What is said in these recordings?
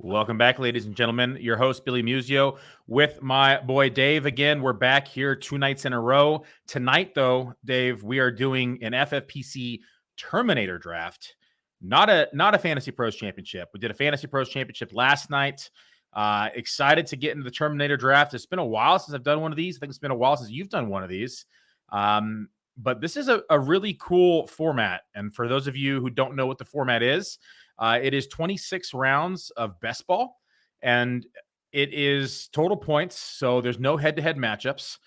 Welcome back, ladies and gentlemen. Your host, Billy Muzio, with my boy Dave. Again, we're back here 2 nights in a row. Tonight, though, Dave, we are doing an FFPC Terminator draft, not a Fantasy Pros Championship. We did a Fantasy Pros Championship last night. Excited to get into the Terminator draft. It's been a while since I've done one of these. I think it's been a while since you've done one of these. But this is a really cool format. And for those of you who don't know what the format is, it is 26 rounds of best ball, and it is total points. So there's no head-to-head matchups.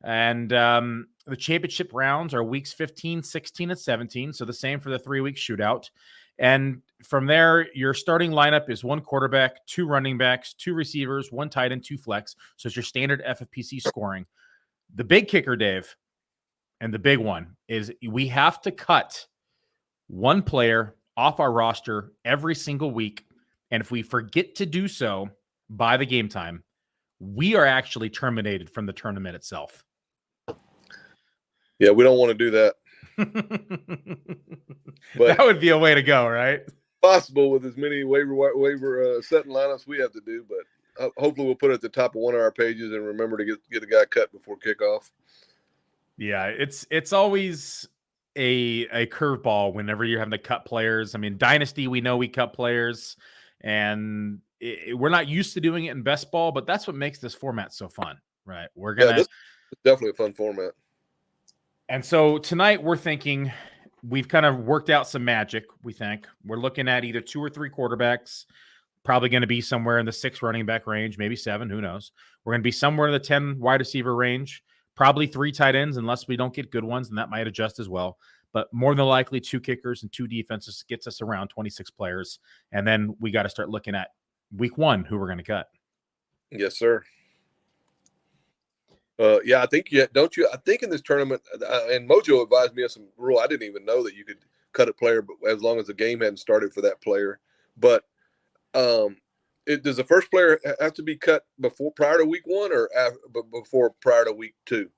And the championship rounds are weeks 15, 16, and 17. So the same for the 3-week shootout. And from there, your starting lineup is 1 quarterback, 2 running backs, 2 receivers, 1 tight end, 2 flex. So it's your standard FFPC scoring. The big kicker, Dave, and the big one is we have to cut 1 player off our roster every single week. And if we forget to do so by the game time, we are actually terminated from the tournament itself. Yeah, we don't want to do that. But that would be a way to go, right? Possible with as many waiver setting lineups we have to do, but hopefully we'll put it at the top of one of our pages and remember to get a guy cut before kickoff. Yeah, it's always a curveball whenever you're having to cut players. I mean, Dynasty, we know we cut players, and we're not used to doing it in best ball, but that's what makes this format so fun, right? This is definitely a fun format. And so tonight we're thinking we've kind of worked out some magic. We think we're looking at either 2 or 3 quarterbacks, probably going to be somewhere in the 6 running back range, maybe 7, who knows? We're going to be somewhere in the 10 wide receiver range. Probably 3 tight ends, unless we don't get good ones, and that might adjust as well. But more than likely, 2 kickers and 2 defenses gets us around 26 players. And then we got to start looking at week 1, who we're going to cut. Yes, sir. Yeah, I think don't you? I think in this tournament, and Mojo advised me of some rule. I didn't even know that you could cut a player, but as long as the game hadn't started for that player. But does the first player have to be cut prior to week 1 or prior to week 2?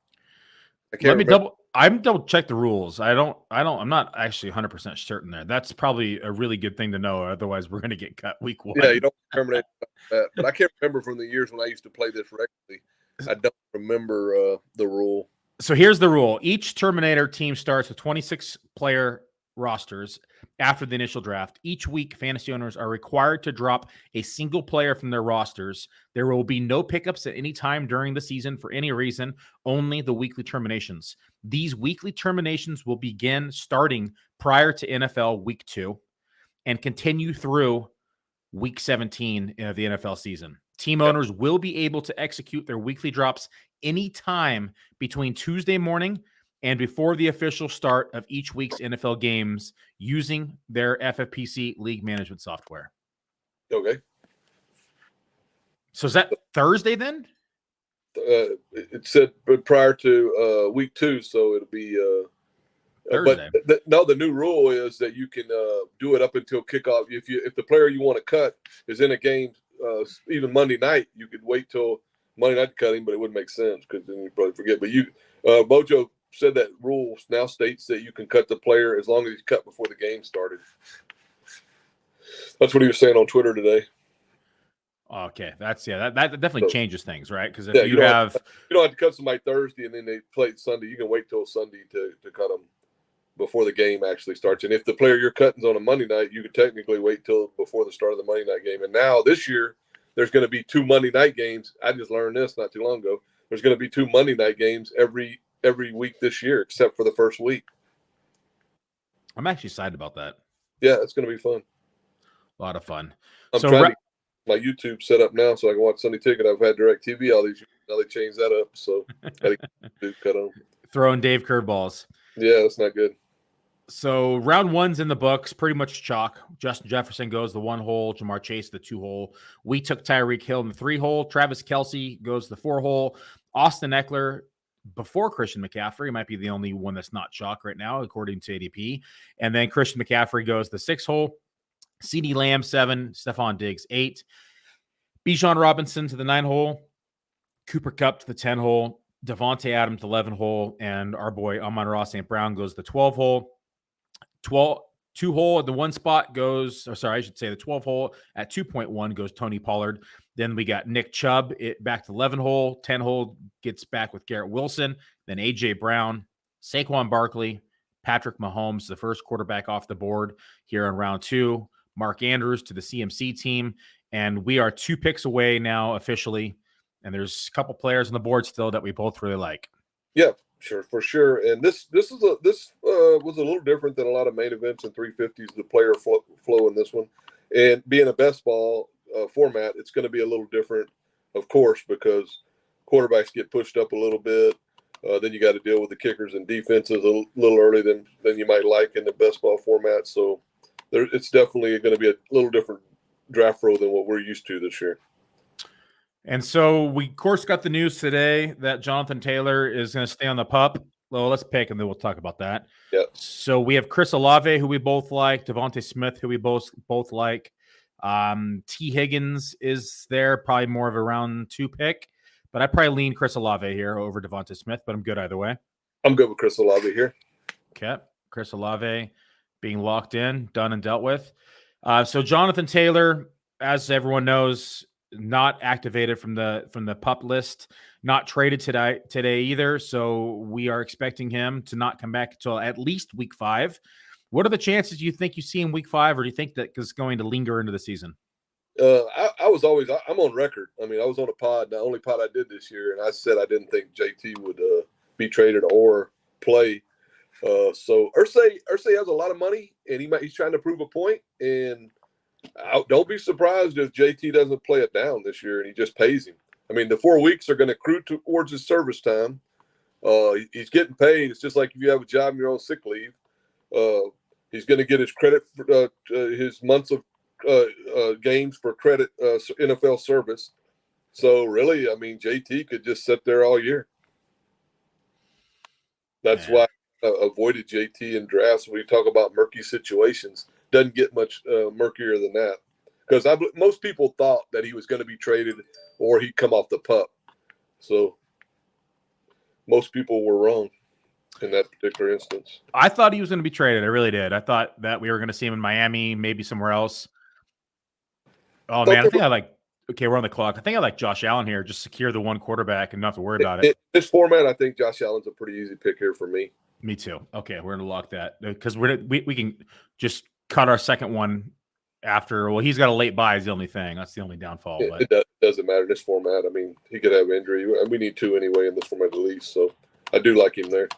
I'm double check the rules. I'm not actually 100% certain there. That's probably a really good thing to know. Otherwise we're going to get cut week 1. Yeah, you don't terminate that. But I can't remember from the years when I used to play this regularly. I don't remember the rule. So here's the rule. Each Terminator team starts with 26 player rosters after the initial draft. Each week, fantasy owners are required to drop a single player from their rosters. There will be no pickups at any time during the season for any reason, only the weekly terminations. These weekly terminations will begin starting prior to NFL week 2 and continue through week 17 of the NFL season. Team owners will be able to execute their weekly drops anytime between Tuesday morning and before the official start of each week's NFL games using their FFPC league management software. Okay. So is that Thursday then? It said prior to week 2, so it'll be Thursday. But the new rule is that you can do it up until kickoff. If the player you want to cut is in a game, even Monday night, you could wait till Monday night to cut him, but it wouldn't make sense because then you probably forget. But Mojo said that rule now states that you can cut the player as long as he's cut before the game started. That's what he was saying on Twitter today. Okay, that definitely changes things, right? Because if you don't have to cut somebody Thursday and then they play Sunday, you can wait till Sunday to cut them before the game actually starts. And if the player you're cutting is on a Monday night, you could technically wait till before the start of the Monday night game. And now this year, there's going to be 2 Monday night games. I just learned this not too long ago. There's going to be 2 Monday night games every week this year, except for the first week. I'm actually excited about that. Yeah, it's going to be fun. A lot of fun. I'm trying to get my YouTube set up now so I can watch Sunday Ticket. I've had DirecTV all these years. Now they changed that up, so got to cut on. Throwing Dave curveballs. Yeah, that's not good. So round 1's in the books, pretty much chalk. Justin Jefferson goes the 1 hole, Ja'Marr Chase the 2 hole. We took Tyreek Hill in the 3 hole. Travis Kelce goes the 4 hole. Austin Eckler before Christian McCaffrey might be the only one that's not chalk right now, according to ADP. And then Christian McCaffrey goes the 6 hole. CeeDee Lamb 7, Stephon Diggs 8. Bijan Robinson to the 9 hole. Cooper Kupp to the 10 hole. Devontae Adams 11 hole. And our boy Amon-Ra St. Brown goes the 12 hole. 2 hole at the 1 spot goes, or sorry, I should say the 12 hole at 2.1 goes Tony Pollard. Then we got Nick Chubb back to 11 hole. 10 hole gets back with Garrett Wilson. Then A.J. Brown, Saquon Barkley, Patrick Mahomes, the first quarterback off the board here in round 2. Mark Andrews to the CMC team. And we are 2 picks away now officially. And there's a couple players on the board still that we both really like. Yeah, sure, for sure. And this was a little different than a lot of main events and 350s, the player flow in this one. And being a best ball format, it's going to be a little different, of course, because quarterbacks get pushed up a little bit. Then you got to deal with the kickers and defenses a little early than you might like in the best ball format. So it's definitely going to be a little different draft row than what we're used to this year. And so we, of course, got the news today that Jonathan Taylor is going to stay on the PUP. Well, let's pick, and then we'll talk about that. Yeah. So we have Chris Olave, who we both like, Devontae Smith, who we both like. T. Higgins is there, probably more of a round 2 pick, but I probably lean Chris Olave here over Devontae Smith, but I'm good either way. I'm good with Chris Olave here. Okay. Chris Olave being locked in, done and dealt with. So Jonathan Taylor, as everyone knows, not activated from the PUP list, not traded today either. So we are expecting him to not come back until at least week 5. What are the chances you think you see in week 5, or do you think that is going to linger into the season? I'm on record. I mean, I was on a pod, the only pod I did this year, and I said I didn't think JT would be traded or play. So Irsay has a lot of money, and he's trying to prove a point. And don't be surprised if JT doesn't play it down this year and he just pays him. I mean, the 4 weeks are going to accrue towards his service time. He's getting paid. It's just like if you have a job and you're on sick leave. He's going to get his credit for his months of games for credit NFL service. So really, I mean, JT could just sit there all year. That's why I avoided JT in drafts. When we talk about murky situations, doesn't get much murkier than that. Because most people thought that he was going to be traded or he'd come off the PUP. So most people were wrong in that particular instance. I thought he was going to be traded. I really did. I thought that we were going to see him in Miami, maybe somewhere else. Oh, man, we're on the clock. I think I like Josh Allen here. Just secure the 1 quarterback and not have to worry about it. This format, I think Josh Allen's a pretty easy pick here for me. Me too. Okay, we're going to lock that because we can just cut our second one after. Well, he's got a late buy is the only thing. That's the only downfall. But it doesn't matter in this format. I mean, he could have injury. We need 2 anyway in this format at least. So I do like him there.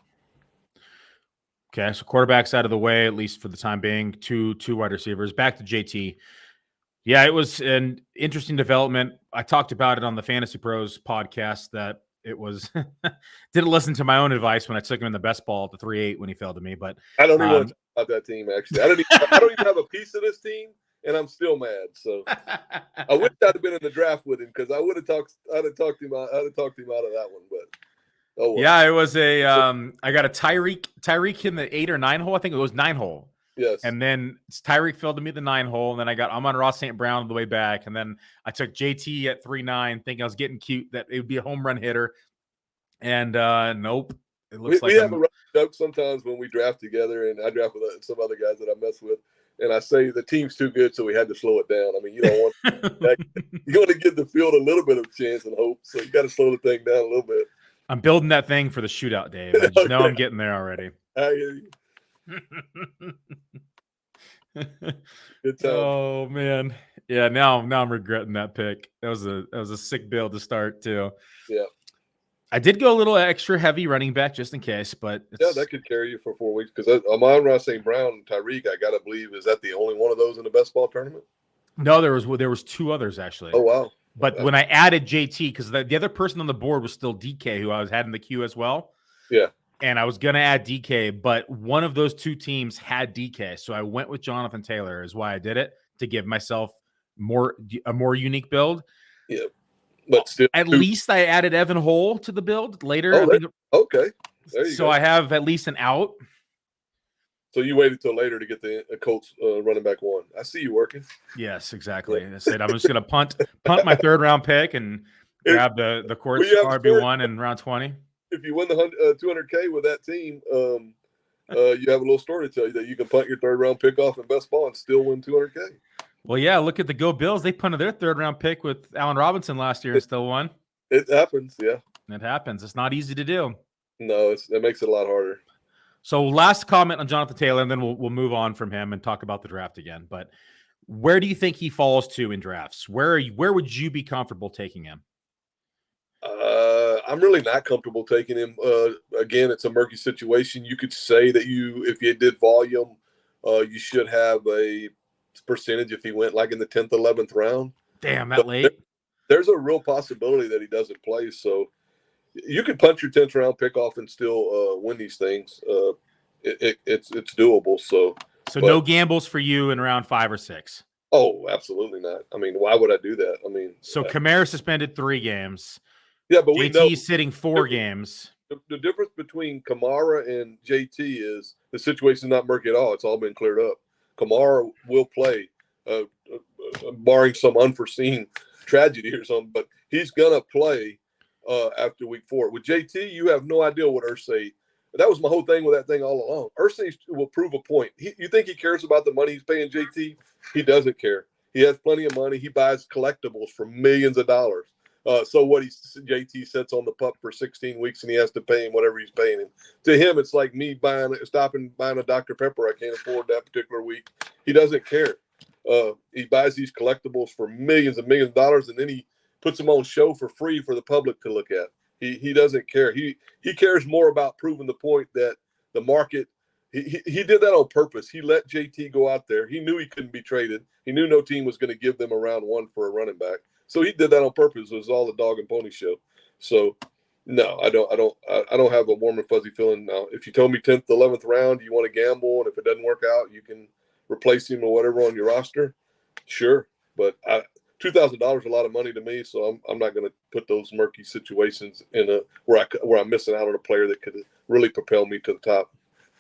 Okay, so quarterbacks out of the way, at least for the time being. Two wide receivers. Back to JT. Yeah, it was an interesting development. I talked about it on the Fantasy Pros podcast that it was didn't listen to my own advice when I took him in the best ball at the 3-8 when he fell to me. But I don't even want to talk about that team, actually. I don't even have a piece of this team, and I'm still mad. So I wish I'd have been in the draft with him because I'd have talked him out of that one. But oh well. Yeah, it was a I got a Tyreek in the 8 or 9 hole. I think it was 9 hole. Yes. And then Tyreek fell to me the 9 hole. And then I got Amon-Ra St. Brown on the way back. And then I took JT at 3-9, thinking I was getting cute, that it would be a home run hitter. And nope. It looks we have a rough joke sometimes when we draft together, and I draft with some other guys that I mess with. And I say the team's too good, so we had to slow it down. I mean, you don't want you want to give the field a little bit of chance and hope. So you got to slow the thing down a little bit. I'm building that thing for the shootout, Dave. I just know I'm getting there already. I hear you. Good time. Oh man, yeah. Now I'm regretting that pick. That was a sick build to start too. Yeah, I did go a little extra heavy running back just in case, but that could carry you for 4 weeks because Amon-Ra St. Brown and Tyreek, I gotta believe, is that the only one of those in the best ball tournament? No, there was 2 others actually. Oh wow! But when I added JT, because the other person on the board was still DK, who I had in the queue as well. Yeah. And I was going to add DK, but one of those 2 teams had DK. So I went with Jonathan Taylor is why I did it, to give myself a more unique build. Yeah. But still, at least I added Evan Hole to the build later. Okay. There you go. I have at least an out. So you waited till later to get the Colts running back 1. I see you working. Yes, exactly. I said I'm just going to punt my 3rd round pick and grab the Colts RB1 in round 20. If you win the $200K with that team, you have a little story to tell you that you can punt your 3rd round pick off in best ball and still win $200K. Well, yeah, look at the Go Bills. They punted their 3rd round pick with Allen Robinson last year and still won. It happens, yeah. It happens. It's not easy to do. No, it makes it a lot harder. So last comment on Jonathan Taylor, and then we'll move on from him and talk about the draft again. But where do you think he falls to in drafts? Where would you be comfortable taking him? I'm really not comfortable taking him. Again, it's a murky situation. You could say that if you did volume, you should have a percentage if he went like in the 10th, 11th round. Damn, that late. There's a real possibility that he doesn't play. So you could punch your 10th round pick off and still win these things. It's doable. So no gambles for you in round 5 or 6. Oh, absolutely not. I mean, why would I do that? I mean, so Kamara suspended 3 games. Yeah, but JT we know sitting 4 games. The difference between Kamara and JT is the situation is not murky at all. It's all been cleared up. Kamara will play, barring some unforeseen tragedy or something, but he's going to play after week 4. With JT, you have no idea what Irsay. That was my whole thing with that thing all along. Irsay will prove a point. You think he cares about the money he's paying JT? He doesn't care. He has plenty of money. He buys collectibles for millions of dollars. So what JT sits on the pup for 16 weeks and he has to pay him whatever he's paying him. To him, it's like me stopping buying a Dr. Pepper I can't afford that particular week. He doesn't care. He buys these collectibles for millions and millions of dollars, and then he puts them on show for free for the public to look at. He doesn't care. He cares more about proving the point that the market. He did that on purpose. He let JT go out there. He knew he couldn't be traded. He knew no team was going to give them a round 1 for a running back. So he did that on purpose. It was all a dog and pony show. So no, I don't have a warm and fuzzy feeling now. If you told me 10th, 11th round, you want to gamble, and if it doesn't work out, you can replace him or whatever on your roster. Sure, but $2,000 is a lot of money to me, so I'm not going to put those murky situations in where I'm missing out on a player that could really propel me to the top.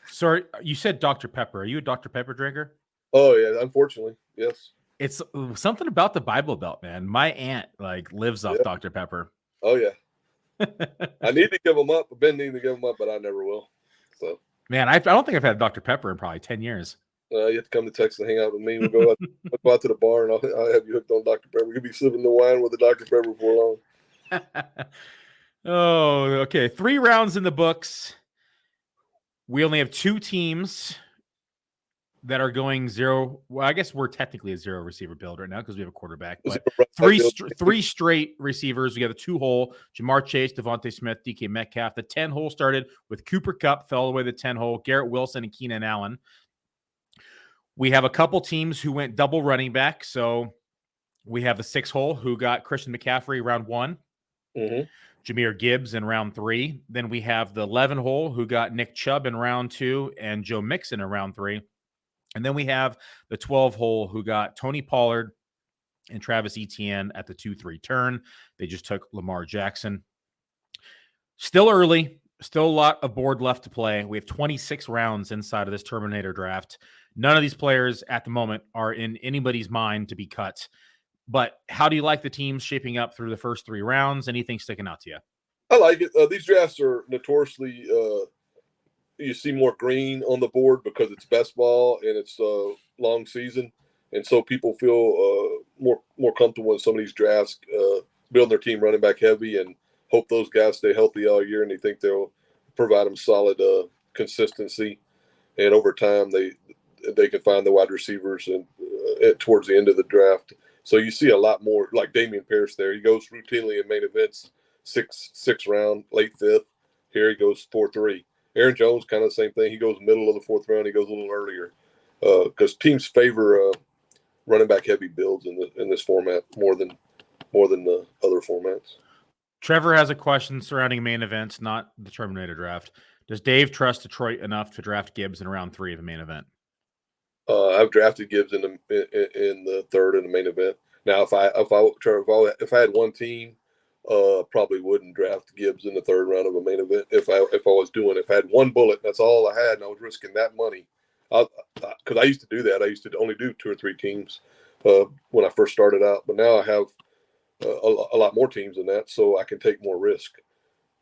Sorry, you said Dr. Pepper. Are you a Dr. Pepper drinker? Oh yeah, unfortunately, yes. It's something about the Bible Belt, man. My aunt lives off Dr. Pepper. Oh yeah. I need to give them up. I've been needing to give them up, but I never will. So man, I don't think I've had Dr. Pepper in probably 10 years. You have to come to Texas and hang out with me. We'll go out to the bar, and I'll have you hooked on Dr. Pepper. You'll be sipping the wine with the Dr. Pepper for long. Oh, okay. 3 rounds in the books. We only have 2 teams that are going 0. Well, I guess we're technically a 0 receiver build right now because we have a quarterback. But 3 straight receivers. We got a 2-hole: Jahmyr Chase, Devontae Smith, DK Metcalf. The 10-hole started with Cooper Kupp, fell away the 10-hole, Garrett Wilson, and Keenan Allen. We have a couple teams who went double running back. So we have the 6-hole who got Christian McCaffrey round 1. Mm-hmm. Jahmyr Gibbs in round 3. Then we have the 11-hole who got Nick Chubb in round 2 and Joe Mixon in round 3. And then we have the 12-hole who got Tony Pollard and Travis Etienne at the 2-3 turn. They just took Lamar Jackson. Still early. Still a lot of board left to play. We have 26 rounds inside of this Terminator draft. None of these players at the moment are in anybody's mind to be cut. But how do you like the teams shaping up through the first 3 rounds? Anything sticking out to you? I like it. These drafts are notoriously you see more green on the board because it's best ball and it's long season, and so people feel more comfortable in some of these drafts, building their team running back heavy and hope those guys stay healthy all year, and they think they'll provide them solid consistency, and over time they can find the wide receivers and towards the end of the draft. So you see a lot more like Damian Pierce there. He goes routinely in main events, 6th round, late 5th. Here he goes 4-3. Aaron Jones, kind of the same thing. He goes middle of the 4th round. He goes a little earlier because teams favor running back heavy builds in this format more than the other formats. Trevor has a question surrounding main events, not the Terminator draft. Does Dave trust Detroit enough to draft Gibbs in round 3 of the main event? I've drafted Gibbs in the 3rd in the main event. Now, if I had one team, probably wouldn't draft Gibbs in the 3rd round of a main event. If I had one bullet, that's all I had, and I was risking that money. Because I used to do that. I used to only do 2 or 3 teams when I first started out, but now I have a lot more teams than that, so I can take more risk.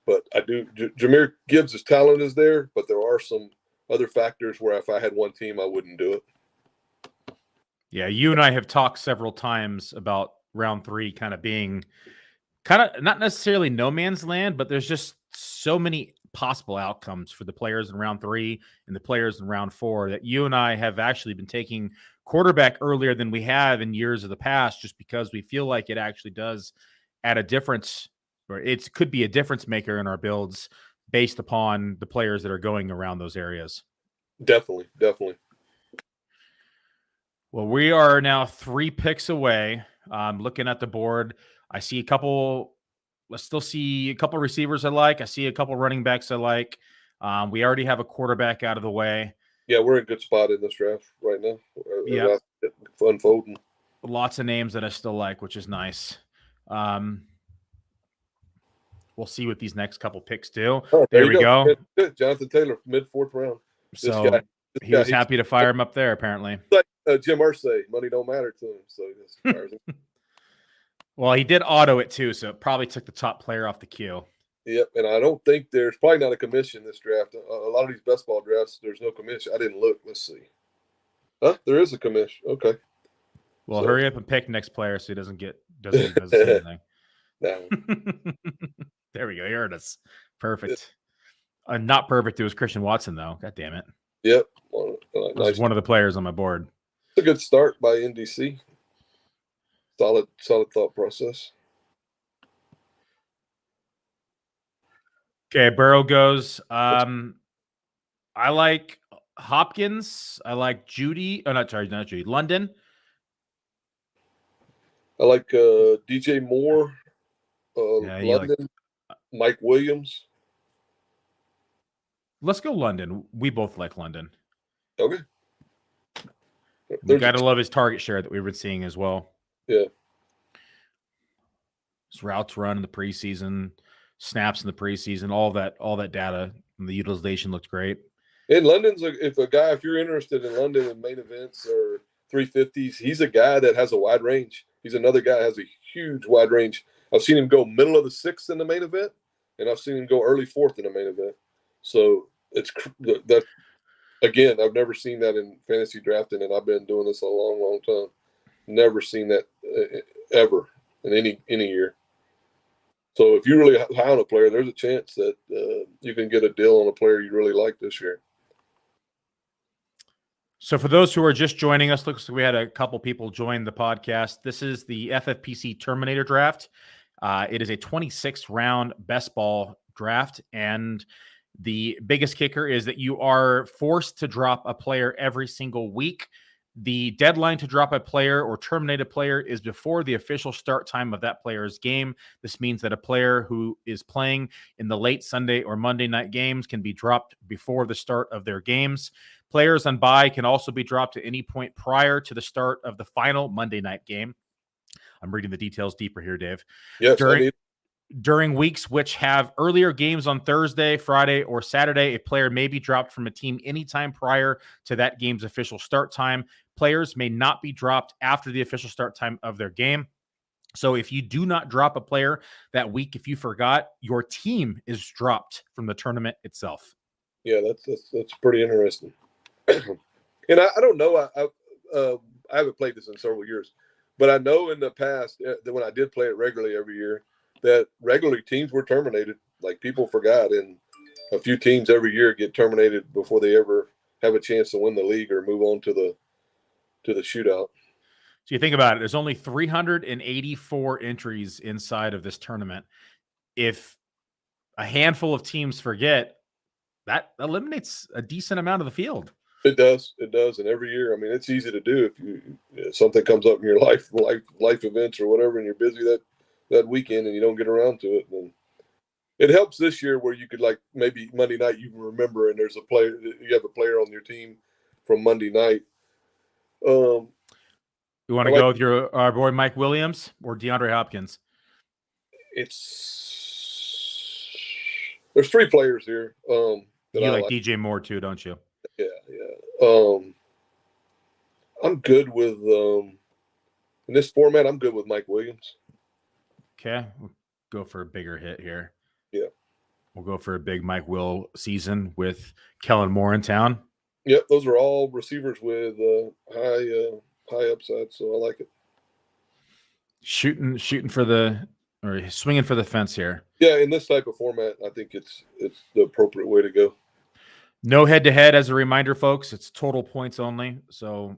But I do. Jahmyr Gibbs' talent is there, but there are some other factors where if I had one team, I wouldn't do it. Yeah, you and I have talked several times about round 3 kind of being kind of not necessarily no man's land, but there's just so many possible outcomes for the players in round 3 and the players in round 4 that you and I have actually been taking quarterback earlier than we have in years of the past, just because we feel like it actually does add a difference, or it could be a difference maker in our builds based upon the players that are going around those areas. Definitely. Well, we are now 3 picks away. Looking at the board, I see a couple. Let's still see a couple receivers I like. I see a couple running backs I like. We already have a quarterback out of the way. Yeah, we're in a good spot in this draft right now. Yeah, unfolding. Lots of names that I still like, which is nice. We'll see what these next couple picks do. Oh, there we go. Good. Jonathan Taylor, mid-4th round. So he was happy to fire him up there, apparently. Like Jahymr say, money don't matter to him, so he just fires him. Well, he did auto it too, so it probably took the top player off the queue. Yep, and I don't think there's probably not a commission this draft. A lot of these best ball drafts, there's no commission. I didn't look. Let's see. Huh? There is a commission. Okay. Well, hurry up and pick next player so he doesn't say anything. No. There we go. Here it is. Perfect. Not perfect. It was Christian Watson, though. God damn it. Yep. Nice. One of the players on my board. It's a good start by NDC. Solid thought process. Okay, Burrow goes. I like Hopkins. I like Judy. Oh, not Judy. London. I like DJ Moore. London. Mike Williams. Let's go London. We both like London. Okay. We got to love his target share that we've been seeing as well. Yeah. His routes run in the preseason, snaps in the preseason, all that data, and the utilization looked great. And London's if you're interested in London in main events or 350s, he's a guy that has a wide range. He's another guy that has a huge wide range. I've seen him go middle of the 6th in the main event, and I've seen him go early 4th in the main event. So it's that. Again, I've never seen that in fantasy drafting, and I've been doing this a long, long time. Never seen that ever in any year. So if you're really high on a player, there's a chance that you can get a deal on a player you really like this year. So for those who are just joining us, looks like we had a couple people join the podcast. This is the FFPC Terminator draft. It is a 26th round best ball draft, and the biggest kicker is that you are forced to drop a player every single week. The deadline to drop a player or terminate a player is before the official start time of that player's game. This means that a player who is playing in the late Sunday or Monday night games can be dropped before the start of their games. Players on bye can also be dropped at any point prior to the start of the final Monday night game. I'm reading the details deeper here, Dave. Yes, During weeks which have earlier games on Thursday, Friday, or Saturday, a player may be dropped from a team anytime prior to that game's official start time. Players may not be dropped after the official start time of their game. So if you do not drop a player that week, if you forgot, your team is dropped from the tournament itself. Yeah, that's pretty interesting. And I don't know. I haven't played this in several years, but I know in the past that when I did play it regularly every year, that regularly teams were terminated. Like people forgot, and a few teams every year get terminated before they ever have a chance to win the league or move on to the shootout. So you think about it, there's only 384 entries inside of this tournament. If a handful of teams forget, that eliminates a decent amount of the field. It does. And every year, I mean, it's easy to do if something comes up in your life events or whatever, and you're busy that weekend and you don't get around to it. And it helps this year where you could, like, maybe Monday night you can remember, and you have a player on your team from Monday night. You want to go with our boy Mike Williams or DeAndre Hopkins? There's 3 players here. You like DJ Moore too, don't you? Yeah. I'm good with in this format. I'm good with Mike Williams. Okay, we'll go for a bigger hit here. Yeah. We'll go for a big Mike Will season with Kellen Moore in town. Yep, those are all receivers with high upside, so I like it. Shooting for the or swinging for the fence here. Yeah, in this type of format, I think it's the appropriate way to go. No head-to-head, as a reminder, folks. It's total points only, so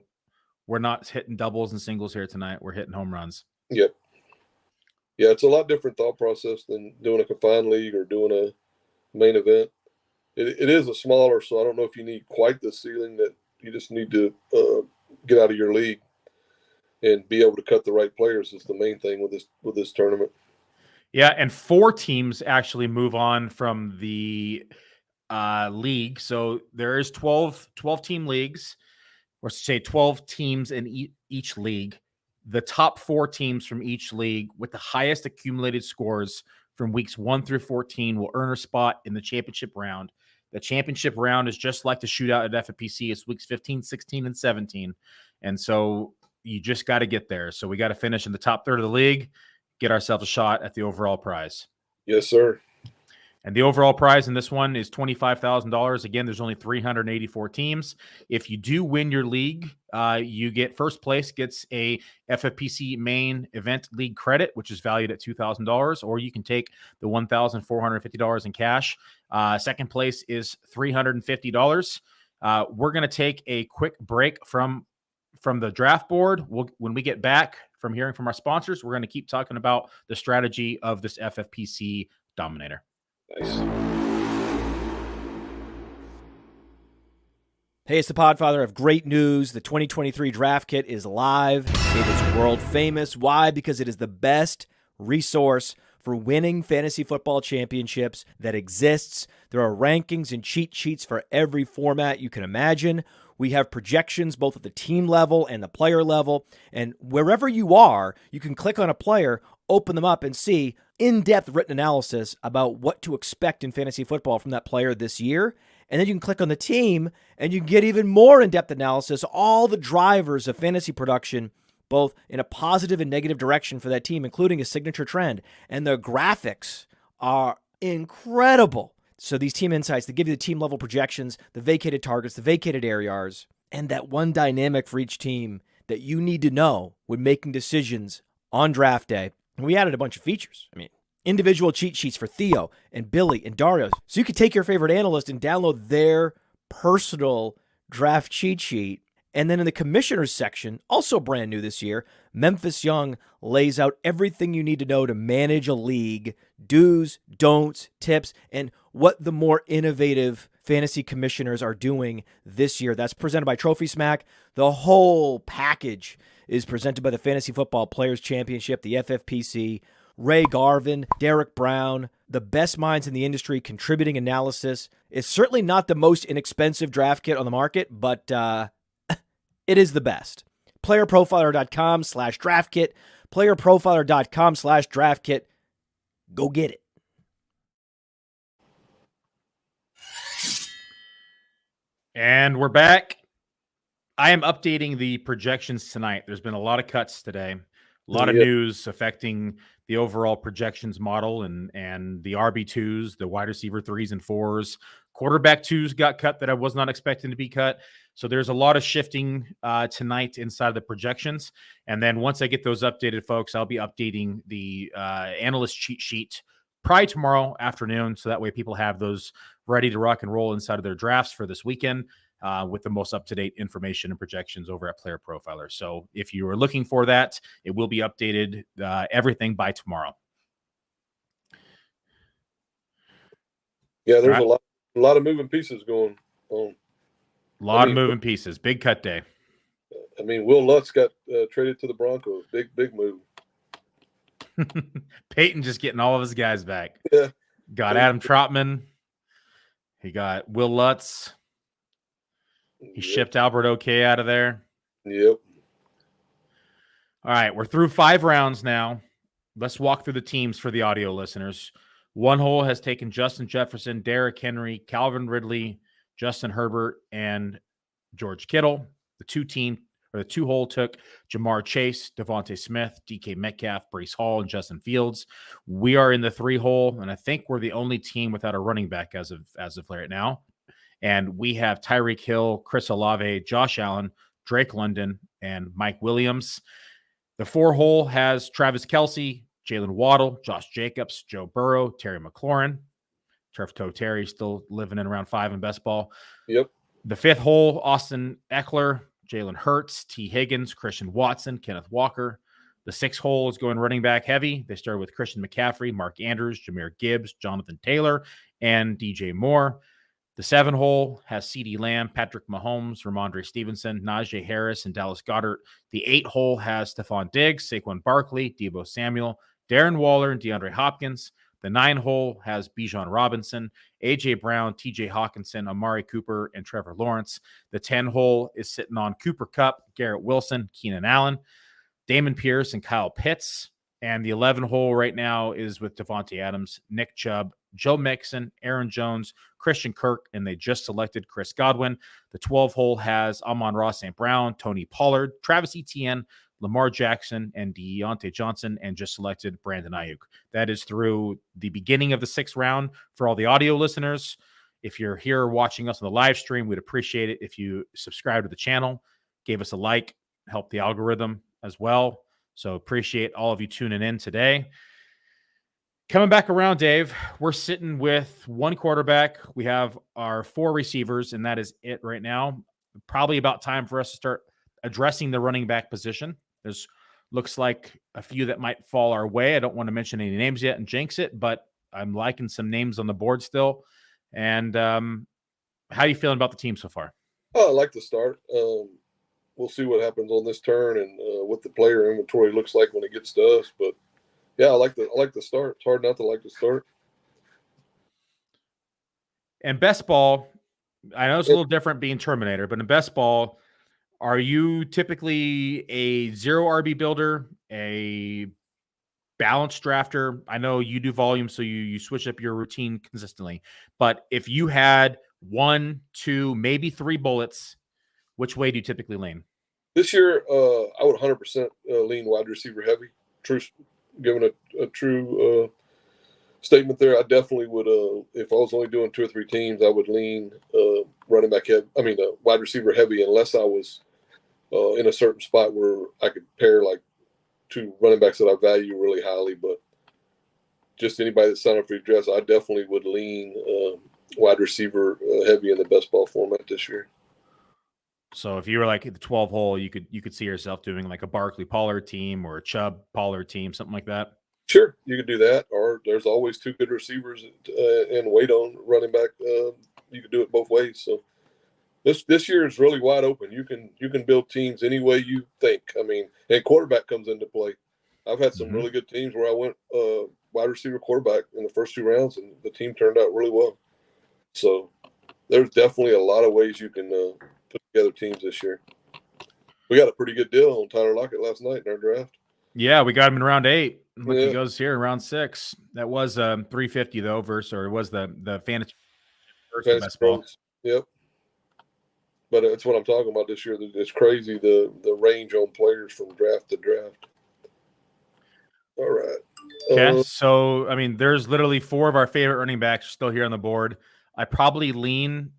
we're not hitting doubles and singles here tonight. We're hitting home runs. Yep. Yeah, it's a lot different thought process than doing a confined league or doing a main event. It is a smaller, so I don't know if you need quite the ceiling that you just need to get out of your league and be able to cut the right players is the main thing with this tournament. Yeah, and 4 teams actually move on from the league. So there is 12 team leagues, or say 12 teams in each league. The top 4 teams from each league with the highest accumulated scores from weeks 1 through 14 will earn a spot in the championship round. The championship round is just like the shootout at FFPC. It's weeks 15, 16, and 17. And so you just got to get there. So we got to finish in the top third of the league, get ourselves a shot at the overall prize. Yes, sir. And the overall prize in this one is $25,000. Again, there's only 384 teams. If you do win your league, you get first place gets a FFPC main event league credit, which is valued at $2,000, or you can take the $1,450 in cash. Second place is $350. We're going to take a quick break from the draft board. When we get back from hearing from our sponsors, we're going to keep talking about the strategy of this FFPC Dominator. Nice. Hey, it's the Podfather of great news. The 2023 draft kit is live. It is world famous. Why? Because it is the best resource for winning fantasy football championships that exists. There are rankings and cheat sheets for every format you can imagine. We have projections both at the team level and the player level. And wherever you are, you can click on a player, open them up, and see in-depth written analysis about what to expect in fantasy football from that player this year. And then you can click on the team, and you can get even more in-depth analysis, all the drivers of fantasy production, both in a positive and negative direction for that team, including a signature trend. And the graphics are incredible. So these team insights, they give you the team level projections, the vacated targets, the vacated ARs, and that one dynamic for each team that you need to know when making decisions on draft day. And we added a bunch of features. I mean, individual cheat sheets for Theo and Billy and Dario. So you could take your favorite analyst and download their personal draft cheat sheet. And then in the commissioners section, also brand new this year, Memphis Young lays out everything you need to know to manage a league, do's, don'ts, tips, and what the more innovative fantasy commissioners are doing this year. That's presented by Trophy Smack. The whole package is presented by the Fantasy Football Players Championship, the FFPC, Ray Garvin, Derek Brown, the best minds in the industry contributing analysis. It's certainly not the most inexpensive draft kit on the market, but it is the best. PlayerProfiler.com/draft kit. PlayerProfiler.com/draft kit. Go get it. And we're back. I am updating the projections tonight. There's been a lot of cuts today, a lot of news affecting the overall projections model and the RB2s, the wide receiver 3s and 4s. Quarterback 2s got cut that I was not expecting to be cut. So there's a lot of shifting tonight inside of the projections. And then once I get those updated, folks, I'll be updating the analyst cheat sheet probably tomorrow afternoon. So that way people have those ready to rock and roll inside of their drafts for this weekend with the most up-to-date information and projections over at Player Profiler. So if you are looking for that, it will be updated everything by tomorrow. Yeah, there's a lot of moving pieces going on. A lot of moving pieces. Big cut day. I mean, Will Lutz got traded to the Broncos. Big move. Peyton just getting all of his guys back. Yeah. Got Adam Trotman. He got Will Lutz. He shipped Albert OK out of there. Yep. All right, we're through 5 rounds now. Let's walk through the teams for the audio listeners. One hole has taken Justin Jefferson, Derrick Henry, Calvin Ridley, Justin Herbert, and George Kittle. The 2 team The 2 hole took Jahymr Chase, Devontae Smith, DK Metcalf, Breece Hall, and Justin Fields. We are in the 3 hole, and I think we're the only team without a running back as of right now. And we have Tyreek Hill, Chris Olave, Josh Allen, Drake London, and Mike Williams. The 4 hole has Travis Kelce, Jalen Waddle, Josh Jacobs, Joe Burrow, Terry McLaurin. Turf Toe Terry still living in around 5 in best ball. Yep. The 5th hole, Austin Eckler, Jalen Hurts, T. Higgins, Christian Watson, Kenneth Walker. The 6th hole is going running back heavy. They started with Christian McCaffrey, Mark Andrews, Jahmyr Gibbs, Jonathan Taylor, and DJ Moore. The 7 hole has CeeDee Lamb, Patrick Mahomes, Rhamondre Stevenson, Najee Harris, and Dallas Goedert. The 8 hole has Stephon Diggs, Saquon Barkley, Deebo Samuel, Darren Waller, and DeAndre Hopkins. The 9 hole has Bijan Robinson, A.J. Brown, T.J. Hawkinson, Amari Cooper, and Trevor Lawrence. The 10 hole is sitting on Cooper Kupp, Garrett Wilson, Keenan Allen, Damon Pierce, and Kyle Pitts. And the 11 hole right now is with Devontae Adams, Nick Chubb, Joe Mixon, Aaron Jones, Christian Kirk, and they just selected Chris Godwin. The 12 hole has Amon-Ra St. Brown, Tony Pollard, Travis Etienne, Lamar Jackson, and Deontay Johnson, and just selected Brandon Ayuk. That is through the beginning of the 6th round. For all the audio listeners, if you're here watching us on the live stream, we'd appreciate it if you subscribe to the channel, gave us a like, help the algorithm as well. So appreciate all of you tuning in today. Coming back around, Dave, we're sitting with 1 quarterback. We have our 4 receivers, and that is it right now. Probably about time for us to start addressing the running back position. There's looks like a few that might fall our way. I don't want to mention any names yet and jinx it, but I'm liking some names on the board still. And how are you feeling about the team so far? Oh, I like the start. We'll see what happens on this turn and what the player inventory looks like when it gets to us. But yeah, I like the start. It's hard not to like the start. And best ball, I know it's a little different being Terminator, but in best ball, are you typically a 0 RB builder, a balanced drafter? I know you do volume, so you switch up your routine consistently. But if you had 1, 2, maybe 3 bullets, which way do you typically lean? This year, I would 100% lean wide receiver heavy. Giving a true statement there, I definitely would. If I was only doing 2 or 3 teams, I would lean running back heavy. I mean, wide receiver heavy, unless I was in a certain spot where I could pair like 2 running backs that I value really highly. But just anybody that signed up for your dress, I definitely would lean wide receiver heavy in the best ball format this year. So if you were like at the 12 hole, you could see yourself doing like a Barkley Pollard team or a Chubb Pollard team, something like that. Sure, you could do that. Or there's always 2 good receivers and wait on running back. You could do it both ways. So this year is really wide open. You can build teams any way you think. I mean, and quarterback comes into play. I've had some really good teams where I went wide receiver quarterback in the first 2 rounds, and the team turned out really well. So there's definitely a lot of ways you can put together teams this year. We got a pretty good deal on Tyler Lockett last night in our draft. Yeah, we got him in round 8. Look, he goes here in round 6. That was 350 though, it was the fantasy best ball. Yep. But it's what I'm talking about this year. It's crazy the range on players from draft to draft. All right. Okay, so I mean, there's literally 4 of our favorite running backs still here on the board. I probably lean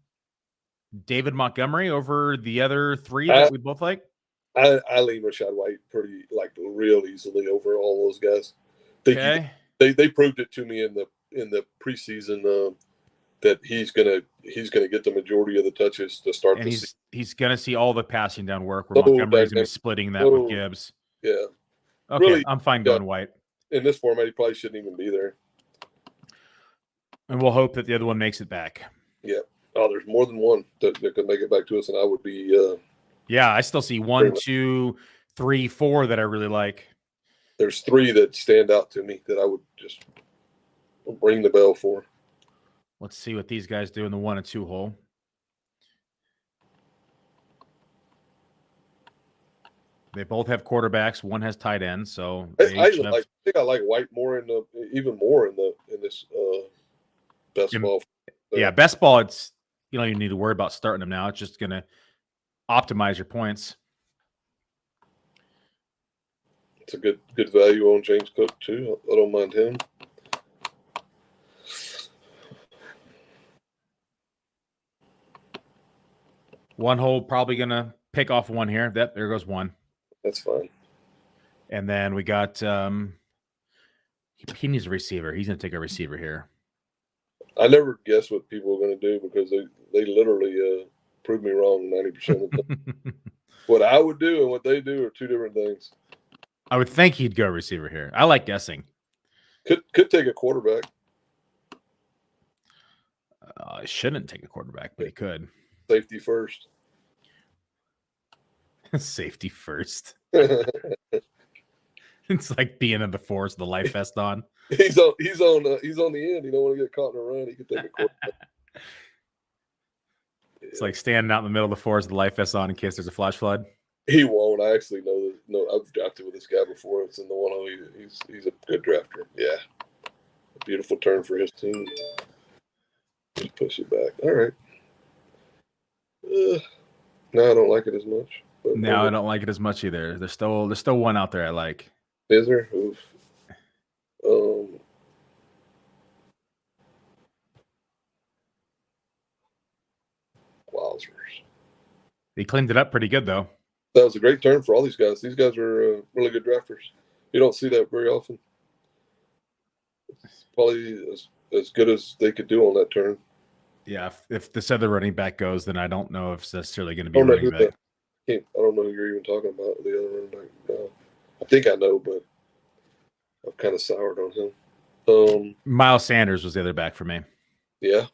David Montgomery over the other 3 that we both like. I lean Rachaad White pretty real easily over all those guys. They proved it to me in the preseason that he's gonna get the majority of the touches to start. And he's gonna see all the passing down work where Montgomery's gonna be splitting that with Gibbs. Yeah. Okay, really, I'm fine going White. In this format, he probably shouldn't even be there. And we'll hope that the other one makes it back. Yeah. Oh, there's more than one that could make it back to us, and I would be. Yeah, I still see 1, 2, 3, 4 that I really like. There's 3 that stand out to me that I would just ring the bell for. Let's see what these guys do in the 1 and 2 hole. They both have quarterbacks. One has tight ends. So I think I like White more in this best ball. Yeah, best ball. It's you don't even need to worry about starting them now. It's just gonna optimize your points. It's a good value on James Cook too. I don't mind him. One hold, probably gonna pick off one here. There goes one. That's fine. And then we got he needs a receiver. He's gonna take a receiver here. I never guess what people are going to do because they literally prove me wrong 90% of the time. What I would do and what they do are two different things. I would think he'd go receiver here. I like guessing. Could take a quarterback. He shouldn't take a quarterback, but he could. Safety first. Safety first. It's like being in the forest, the life vest on. He's on the end. He don't want to get caught in a run. He could take a quarterback. It's like standing out in the middle of the forest, the life vest on in case there's a flash flood. He won't. I actually know that. No, I've drafted with this guy before. It's in the 1-0. He's a good drafter. Yeah, a beautiful turn for his team. Just push it back. All right. No, I don't like it as much. But No, I don't like it as much either. There's still one out there I like. Is there? Oof. Wowzers. He cleaned it up pretty good though. That was a great turn for all these guys. These guys are really good drafters. You don't see that very often. It's probably as good as they could do on that turn. Yeah, if this other running back goes, then I don't know if it's necessarily going to be a running back. I don't know who you're even talking about, the other running back. No. I think I know, but I've kind of soured on him. Miles Sanders was the other back for me. Yeah.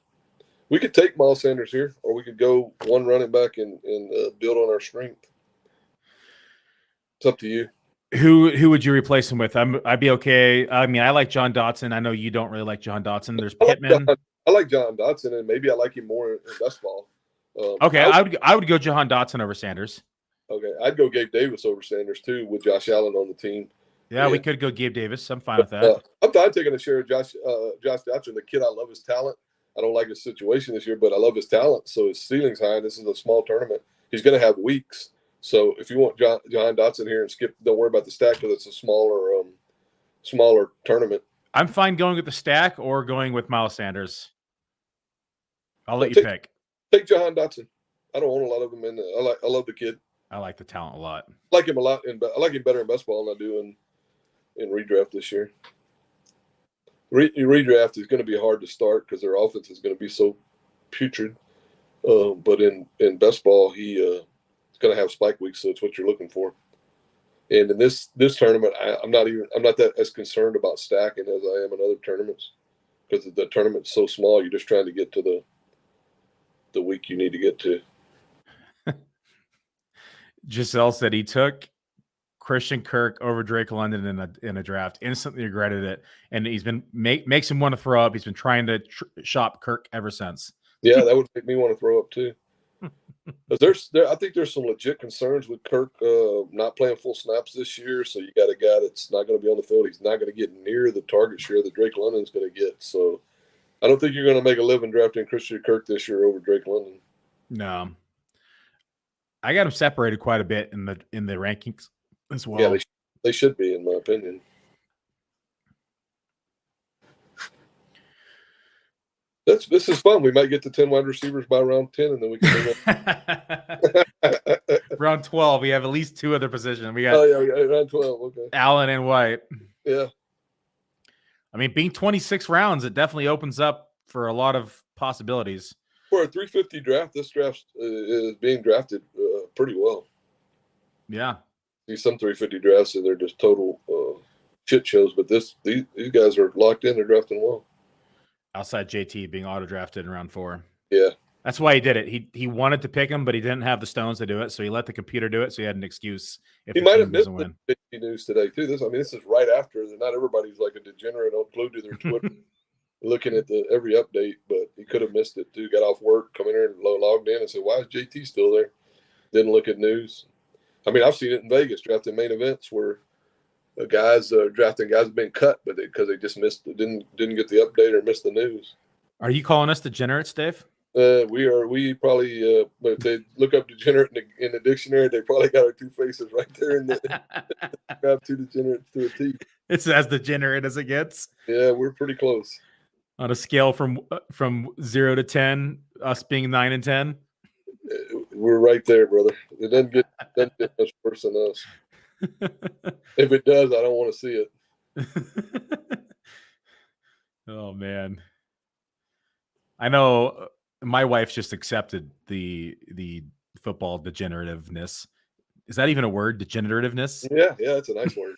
We could take Miles Sanders here, or we could go one running back and build on our strength. It's up to you. Who would you replace him with? I'd be okay. I mean, I like John Dotson. I know you don't really like John Dotson. There's Pittman. I like John Dotson, and maybe I like him more in best ball. Okay, I would go Jahan Dotson over Sanders. Okay, I'd go Gabe Davis over Sanders too, with Josh Allen on the team. Yeah, we could go Gabe Davis. I'm fine with that. I'm taking a share of Josh Dotson, the kid. I love his talent. I don't like his situation this year, but I love his talent. So his ceiling's high. This is a small tournament. He's going to have weeks. So if you want John Dotson here and skip, don't worry about the stack because it's a smaller tournament. I'm fine going with the stack or going with Miles Sanders. I'll let you pick. Take Jahan Dotson. I don't own a lot of them, and I love the kid. I like the talent a lot. I like him a lot, and I like him better in best ball than I do in redraft this year. Redraft is going to be hard to start because their offense is going to be so putrid. But in best ball, he's going to have spike weeks, so it's what you're looking for. And in this tournament, I'm not that as concerned about stacking as I am in other tournaments because the tournament's so small. You're just trying to get to the week you need to get to. Giselle said he took Christian Kirk over Drake London in a draft, instantly regretted it, and he's been makes him want to throw up. He's been trying to shop Kirk ever since. Yeah, that would make me want to throw up too. I think there's some legit concerns with Kirk not playing full snaps this year. So you got a guy that's not going to be on the field. He's not going to get near the target share that Drake London's going to get. So I don't think you're going to make a living drafting Christian Kirk this year over Drake London. No, I got him separated quite a bit in the rankings as well. Yeah, they should be, in my opinion. This is fun. We might get to 10 wide receivers by round 10, and then we can round 12. We have at least two other positions. We got round 12. Okay, Allen and White. Yeah, I mean, being 26 rounds, it definitely opens up for a lot of possibilities. For a 350 draft, this draft is being drafted pretty well. Yeah, see some 350 drafts and they're just total shit shows, but these guys are locked in. They're drafting well. Outside JT being auto-drafted in round 4. Yeah. That's why he did it. He wanted to pick him, but he didn't have the stones to do it, so he let the computer do it, so he had an excuse. If he might have missed the JT news today, too. This is right after. Not everybody's like a degenerate glued to their Twitter looking at every update, but he could have missed it, too. Got off work, come in here and logged in and said, why is JT still there? Didn't look at news. I mean, I've seen it in Vegas, drafting main events where guys drafting guys have been cut, but because they just didn't get the update or missed the news. Are you calling us degenerates, Dave? We probably, but if they look up degenerate in the dictionary, they probably got our two faces right there in the grab two degenerates to a T. It's as degenerate as it gets. Yeah, we're pretty close. On a scale from 0 to 10, us being 9 and 10. We're right there, brother. It doesn't get much worse than us. If it does, I don't want to see it. Oh man. I know my wife's just accepted the football degenerativeness. Is that even a word? Degenerativeness? Yeah, it's a nice word.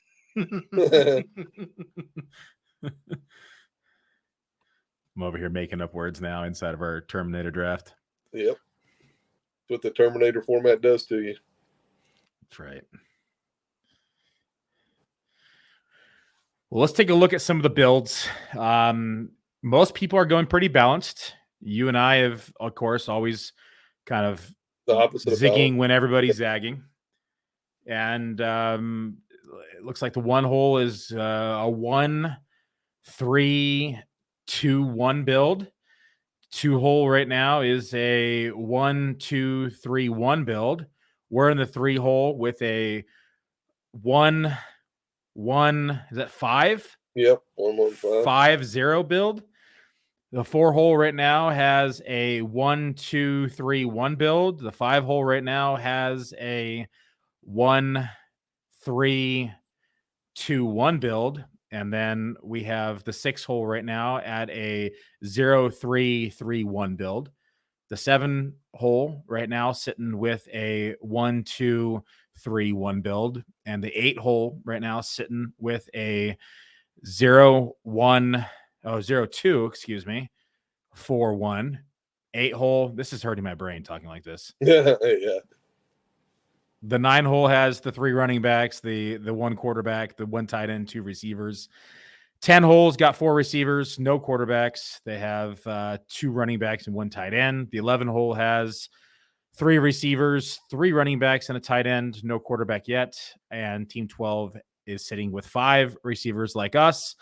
I'm over here making up words now inside of our Terminator draft. Yep. That's what the Terminator format does to you. That's right. Well, let's take a look at some of the builds. Most people are going pretty balanced. You and I have, of course, always kind of The opposite zigging when everybody's zagging. And it looks like the one hole is a 1-3-2-1 build. Two hole right now is a 1-2-3-1 build. We're in the 3 hole with a 1-1. Is that 5? Yep, 1-1-5. 5-0 build. The 4 hole right now has a 1-2-3-1 build. The 5 hole right now has a 1-3-2-1 build. And then we have the 6 hole right now at a 0-3-3-1 build. The 7 hole right now sitting with a 1-2-3-1 build. And the 8 hole right now sitting with a 0-2, 4-1. 8 hole. This is hurting my brain talking like this. Yeah. The 9 hole has the 3 running backs, the 1 quarterback, the 1 tight end, 2 receivers. 10 holes got 4 receivers, no quarterbacks. They have 2 running backs and 1 tight end. The 11 hole has 3 receivers, 3 running backs, and a tight end, no quarterback yet. And Team 12 is sitting with 5 receivers like us.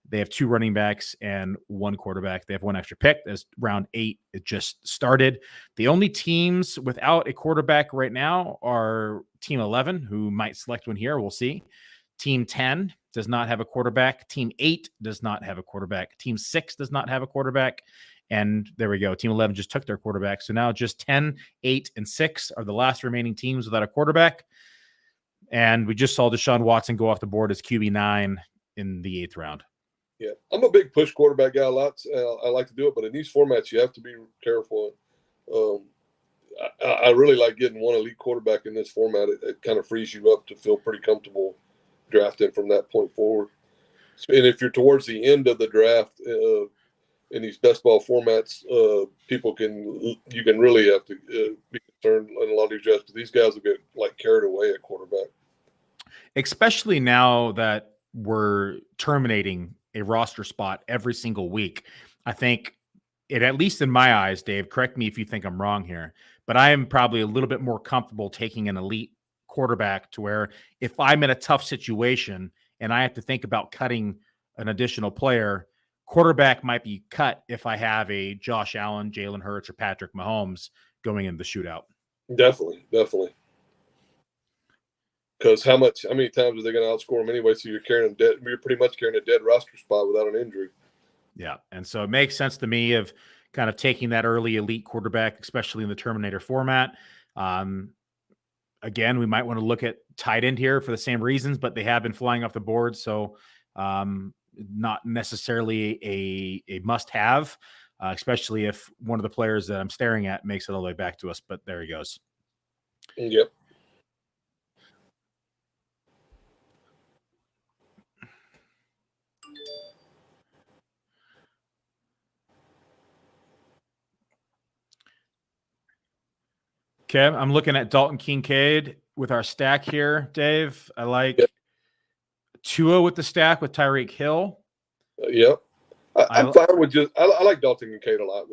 They have 2 running backs and 1 quarterback. They have 1 extra pick. As round 8, it just started. The only teams without a quarterback right now are Team 11, who might select one here. We'll see. Team 10 does not have a quarterback. Team 8 does not have a quarterback. Team 6 does not have a quarterback. And there we go. Team 11 just took their quarterback. So now just 10, 8, and 6 are the last remaining teams without a quarterback. And we just saw Deshaun Watson go off the board as QB9 in the 8th round. Yeah, I'm a big push quarterback guy. I like to do it, but in these formats, you have to be careful. I really like getting one elite quarterback in this format. It kind of frees you up to feel pretty comfortable drafting from that point forward. And if you're towards the end of the draft in these best ball formats, you can really have to be concerned in a lot of these drafts because these guys will get like carried away at quarterback. Especially now that we're terminating a roster spot every single week. I think it, at least in my eyes, Dave, correct me if you think I'm wrong here, but I am probably a little bit more comfortable taking an elite quarterback to where if I'm in a tough situation and I have to think about cutting an additional player, quarterback might be cut if I have a Josh Allen, Jalen Hurts, or Patrick Mahomes going in the shootout. Definitely. Because how many times are they going to outscore them anyway? So you're pretty much carrying a dead roster spot without an injury. Yeah, and so it makes sense to me of kind of taking that early elite quarterback, especially in the Terminator format. Again, we might want to look at tight end here for the same reasons, but they have been flying off the board, so not necessarily a must-have, especially if one of the players that I'm staring at makes it all the way back to us. But there he goes. Yep. Okay, I'm looking at Dalton Kincaid with our stack here, Dave. I like Tua with the stack with Tyreek Hill. Yep. I'm fine with I like Dalton Kincaid a lot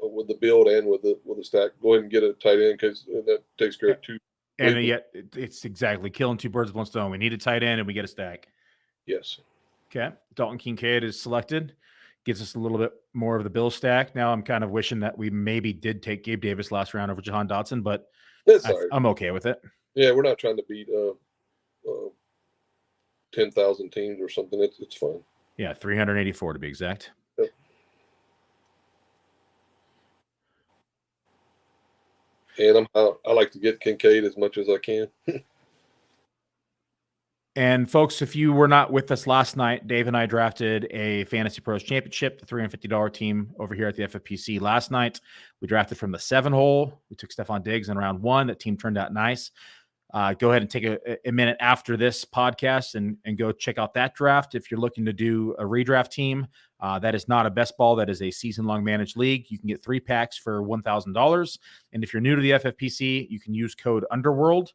with the build and with the stack. Go ahead and get a tight end because that takes care of 2. And yet it's exactly killing 2 birds with 1 stone. We need a tight end and we get a stack. Yes. Okay. Dalton Kincaid is selected. Gives us a little bit more of the bill stack. Now I'm kind of wishing that we maybe did take Gabe Davis last round over Jahan Dotson, but I'm okay with it. Yeah, we're not trying to beat 10,000 teams or something. It's fine. Yeah, 384 to be exact. Yep. And I like to get Kincaid as much as I can. And folks, if you were not with us last night, Dave and I drafted a Fantasy Pros Championship, the $350 team over here at the FFPC last night. We drafted from the 7-hole. We took Stephon Diggs in round 1. That team turned out nice. Go ahead and take a minute after this podcast and go check out that draft. If you're looking to do a redraft team, that is not a best ball. That is a season-long managed league. You can get 3 packs for $1,000. And if you're new to the FFPC, you can use code Underworld,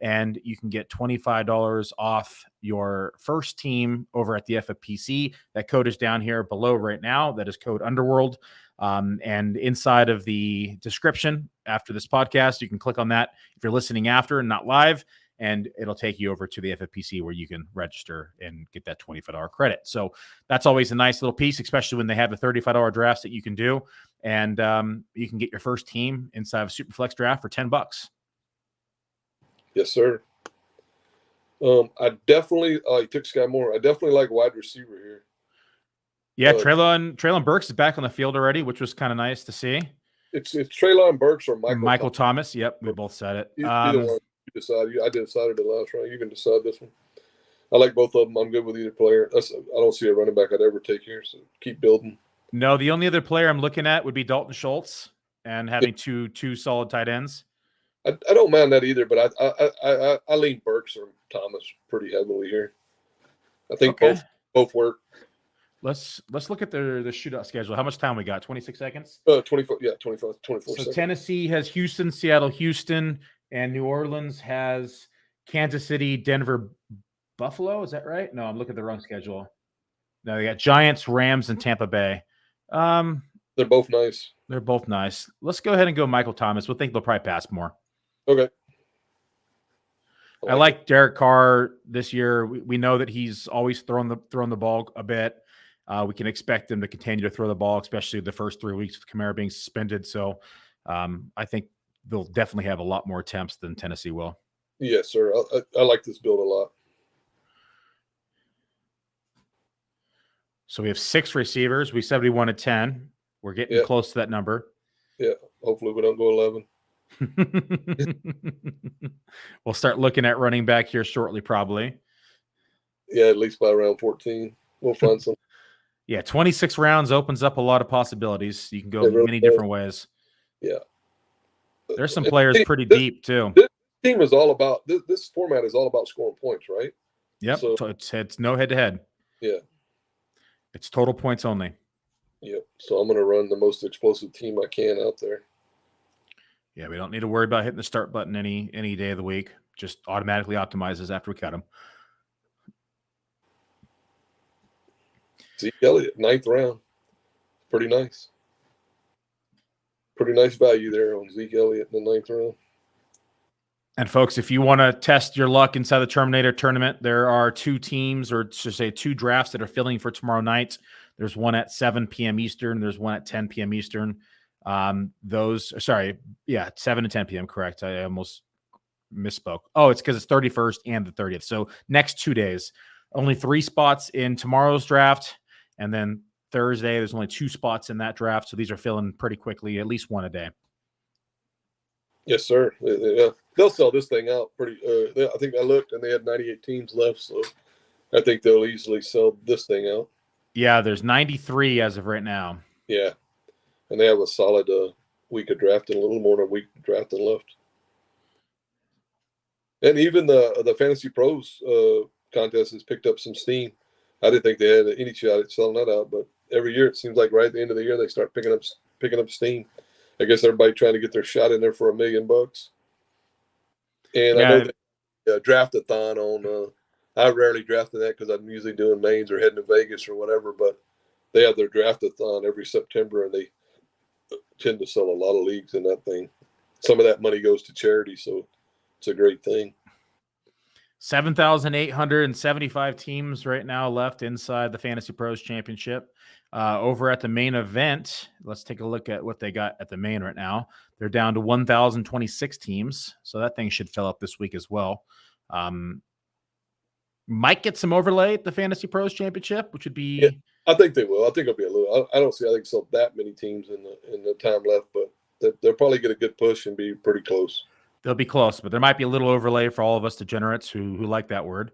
and you can get $25 off your first team over at the FFPC. That code is down here below right now. That is code Underworld. And inside of the description after this podcast, you can click on that if you're listening after and not live, and it'll take you over to the FFPC where you can register and get that $25 credit. So that's always a nice little piece, especially when they have the $35 drafts that you can do. And you can get your first team inside of a Superflex draft for $10. Yes, sir. I definitely took Sky Moore. I definitely like wide receiver here. Yeah, Treylon Burks is back on the field already, which was kind of nice to see. It's Treylon Burks or Michael Thomas. Yep, we both said it. Either one you decide. I decided the last round. You can decide this one. I like both of them. I'm good with either player. I don't see a running back I'd ever take here, so keep building. No, the only other player I'm looking at would be Dalton Schultz and having two solid tight ends. I don't mind that either, but I lean Burks or Thomas pretty heavily here. I think both work. Let's look at the shootout schedule. How much time we got? 26 seconds? 24 so seconds. Tennessee has Houston, Seattle, Houston, and New Orleans has Kansas City, Denver, Buffalo. Is that right? No, I'm looking at the wrong schedule. No, they got Giants, Rams, and Tampa Bay. They're both nice. They're both nice. Let's go ahead and go Michael Thomas. We'll think they'll probably pass more. Okay. I like Derek Carr this year. We know that he's always thrown the ball a bit. We can expect him to continue to throw the ball, especially the first 3 weeks with Kamara being suspended. So I think they'll definitely have a lot more attempts than Tennessee will. Yes, sir. I like this build a lot. So we have 6 receivers. We said we wanted 10. We're getting close to that number. Yeah. Hopefully we don't go 11. We'll start looking at running back here shortly, probably. Yeah, at least by round 14. We'll find some. Yeah, 26 rounds opens up a lot of possibilities. You can go many different ways. Yeah. There's some players pretty deep, too. This team is all about – this format is all about scoring points, right? Yep, so it's no head-to-head. Yeah. It's total points only. Yep. So I'm going to run the most explosive team I can out there. Yeah, we don't need to worry about hitting the start button any day of the week. Just automatically optimizes after we cut them. Zeke Elliott, 9th round. Pretty nice. Pretty nice value there on Zeke Elliott in the 9th round. And folks, if you want to test your luck inside the Terminator tournament, there are 2 teams, or to say 2 drafts that are filling for tomorrow night. There's one at 7 p.m. Eastern. There's one at 10 p.m. Eastern. 7 to 10 p.m. Correct. I almost misspoke. Oh, it's because it's 31st and the 30th. So next 2 days, only 3 spots in tomorrow's draft. And then Thursday, there's only 2 spots in that draft. So these are filling pretty quickly, at least 1 a day. Yes, sir. Yeah. They'll sell this thing out pretty. I think I looked and they had 98 teams left. So I think they'll easily sell this thing out. Yeah, there's 93 as of right now. Yeah. And they have a solid week of drafting, a little more than a week of drafting left. And even the Fantasy Pros contest has picked up some steam. I didn't think they had any shot at selling that out, but every year it seems like right at the end of the year they start picking up steam. I guess everybody trying to get their shot in there for $1 million. And I know the draft-a-thon on I rarely draft in that because I'm usually doing mains or heading to Vegas or whatever, but they have their draft-a-thon every September, and they tend to sell a lot of leagues in that thing. Some of that money goes to charity, so it's a great thing. 7,875 teams right now left inside the Fantasy Pros Championship. Over at the main event, let's take a look at what they got at the main right now. They're down to 1,026 teams, so that thing should fill up this week as well. Might get some overlay at the Fantasy Pros Championship, which would be. Yeah, I think they will. I think it'll be a little. I don't see. I think so that many teams in the time left, but they'll probably get a good push and be pretty close. They'll be close, but there might be a little overlay for all of us degenerates who like that word.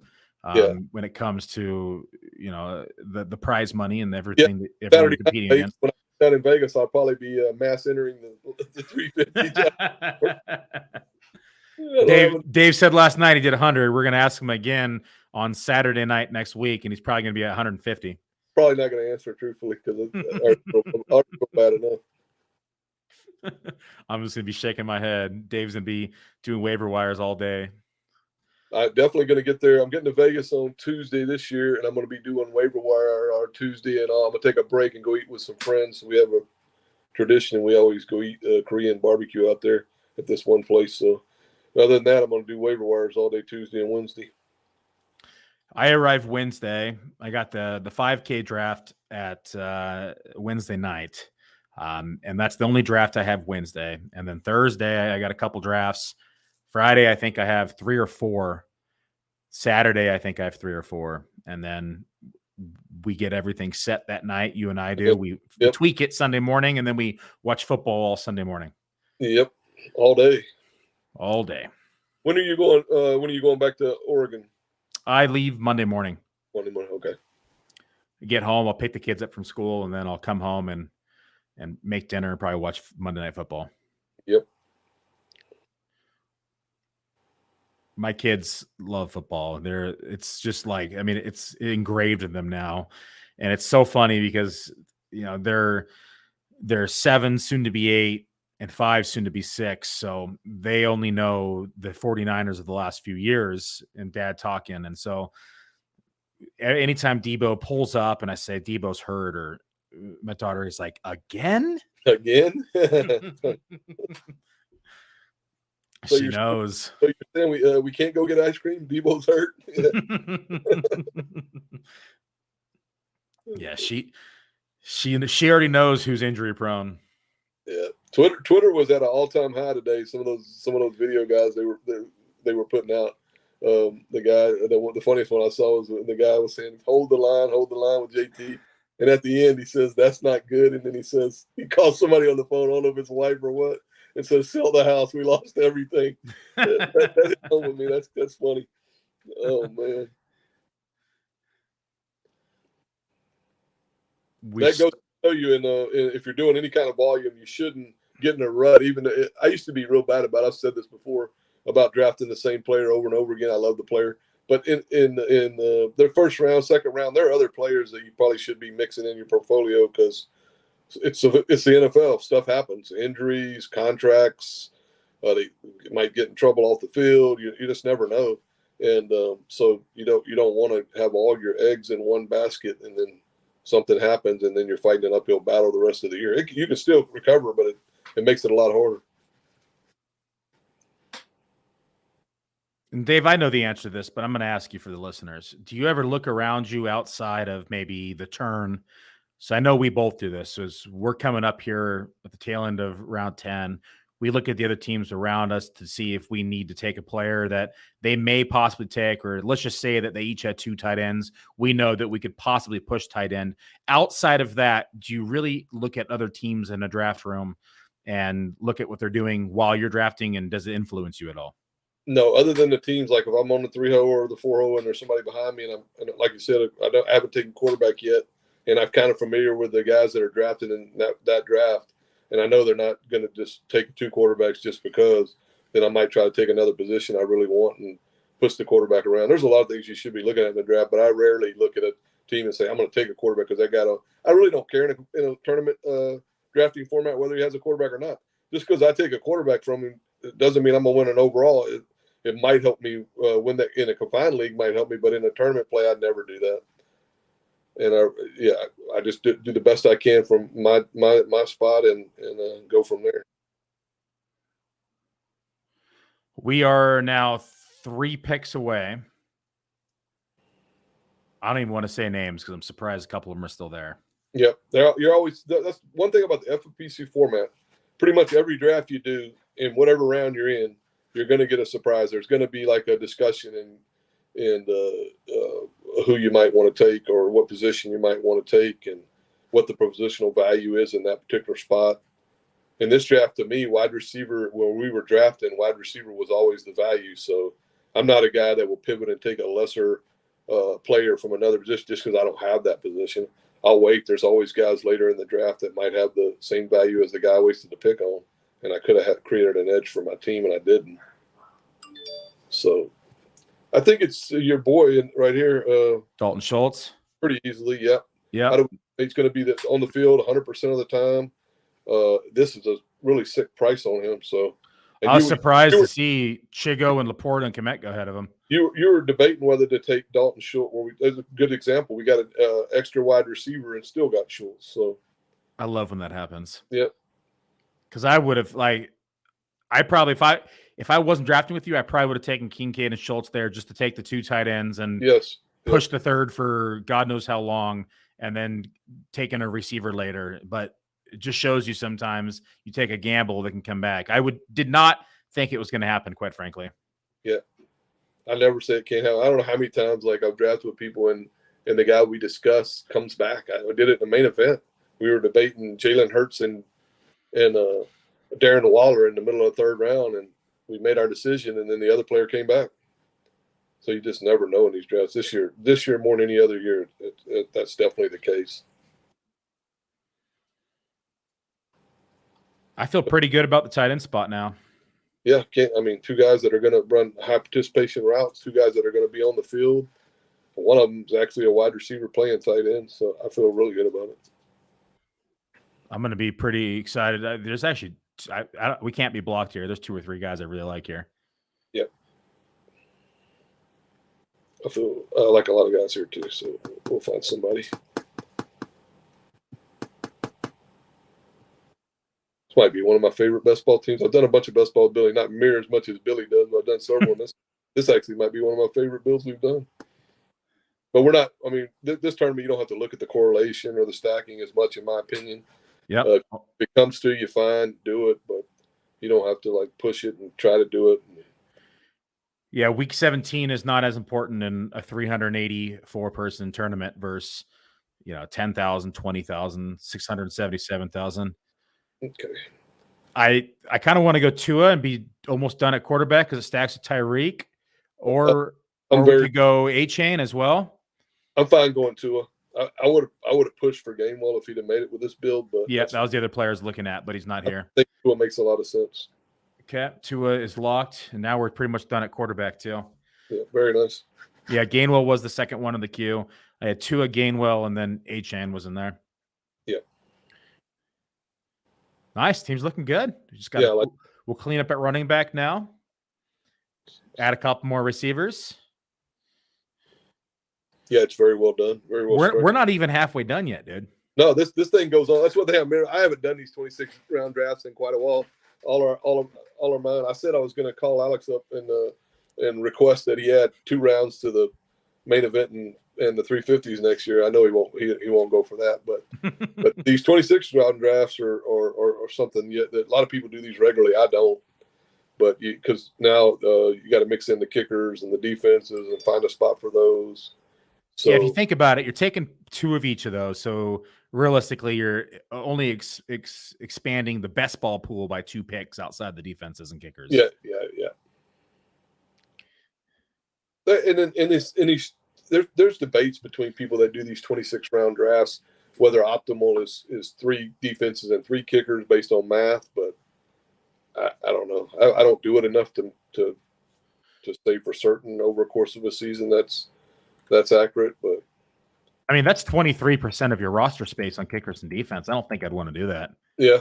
When it comes to the prize money and everything that everyone's competing against. When I'm down in Vegas, I'll probably be mass entering the 350. Dave said last night he did 100. We're going to ask him again on Saturday night next week, and he's probably going to be at 150. Probably not going to answer truthfully because it's bad enough. I'm just going to be shaking my head. Dave's going to be doing waiver wires all day. I'm definitely going to get there. I'm getting to Vegas on Tuesday this year, and I'm going to be doing waiver wire on Tuesday, and I'm going to take a break and go eat with some friends. We have a tradition, and we always go eat Korean barbecue out there at this one place. So other than that, I'm going to do waiver wires all day Tuesday and Wednesday. I arrived Wednesday. I got the 5K draft at Wednesday night, and that's the only draft I have Wednesday. And then Thursday, I got a couple drafts. Friday, I think I have 3 or 4. Saturday, I think I have 3 or 4. And then we get everything set that night. You and I do. We tweak it Sunday morning, and then we watch football all Sunday morning. Yep, all day. All day. When are you going? When are you going back to Oregon? I leave Monday morning. Monday morning, okay. Get home, I'll pick the kids up from school, and then I'll come home and make dinner and probably watch Monday Night Football. Yep. My kids love football. It's just like, I mean, it's engraved in them now. And it's so funny because, they're 7, soon to be 8, and 5, soon to be 6. So they only know the 49ers of the last few years and dad talking. And so anytime Debo pulls up and I say Debo's hurt, or my daughter is like, again? So she knows. So you're saying we can't go get ice cream? Debo's hurt. Yeah, she already knows who's injury prone. Yeah, Twitter was at an all-time high today. Some of those video guys they were putting out. The funniest one I saw was the guy was saying, hold the line with JT. And at the end, he says, that's not good. And then he calls somebody on the phone, I don't know if it's wife or what, and says, sell the house. We lost everything. That hit home with me. That's funny. Oh, man. That goes to show you, if you're doing any kind of volume, you shouldn't get in a rut. I used to be real bad about it. I've said this before about drafting the same player over and over again. I love the player. But in their first round, second round, there are other players that you probably should be mixing in your portfolio because it's the NFL. Stuff happens, injuries, contracts. They might get in trouble off the field. You just never know, and so you don't want to have all your eggs in one basket, and then something happens, and then you're fighting an uphill battle the rest of the year. You can still recover, but it makes it a lot harder. And Dave, I know the answer to this, but I'm going to ask you for the listeners. Do you ever look around you outside of maybe the turn? So I know we both do this. So as we're coming up here at the tail end of round 10, we look at the other teams around us to see if we need to take a player that they may possibly take, or let's just say that they each had 2 tight ends. We know that we could possibly push tight end. Outside of that, do you really look at other teams in a draft room and look at what they're doing while you're drafting, and does it influence you at all? No, other than the teams, like if I'm on the 3-0 or the 4-0 and there's somebody behind me, and like you said, I haven't taken quarterback yet, and I'm kind of familiar with the guys that are drafted in that draft, and I know they're not going to just take 2 quarterbacks just because, then I might try to take another position I really want and push the quarterback around. There's a lot of things you should be looking at in the draft, but I rarely look at a team and say, I'm going to take a quarterback because I really don't care in a tournament drafting format whether he has a quarterback or not. Just because I take a quarterback from him, it doesn't mean I'm going to win an overall. It might help me win that in a confined league, might help me, but in a tournament play, I'd never do that. And I just do the best I can from my spot and go from there. We are now 3 picks away I don't even want to say names because I'm surprised a couple of them are still there. Yeah, you're always. That's one thing about the FFPC format. Pretty much every draft you do in whatever round you're in, you're going to get a surprise. There's going to be like a discussion in who you might want to take or what position you might want to take and what the positional value is in that particular spot. In this draft, to me, wide receiver, when we were drafting, wide receiver was always the value. So I'm not a guy that will pivot and take a lesser player from another position just because I don't have that position. I'll wait. There's always guys later in the draft that might have the same value as the guy I wasted the pick on, and I could have created an edge for my team, and I didn't. So I think it's your boy right here. Dalton Schultz. Pretty easily, yeah. Yeah. He's going to be on the field 100% of the time. This is a really sick price on him. So I was surprised to see Chigo and Laporte and Komet go ahead of him. You were debating whether to take Dalton Schultz. There's a good example. We got an extra wide receiver and still got Schultz. So I love when that happens. Yep. Because I would have I probably if I wasn't drafting with you, I probably would have taken Kincaid and Schultz there just to take the 2 tight ends and push the third for God knows how long, and then taking a receiver later. But it just shows you sometimes you take a gamble that can come back. Did not think it was going to happen, quite frankly. Yeah. I never say it can't happen. I don't know how many times I've drafted with people and the guy we discussed comes back. I did it in the main event. We were debating Jalen Hurts and Darren Waller in the middle of the 3rd round, and we made our decision, and then the other player came back. So you just never know in these drafts. This year more than any other year, that's definitely the case. I feel pretty good about the tight end spot now. Yeah, 2 guys that are going to run high participation routes, 2 guys that are going to be on the field. One of them is actually a wide receiver playing tight end, so I feel really good about it. I'm going to be pretty excited. There's actually we can't be blocked here. There's 2 or 3 guys I really like here. Yep. I like a lot of guys here too, so we'll find somebody. Might be one of my favorite best ball teams. I've done a bunch of best ball, Billy, not near as much as Billy does, but I've done several. This actually might be one of my favorite builds we've done. But we're not. This tournament you don't have to look at the correlation or the stacking as much, in my opinion. Yeah. If it comes to you, fine, do it, but you don't have to push it and try to do it. Yeah, week 17 is not as important in a 384-person tournament versus 10,000, 20,000, 677,000. Okay. I kind of want to go Tua and be almost done at quarterback because it stacks with Tyreek, or we could go A-Chain as well. I'm fine going Tua. I would have pushed for Gainwell if he'd have made it with this build, but yeah, that was the other player I was looking at, but he's not here. I think Tua makes a lot of sense. Okay, Tua is locked, and now we're pretty much done at quarterback too. Yeah, very nice. Yeah, Gainwell was the second one in the queue. I had Tua, Gainwell, and then A-Chain was in there. Yeah. Nice. Team's looking good. We'll clean up at running back now. Add a couple more receivers. Yeah, it's very well done. Very well. We're not even halfway done yet, dude. No, this thing goes on. That's what they have. I haven't done these 26 round drafts in quite a while. All are mine. I said I was going to call Alex up and request that he add 2 rounds to the main event and the 350s next year. I know he won't go for that, but these 26 round drafts are something that a lot of people do these regularly. I don't, but because now you got to mix in the kickers and the defenses and find a spot for those. So yeah, if you think about it, you're taking 2 of each of those. So realistically, you're only expanding the best ball pool by 2 picks outside the defenses and kickers. Yeah. And then there's debates between people that do these 26 round drafts whether optimal is 3 defenses and 3 kickers based on math, but I don't know. I don't do it enough to say for certain over a course of a season that's accurate, but that's 23% of your roster space on kickers and defense. I don't think I'd want to do that. Yeah.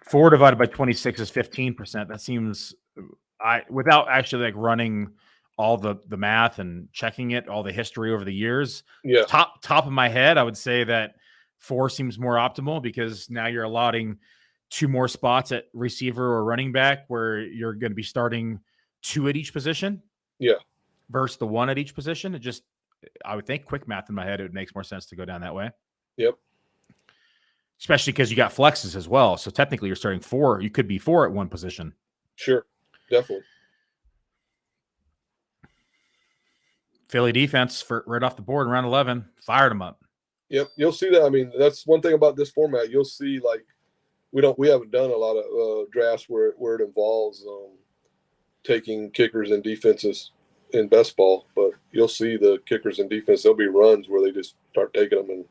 4 divided by 26 is 15%. That seems without actually running all the math and checking it, all the history over the years. Yeah. Top of my head, I would say that 4 seems more optimal because now you're allotting 2 more spots at receiver or running back where you're going to be starting 2 at each position. Yeah. Versus the 1 at each position. I would think quick math in my head, it makes more sense to go down that way. Yep. Especially because you got flexes as well. So technically you're starting 4. You could be 4 at one position. Sure. Definitely. Philly defense for right off the board in round 11 fired them up. Yep. You'll see that. I mean, that's one thing about this format. You'll see, like, we haven't done a lot of drafts where it involves taking kickers and defenses in best ball, but you'll see the kickers and defense. There'll be runs where they just start taking them and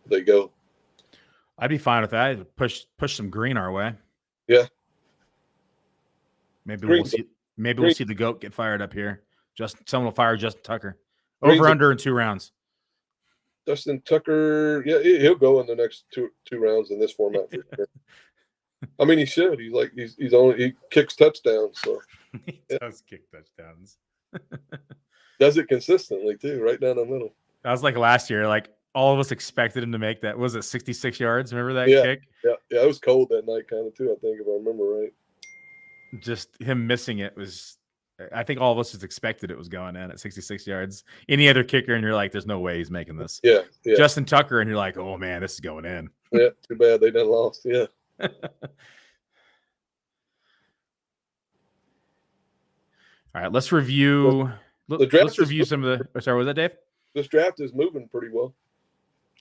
they go. I'd be fine with that. Push some green our way. Yeah. Maybe Green. we'll see. Maybe Green. We'll see the GOAT get fired up here. Someone will fire Justin Tucker. Green's Over under in 2 rounds. Justin Tucker, yeah, he'll go in the next two rounds in this format for sure. I mean, he should. He kicks touchdowns, so He does kick touchdowns. does it consistently too, right down the middle. That was like last year. Like all of us expected him to make that. Was it 66 yards? Remember that kick? Yeah. It was cold that night, kind of too. I think, if I remember right. Just him missing it was. I think all of us just expected it was going in at 66 yards. Any other kicker, and you're like, "There's no way he's making this." Yeah. Justin Tucker, and you're like, "Oh man, this is going in." Yeah, too bad they done lost. Yeah. All right, let's review. Let's review some of the. Sorry, was that Dave? This draft is moving pretty well.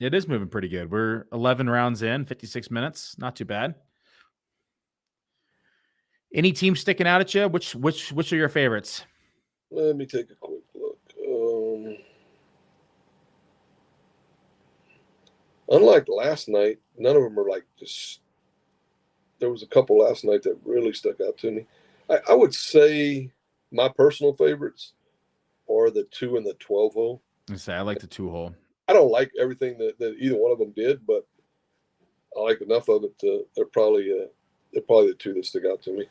It is moving pretty good. We're 11 rounds in, 56 minutes. Not too bad. Any team sticking out at you? Which are your favorites? Let me take a quick look. Unlike last night, none of them are like just. There was a couple last night that really stuck out to me. I would say my personal favorites are the 2 and the 12 hole. I like the 2 hole. I don't like everything that either one of them did, but I like enough of it. They're probably the 2 that stick out to me.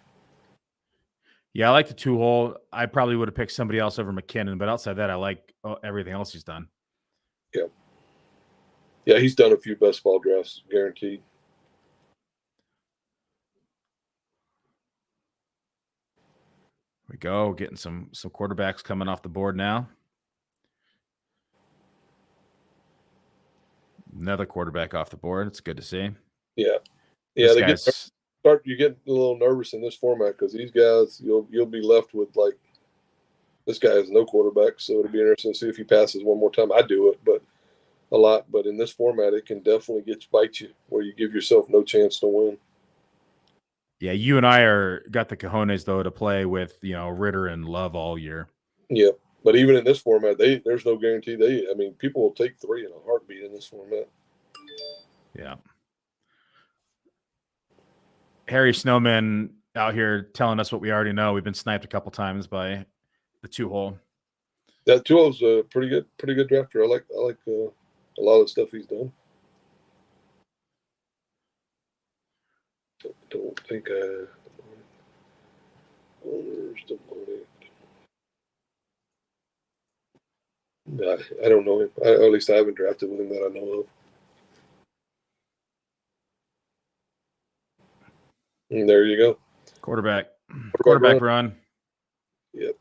Yeah, I like the 2 hole. I probably would have picked somebody else over McKinnon, but outside that, I like everything else he's done. Yeah, he's done a few best ball drafts, guaranteed. Here we go, getting some quarterbacks coming off the board now. Another quarterback off the board. It's good to see. Yeah. You get a little nervous in this format because these guys, you'll be left with like, this guy has no quarterback, so it'll be interesting to see if he passes one more time. I do it, but a lot. But in this format, it can definitely bite you where you give yourself no chance to win. Yeah, you and I got the cojones though to play with Ritter and Love all year. Yeah, but even in this format, there's no guarantee. People will take 3 in a heartbeat in this format. Yeah. Harry Snowman out here telling us what we already know. We've been sniped a couple times by the 2 hole. That 2 hole's a pretty good drafter. I like a lot of the stuff he's done. Don't think owners I don't know him. At least I haven't drafted with him that I know of. And there you go. Quarterback run. Yep.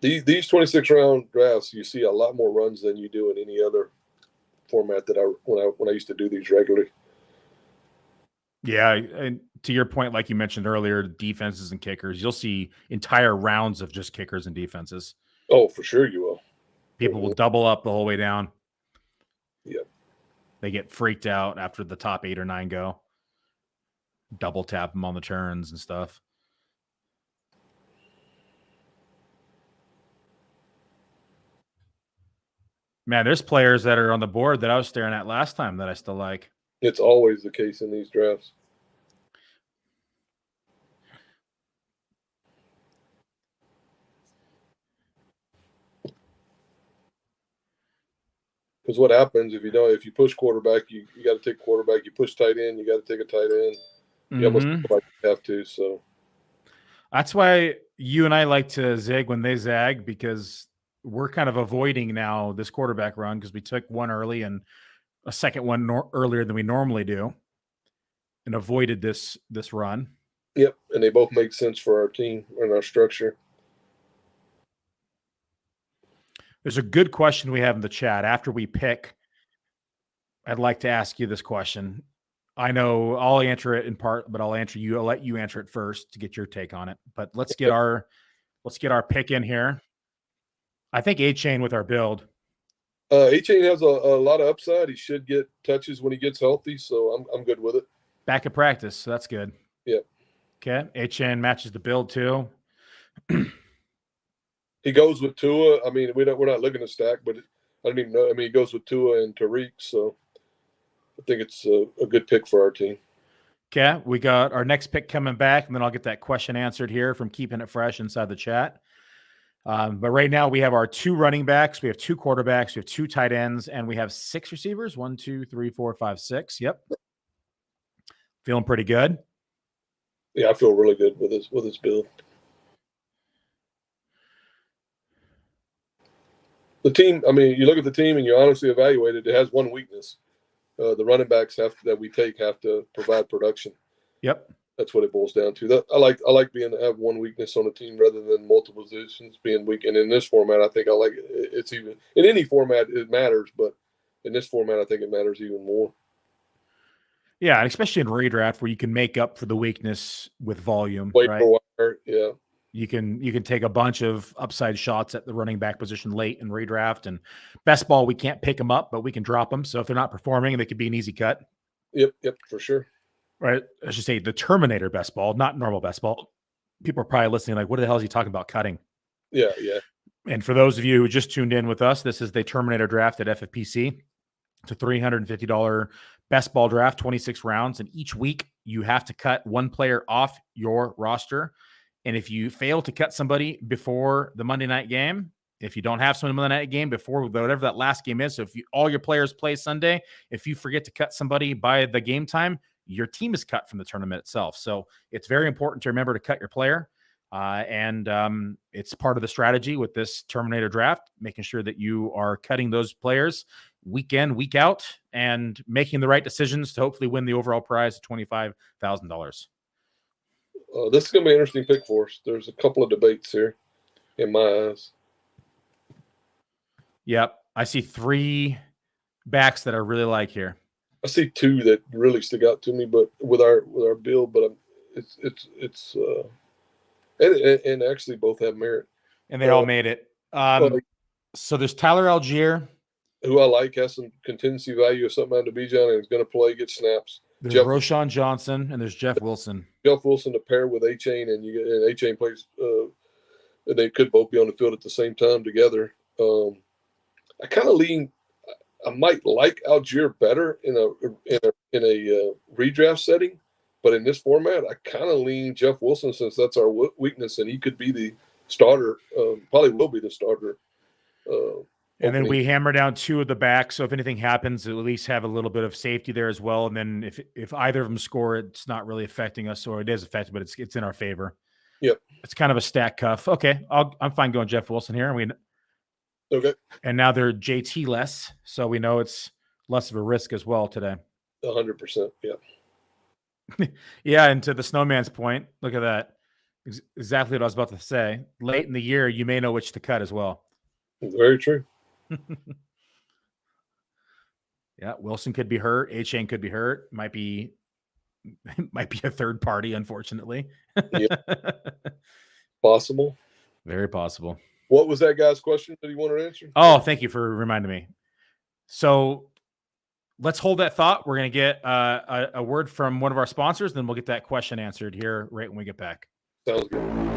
These 26 round drafts, you see a lot more runs than you do in any other format when I used to do these regularly. Yeah, and to your point, like you mentioned earlier, defenses and kickers, you'll see entire rounds of just kickers and defenses. Oh, for sure you will. People will double up the whole way down. Yep. They get freaked out after the top 8 or 9 go. Double tap them on the turns and stuff. Man, there's players that are on the board that I was staring at last time that I still like. It's always the case in these drafts. Because what happens if you push quarterback, you got to take quarterback. You push tight end, you got to take a tight end. You almost have to. So that's why you and I like to zig when they zag, because we're kind of avoiding now this quarterback run because we took one early and a second one earlier than we normally do, and avoided this run. Yep, and they both make sense for our team and our structure. There's a good question we have in the chat. After we pick, I'd like to ask you this question. I know I'll answer it in part, but I'll let you answer it first to get your take on it. But let's get our pick in here. I think A-Chain with our build. A-Chain has a lot of upside. He should get touches when he gets healthy, so I'm good with it. Back at practice, so that's good. Yeah. Okay. A-Chain matches the build too. He goes with Tua. I mean, we're not looking to stack, but I don't even know. I mean, he goes with Tua and Tariq, so I think it's a good pick for our team. Okay, we got our next pick coming back, and then I'll get that question answered here from Keeping It Fresh inside the chat. But right now we have our 2 running backs, we have 2 quarterbacks, we have 2 tight ends, and we have 6 receivers. 1, 2, 3, 4, 5, 6. Yep. Feeling pretty good. Yeah, I feel really good with his build. The team, I mean, you look at the team and you honestly evaluate it. It has one weakness. The running backs have to provide production. Yep. That's what it boils down to. I like have one weakness on a team rather than multiple positions being weak. And in this format, I think I like it. It's even in any format it matters, but in this format, I think it matters even more. Yeah, and especially in redraft where you can make up for the weakness with volume. Wait right? for a while, yeah. You can take a bunch of upside shots at the running back position late in redraft, and best ball we can't pick them up, but we can drop them. So if they're not performing, they could be an easy cut. Yep, for sure. Right, I should say the Terminator best ball, not normal best ball. People are probably listening like, what the hell is he talking about cutting? Yeah. And for those of you who just tuned in with us, this is the Terminator draft at FFPC. It's a $350 best ball draft, 26 rounds, and each week you have to cut one player off your roster. And if you fail to cut somebody before the Monday night game, if you don't have someone in the Monday night game before whatever that last game is, so if all your players play Sunday, if you forget to cut somebody by the game time, your team is cut from the tournament itself. So it's very important to remember to cut your player. And it's part of the strategy with this Terminator draft, making sure that you are cutting those players week in, week out, and making the right decisions to hopefully win the overall prize of $25,000. This is going to be an interesting pick for us. There's a couple of debates here in my eyes. Yep. I see 3 backs that I really like here. I see 2 that really stick out to me, but with our build, but and actually both have merit. And they all made it. So there's Tyler Allgeier, who I like, has some contingency value if something happened to Bijan and is going to play, get snaps. There's Roschon Johnson, and there's Jeff Wilson. Jeff Wilson to pair with A-Chain, and A-Chain plays. They could both be on the field at the same time together. I kind of lean. I might like Allgeier better in a redraft setting, but in this format, I kind of lean Jeff Wilson since that's our weakness, and he could be the starter. Probably will be the starter. And then we hammer down 2 of the backs. So if anything happens, at least have a little bit of safety there as well. And then if either of them score, it's not really affecting us, or it is affected, but it's in our favor. Yep. It's kind of a stack cuff. Okay. I'm fine going Jeff Wilson here. Okay. And now they're JT less. So we know it's less of a risk as well today. 100%. Yeah. Yeah. And to the snowman's point, look at that. Exactly what I was about to say. Late in the year, you may know which to cut as well. Very true. Yeah, Wilson could be hurt. A-Chain could be hurt. Might be a third party, unfortunately. Yeah. Possible. Very possible. What was that guy's question that he wanted to answer? Oh, thank you for reminding me. So let's hold that thought. We're going to get a word from one of our sponsors, then we'll get that question answered here right when we get back. Sounds good.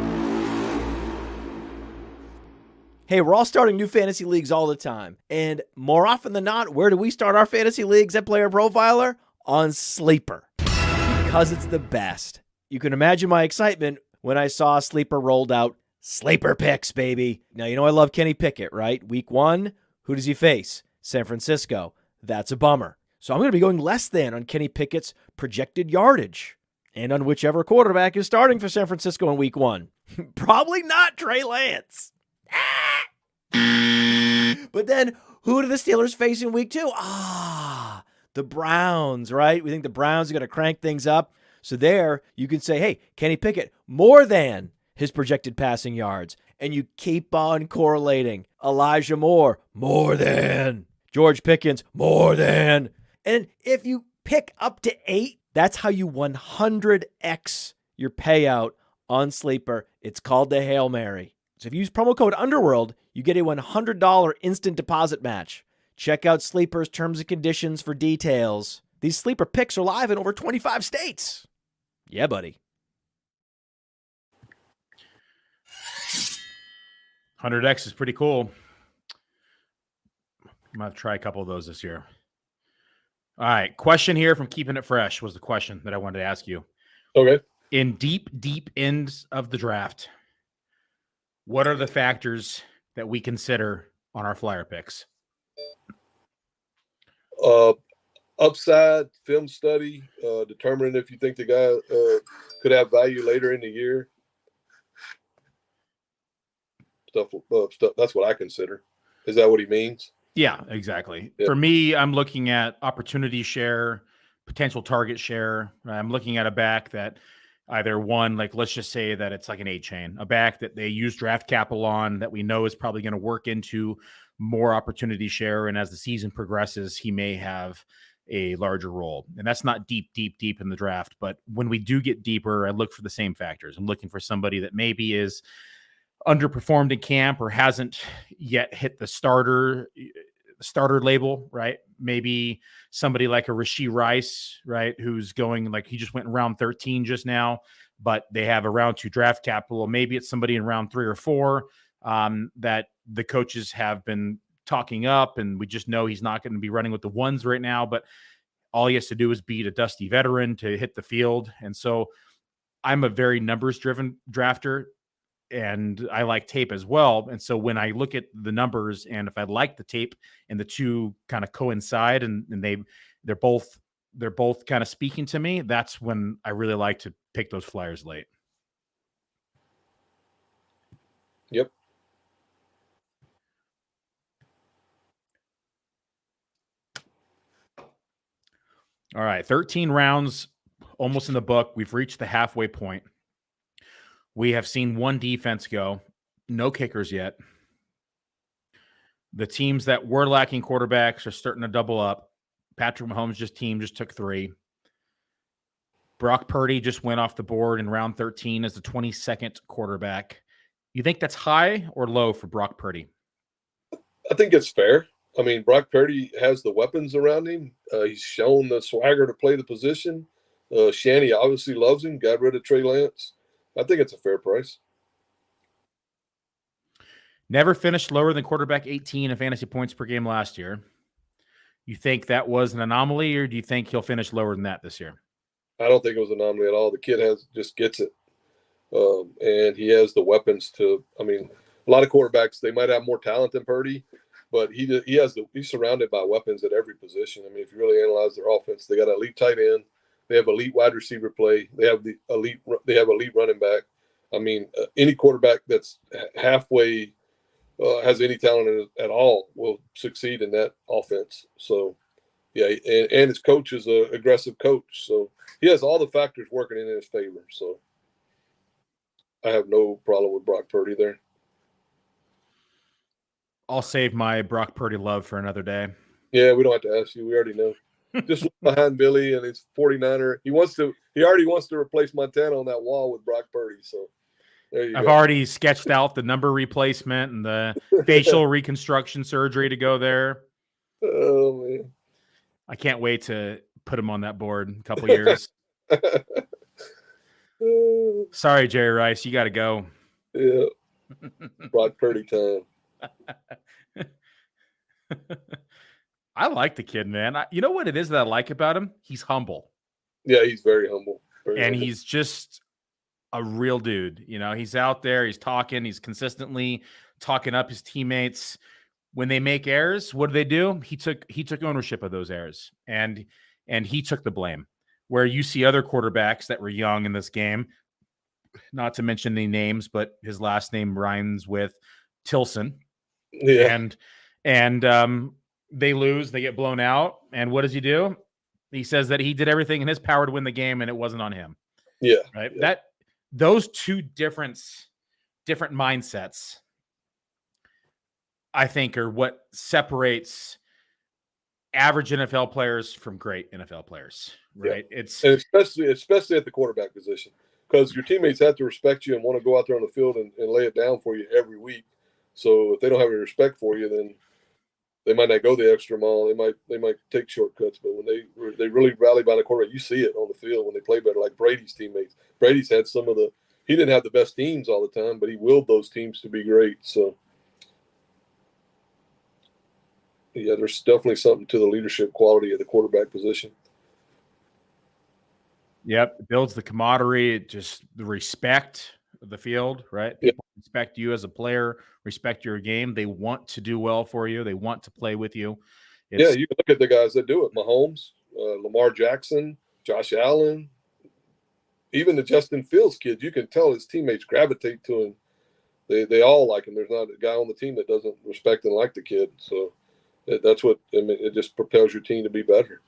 Hey, we're all starting new fantasy leagues all the time. And more often than not, where do we start our fantasy leagues at Player Profiler? On Sleeper. Because it's the best. You can imagine my excitement when I saw Sleeper rolled out Sleeper picks, baby. Now, you know I love Kenny Pickett, right? Week 1, who does he face? San Francisco. That's a bummer. So I'm going to be going less than on Kenny Pickett's projected yardage and on whichever quarterback is starting for San Francisco in Week 1. Probably not Trey Lance. But then, who do the Steelers face in Week 2? The Browns, right? We think the Browns are going to crank things up. So there, you can say, hey, Kenny Pickett, more than his projected passing yards. And you keep on correlating. Elijah Moore, more than. George Pickens, more than. And if you pick up to 8, that's how you 100x your payout on Sleeper. It's called the Hail Mary. So if you use promo code Underworld, you get a $100 instant deposit match. Check out Sleeper's terms and conditions for details. These Sleeper picks are live in over 25 states. Yeah, buddy. 100X is pretty cool. I'm going to try a couple of those this year. All right. Question here from Keeping It Fresh was the question that I wanted to ask you. Okay. In deep ends of the draft, what are the factors that we consider on our flyer picks? Upside, film study, determining if you think the guy could have value later in the year. Stuff. That's what I consider. Is that what he means? Yeah, exactly. Yeah. For me, I'm looking at opportunity share, potential target share. I'm looking at a back that either one, like let's just say that it's like an 8-chain, a back that they use draft capital on that we know is probably going to work into more opportunity share. And as the season progresses, he may have a larger role. And that's not deep in the draft. But when we do get deeper, I look for the same factors. I'm looking for somebody that maybe is underperformed in camp or hasn't yet hit the starter label, right? Maybe somebody like a Rashee Rice, right? Who's going like he just went in round 13 just now, but they have a round 2 draft capital. Maybe it's somebody in round 3 or 4 that the coaches have been talking up, and we just know he's not going to be running with the ones right now, but all he has to do is beat a dusty veteran to hit the field. And so I'm a very numbers driven drafter, and I like tape as well. And so when I look at the numbers, and if I like the tape and the two kind of coincide and they're both kind of speaking to me, that's when I really like to pick those flyers late. Yep. All right. 13 rounds almost in the book. We've reached the halfway point. We have seen one defense go, no kickers yet. The teams that were lacking quarterbacks are starting to double up. Patrick Mahomes' team just took 3. Brock Purdy just went off the board in round 13 as the 22nd quarterback. You think that's high or low for Brock Purdy? I think it's fair. I mean, Brock Purdy has the weapons around him. He's shown the swagger to play the position. Shanny obviously loves him, got rid of Trey Lance. I think it's a fair price. Never finished lower than quarterback 18 in fantasy points per game last year. You think that was an anomaly, or do you think he'll finish lower than that this year? I don't think it was an anomaly at all. The kid just gets it. And he has the weapons to, I mean, a lot of quarterbacks, they might have more talent than Purdy, but he's surrounded by weapons at every position. I mean, if you really analyze their offense, they got an elite tight end. They have elite wide receiver play. They have elite running back. I mean, any quarterback that's halfway has any talent in it at all will succeed in that offense. So, yeah, and his coach is an aggressive coach. So he has all the factors working in his favor. So I have no problem with Brock Purdy there. I'll save my Brock Purdy love for another day. Yeah, we don't have to ask you. We already know. Just look behind Billy and his 49er. He already wants to replace Montana on that wall with Brock Purdy. So there you go. I've already sketched out the number replacement and the facial reconstruction surgery to go there. Oh, man. I can't wait to put him on that board in a couple years. Sorry, Jerry Rice. You got to go. Yeah. Brock Purdy time. I like the kid, man. You know what it is that I like about him? He's humble. Yeah, he's very humble. He's just a real dude. You know, he's out there. He's talking. He's consistently talking up his teammates. When they make errors, what do? He took ownership of those errors, and he took the blame. Where you see other quarterbacks that were young in this game, not to mention any names, but his last name rhymes with Tilson. Yeah. And they lose, they get blown out. And what does he do? He says that he did everything in his power to win the game and it wasn't on him. Yeah. Right. Yeah. Those two different different mindsets, I think, are what separates average NFL players from great NFL players, right? Yeah. It's and especially at the quarterback position, because your teammates have to respect you and want to go out there on the field and lay it down for you every week. So if they don't have any respect for you, then they might not go the extra mile. They might take shortcuts. But when they really rally behind the quarterback, you see it on the field when they play better. Like Brady's teammates. Brady's had he didn't have the best teams all the time, but he willed those teams to be great. So yeah, there's definitely something to the leadership quality of the quarterback position. Yep, it builds the camaraderie, just the respect of the field, right? People respect you as a player, respect your game. They want to do well for you. They want to play with you. You can look at the guys that do it: Mahomes, Lamar Jackson, Josh Allen, even the Justin Fields kids. You can tell his teammates gravitate to him. They all like him. There's not a guy on the team that doesn't respect and like the kid. So that's what it just propels your team to be better.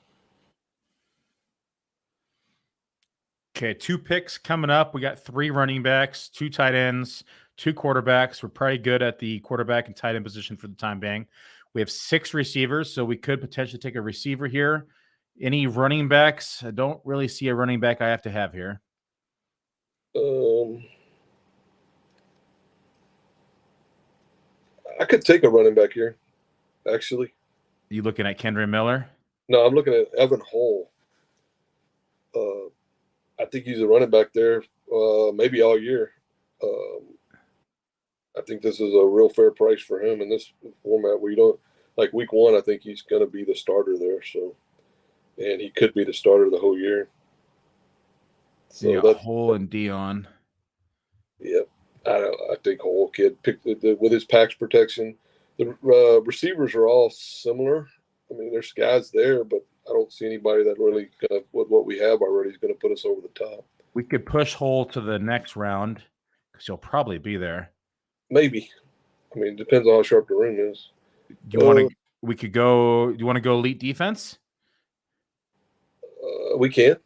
Okay, 2 picks coming up. We got 3 running backs, 2 tight ends, 2 quarterbacks. We're pretty good at the quarterback and tight end position for the time being. We have 6 receivers, so we could potentially take a receiver here. Any running backs? I don't really see a running back I have to have here. I could take a running back here, actually. You looking at Kendra Miller? No, I'm looking at Evan Hull. I think he's a running back there, maybe all year. I think this is a real fair price for him in this format where you don't like week 1. I think he's going to be the starter there. So, and he could be the starter the whole year. So yeah, Hull and Dion. Yep, I think Hull kid picked with his pass protection. The receivers are all similar. I mean, there's guys there, but I don't see anybody that really with what we have already is going to put us over the top. We could push Hull to the next round because he'll probably be there. Maybe. I mean, it depends on how sharp the room is. Do you want to? We could go. Do you want to go elite defense? We can.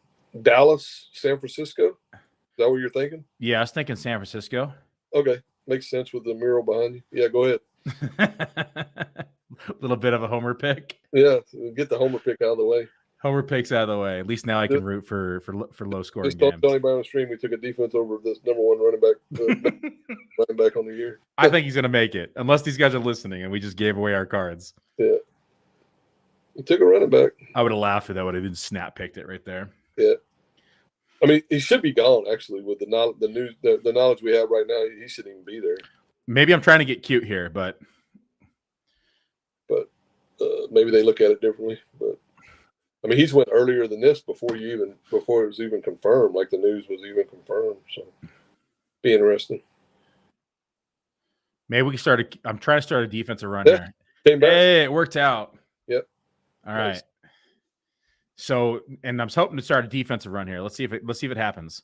Dallas, San Francisco. Is that what you're thinking? Yeah, I was thinking San Francisco. Okay, makes sense with the mural behind you. Yeah, go ahead. A little bit of a homer pick. Yeah, get the homer pick out of the way. Homer picks out of the way. At least now I can root for low scoring just don't games. tell anybody on the stream we took a defense over this number 1 running back on the year. I think he's going to make it, unless these guys are listening and we just gave away our cards. Yeah, we took a running back. I would have laughed if that would have been snap picked it right there. Yeah, I mean he should be gone actually with the knowledge we have right now. He shouldn't even be there. Maybe I'm trying to get cute here, but maybe they look at it differently. But I mean, he's went earlier than this before it was even confirmed, like the news was even confirmed. So, be interesting. Maybe we can start. I'm trying to start a defensive run here. Hey, it worked out. Yep. All right. So, and I'm hoping to start a defensive run here. Let's see if it happens.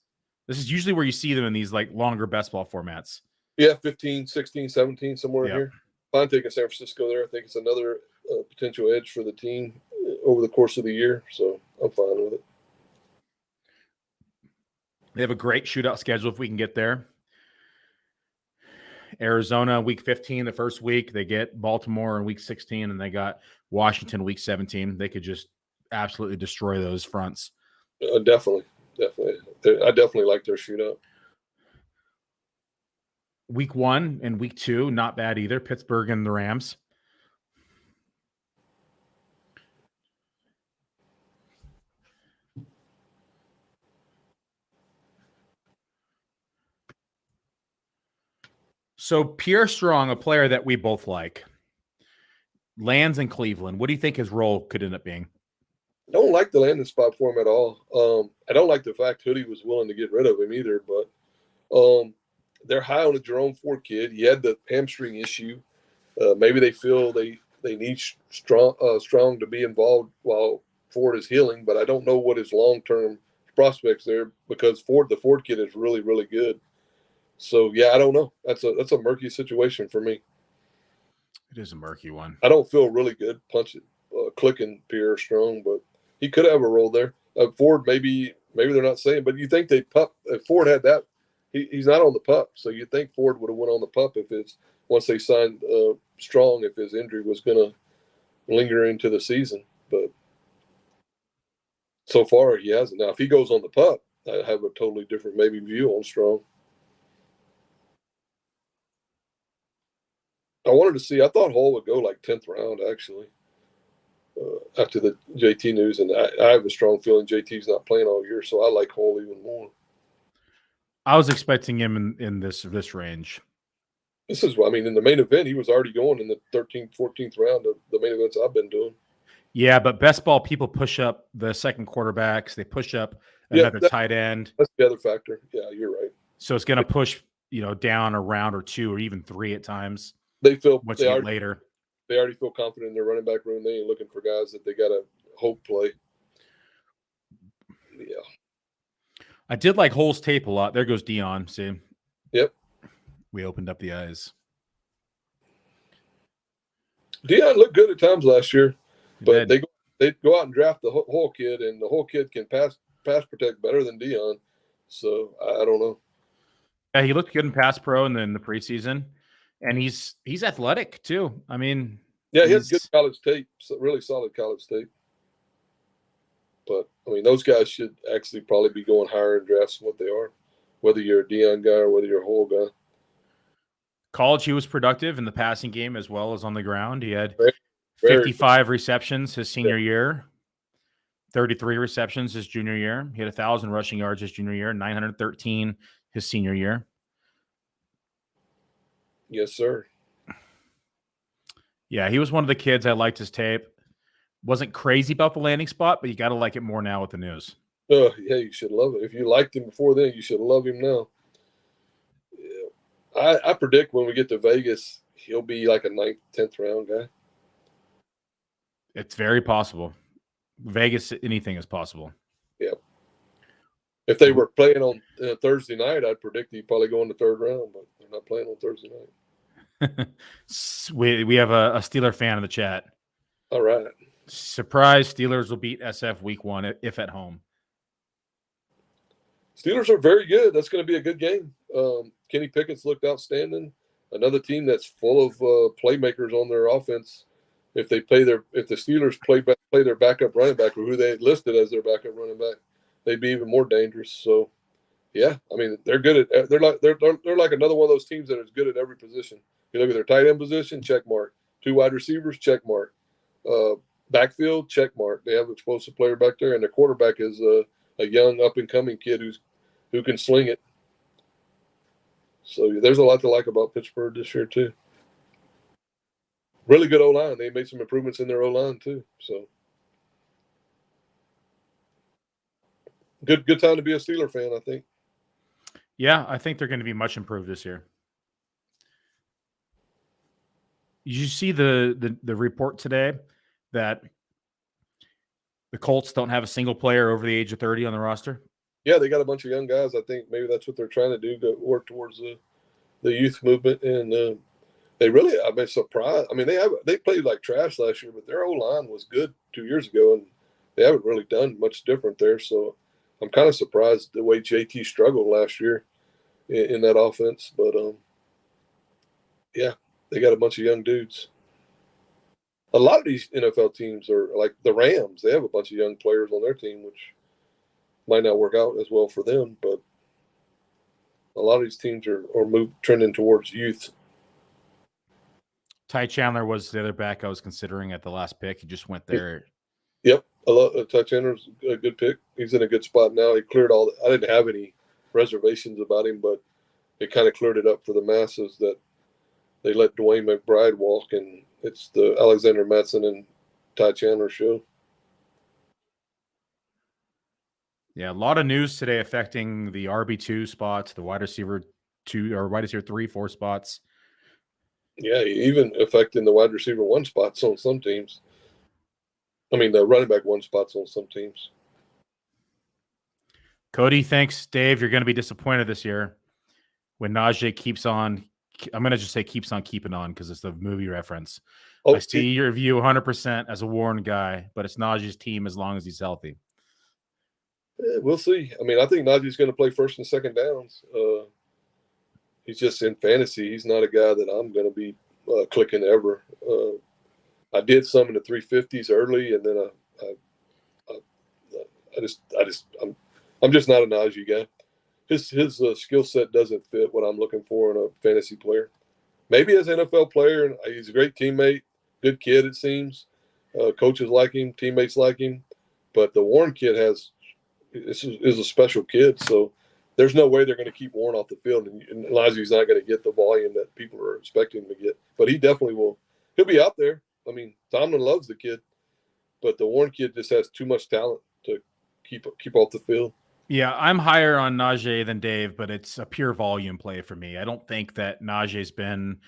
This is usually where you see them in these like longer best ball formats. Yeah, 15, 16, 17, somewhere in here. Fine taking San Francisco there. I think it's another potential edge for the team over the course of the year. So I'm fine with it. They have a great shootout schedule if we can get there. Arizona week 15, the first week. They get Baltimore in week 16, and they got Washington week 17. They could just absolutely destroy those fronts. Definitely. I definitely like their shootout. Week 1 and week 2, not bad either. Pittsburgh and the Rams. So Pierre Strong, a player that we both like, lands in Cleveland. What do you think his role could end up being? I don't like the landing spot for him at all. I don't like the fact Purdy was willing to get rid of him either, but they're high on the Jerome Ford kid. He had the hamstring issue. Maybe they feel they need Strong to be involved while Ford is healing, but I don't know what his long-term prospects there because the Ford kid is really, really good. So, yeah, I don't know. That's a murky situation for me. It is a murky one. I don't feel really good clicking Pierre Strong, but he could have a role there. Ford, maybe they're not saying, but you think if Ford had that he's not on the PUP. So you think Ford would have went on the PUP if it's once they signed Strong, if his injury was going to linger into the season. But so far he hasn't. Now, if he goes on the PUP, I have a totally different maybe view on Strong. I wanted to see. I thought Hall would go like 10th round actually after the JT news, and I have a strong feeling JT's not playing all year, so I like Hall even more. I was expecting him in this range. This is, I mean, in the main event, he was already going in the 13th, 14th round of the main events I've been doing. Yeah, but best ball people push up the second quarterbacks. They push up another tight end. That's the other factor. Yeah, you're right. So it's going to push, down a round or two or even three at times. They feel once you get later. They already feel confident in their running back room. They ain't looking for guys that they got to hope play. Yeah. I did like Hull's tape a lot. There goes Dion. See? Yep. We opened up the eyes. Dion looked good at times last year, but they go out and draft the Hull kid, and the Hull kid can pass protect better than Dion. So I don't know. Yeah, he looked good in pass pro and then the preseason, and he's athletic too. I mean, yeah, he has good college tape, really solid college tape. But I mean, those guys should actually probably be going higher in drafts than what they are, whether you're a Dion guy or whether you're a Hull guy. College, he was productive in the passing game as well as on the ground. He had Very 55 receptions his senior year, 33 receptions his junior year. He had 1,000 rushing yards his junior year, 913 his senior year. Yes, sir. Yeah, he was one of the kids. I liked his tape. Wasn't crazy about the landing spot, but you got to like it more now with the news. Yeah, you should love it. If you liked him before then, you should love him now. Yeah. I predict when we get to Vegas, he'll be like a 9th, 10th round guy. It's very possible. Vegas, anything is possible. Yeah. If they were playing on Thursday night, I'd predict he'd probably go in the 3rd round, but they're not playing on Thursday night. we have a Steeler fan in the chat. All right. Surprise, Steelers will beat SF week 1 if at home. Steelers are very good. That's going to be a good game. Kenny Pickett's looked outstanding. Another team that's full of playmakers on their offense. If the Steelers play their backup running back, or who they listed as their backup running back, they'd be even more dangerous. So, yeah, I mean, they're good at. They're like another one of those teams that is good at every position. You look at their tight end position, check mark. 2 wide receivers, check mark. Backfield, check mark. They have an explosive player back there, and their quarterback is a young up and coming kid who can sling it. So there's a lot to like about Pittsburgh this year too. Really good O-line. They made some improvements in their O-line too. So good time to be a Steeler fan, I think. Yeah, I think they're going to be much improved this year. You see the report today that the Colts don't have a single player over the age of 30 on the roster? Yeah, they got a bunch of young guys. I think maybe that's what they're trying to do, to work towards the youth movement. And I've been surprised. I mean, they played like trash last year, but their O-line was good 2 years ago, and they haven't really done much different there. So I'm kind of surprised the way JT struggled last year in that offense. But, yeah, they got a bunch of young dudes. A lot of these NFL teams are like the Rams. They have a bunch of young players on their team, which might not work out as well for them. But a lot of these teams are trending towards youth. Ty Chandler was the other back I was considering at the last pick. He just went there. Yep. Ty Chandler's a good pick. He's in a good spot now. He cleared I didn't have any reservations about him, but it kind of cleared it up for the masses that they let Dwayne McBride walk, and it's the Alexander Mattson and Ty Chandler show. Yeah, a lot of news today affecting the RB2 spots, the wide receiver 2 or wide receiver 3, 4 spots. Yeah, even affecting the wide receiver 1 spots on some teams. I mean, the running back 1 spots on some teams. Cody thinks, Dave, you're going to be disappointed this year when Najee keeps on. I'm going to just say keeps on keeping on because it's the movie reference. I see your view 100% as a Warren guy, but it's Najee's team as long as he's healthy. We'll see. I mean, I think Najee's going to play first and second downs. he's just in fantasy. He's not a guy that I'm going to be clicking ever. I did some in the 350s early, and then I'm just not a Najee guy. His skill set doesn't fit what I'm looking for in a fantasy player. Maybe as an NFL player, and he's a great teammate, good kid it seems. Coaches like him, teammates like him, but the Warren kid is a special kid. So there's no way they're going to keep Warren off the field, and Najee's not going to get the volume that people are expecting him to get. But he definitely will. He'll be out there. I mean, Tomlin loves the kid, but the Warren kid just has too much talent to keep off the field. Yeah, I'm higher on Najee than Dave, but it's a pure volume play for me. I don't think that Najee's been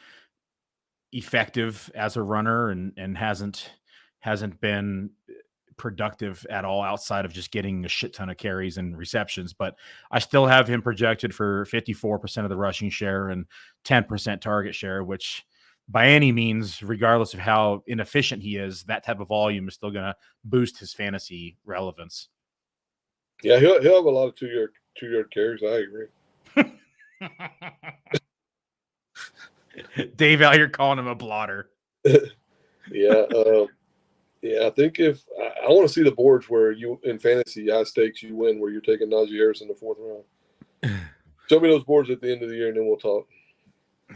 effective as a runner and hasn't been productive at all outside of just getting a shit ton of carries and receptions. But I still have him projected for 54% of the rushing share and 10% target share, which by any means, regardless of how inefficient he is, that type of volume is still going to boost his fantasy relevance. Yeah, he'll have a lot of two-yard carries. I agree. Dave out here calling him a blotter. Yeah, I think if I want to see the boards where you in fantasy high stakes you win, where you're taking Najee Harris in the 4th round. Show me those boards at the end of the year, and then we'll talk. I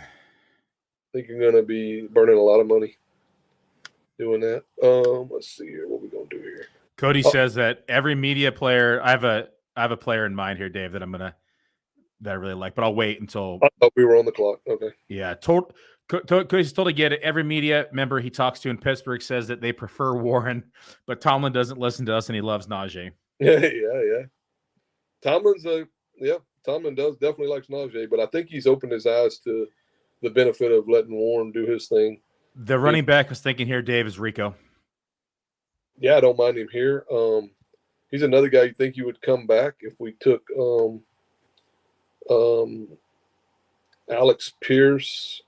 think you're going to be burning a lot of money doing that. Let's see here. What we going to do here? Cody says that every media player. I have a player in mind here, Dave, that I really like, but I'll wait until. I thought we were on the clock. Okay. Yeah, Cody's told to get it. Every media member he talks to in Pittsburgh says that they prefer Warren, but Tomlin doesn't listen to us, and he loves Najee. Yeah. Tomlin definitely likes Najee, but I think he's opened his eyes to the benefit of letting Warren do his thing. The running back I was thinking here, Dave, is Rico. Yeah, I don't mind him here. He's another guy you think you would come back if we took Alex Pierce.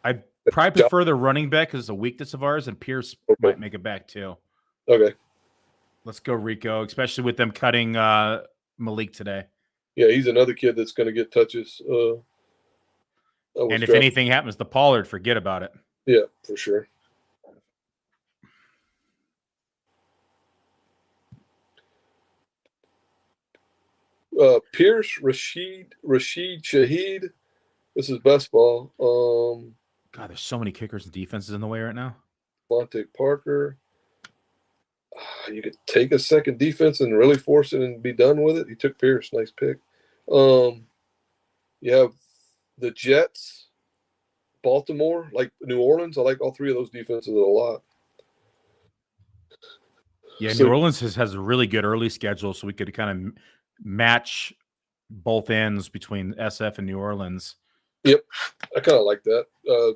I probably prefer the running back because it's a weakness of ours, and Pierce might make it back too. Okay. Let's go Rico, especially with them cutting Malik today. Yeah, he's another kid that's going to get touches. And if anything happens to Pollard, forget about it. Yeah, for sure. Pierce, Rachaad Shaheed. This is best ball. God, there's so many kickers and defenses in the way right now. Vontae Parker. You could take a second defense and really force it and be done with it. He took Pierce. Nice pick. You have the Jets, Baltimore, like New Orleans. I like all three of those defenses a lot. Yeah, New Orleans has a really good early schedule, so we could kind of match both ends between SF and New Orleans. Yep, I kind of like that.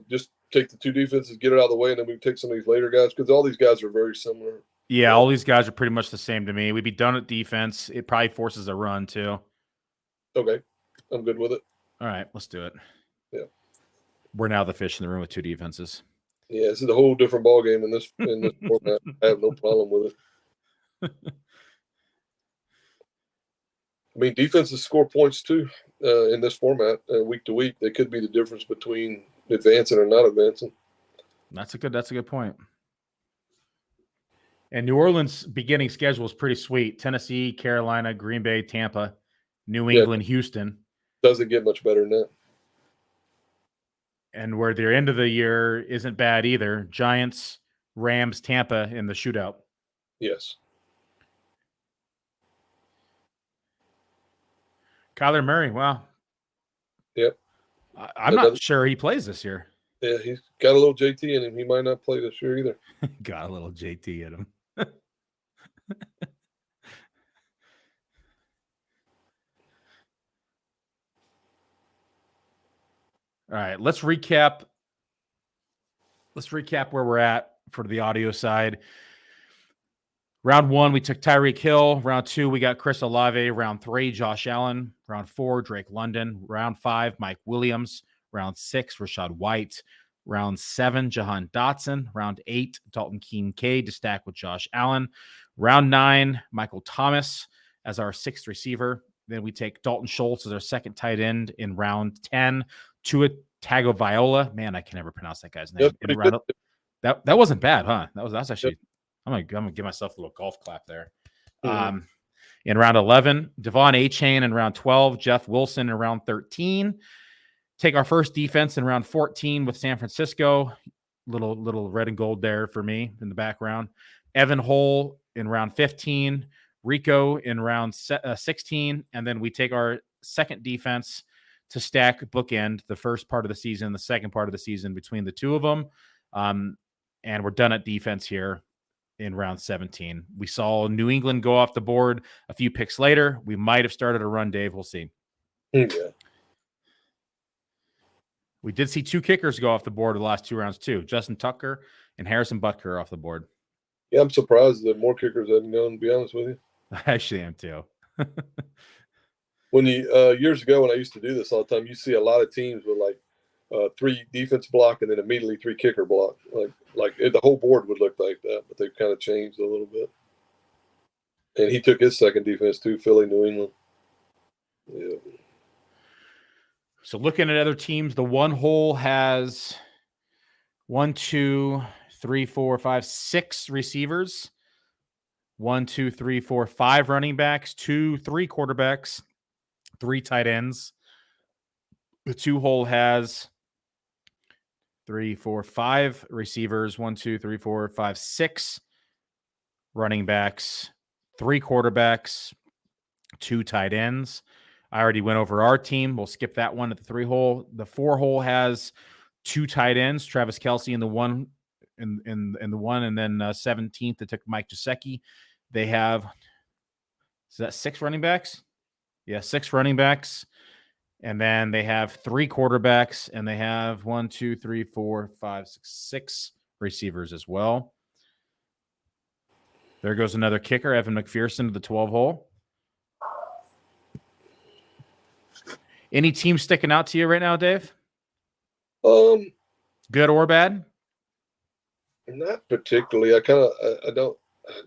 Just take the two defenses, get it out of the way, and then we can take some of these later guys because all these guys are very similar. Yeah, all these guys are pretty much the same to me. We'd be done at defense. It probably forces a run too. Okay, I'm good with it. All right, let's do it. Yeah, we're now the fish in the room with two defenses. Yeah, this is a whole different ball game in this format. I have no problem with it. I mean, defenses score points too in this format week to week. They could be the difference between advancing or not advancing. That's a good point. And New Orleans' beginning schedule is pretty sweet. Tennessee, Carolina, Green Bay, Tampa, New England, Houston. Doesn't get much better than that. And where their end of the year isn't bad either. Giants, Rams, Tampa in the shootout. Yes. Kyler Murray, wow. Yep. I'm not sure he plays this year. Yeah, he's got a little JT in him. He might not play this year either. Got a little JT in him. All right, let's recap. Let's recap where we're at for the audio side. Round 1, we took Tyreek Hill. Round 2, we got Chris Olave. Round 3, Josh Allen. Round 4, Drake London. Round 5, Mike Williams. Round 6, Rachaad White. Round 7, Jahan Dotson. Round 8, Dalton Kincaid to stack with Josh Allen. Round 9, Michael Thomas as our 6th receiver. Then we take Dalton Schultz as our second tight end in round 10. Tua Tagovailoa. Man, I can never pronounce that guy's name. In round, that wasn't bad, huh? That's actually. I'm gonna give myself a little golf clap there. In round 11, Devon Achane in round 12, Jeff Wilson in round 13. Take our first defense in round 14 with San Francisco. Little red and gold there for me in the background. Evan Hull in round 15, Rico in round 16, and then we take our second defense to stack bookend the first part of the season, the second part of the season between the two of them. And we're done at defense here in round 17. We saw New England go off the board a few picks later. We might have started a run, Dave. We'll see. Yeah. We did see two kickers go off the board the last two rounds too. Justin Tucker and Harrison Butker off the board. Yeah, I'm surprised that more kickers haven't gone, to be honest with you. I actually am too. When you years ago when I used to do this all the time, you see a lot of teams with like 3 defense block and then immediately 3 kicker block. The whole board would look like that, but they've kind of changed a little bit. And he took his second defense too, Philly, New England. Yeah. So looking at other teams, the one hole has 1, 2, 3, 4, 5, 6 receivers. 1, 2, 3, 4, 5 running backs, 2, 3 quarterbacks, 3 tight ends. The 2 hole has 3, 4, 5 receivers, 1, 2, 3, 4, 5, 6 running backs, 3 quarterbacks, 2 tight ends. I already went over our team. We'll skip that one at the 3 hole. The 4 hole has 2 tight ends, Travis Kelce in the one, in the one, and then 17th they took Mike Gesicki. They have, is that 6 running backs? Yeah, 6 running backs. And then they have 3 quarterbacks, and they have 1, 2, 3, 4, 5, 6, 6 receivers as well. There goes another kicker, Evan McPherson to the 12 hole. Any team sticking out to you right now, Dave? Good or bad? Not particularly. I don't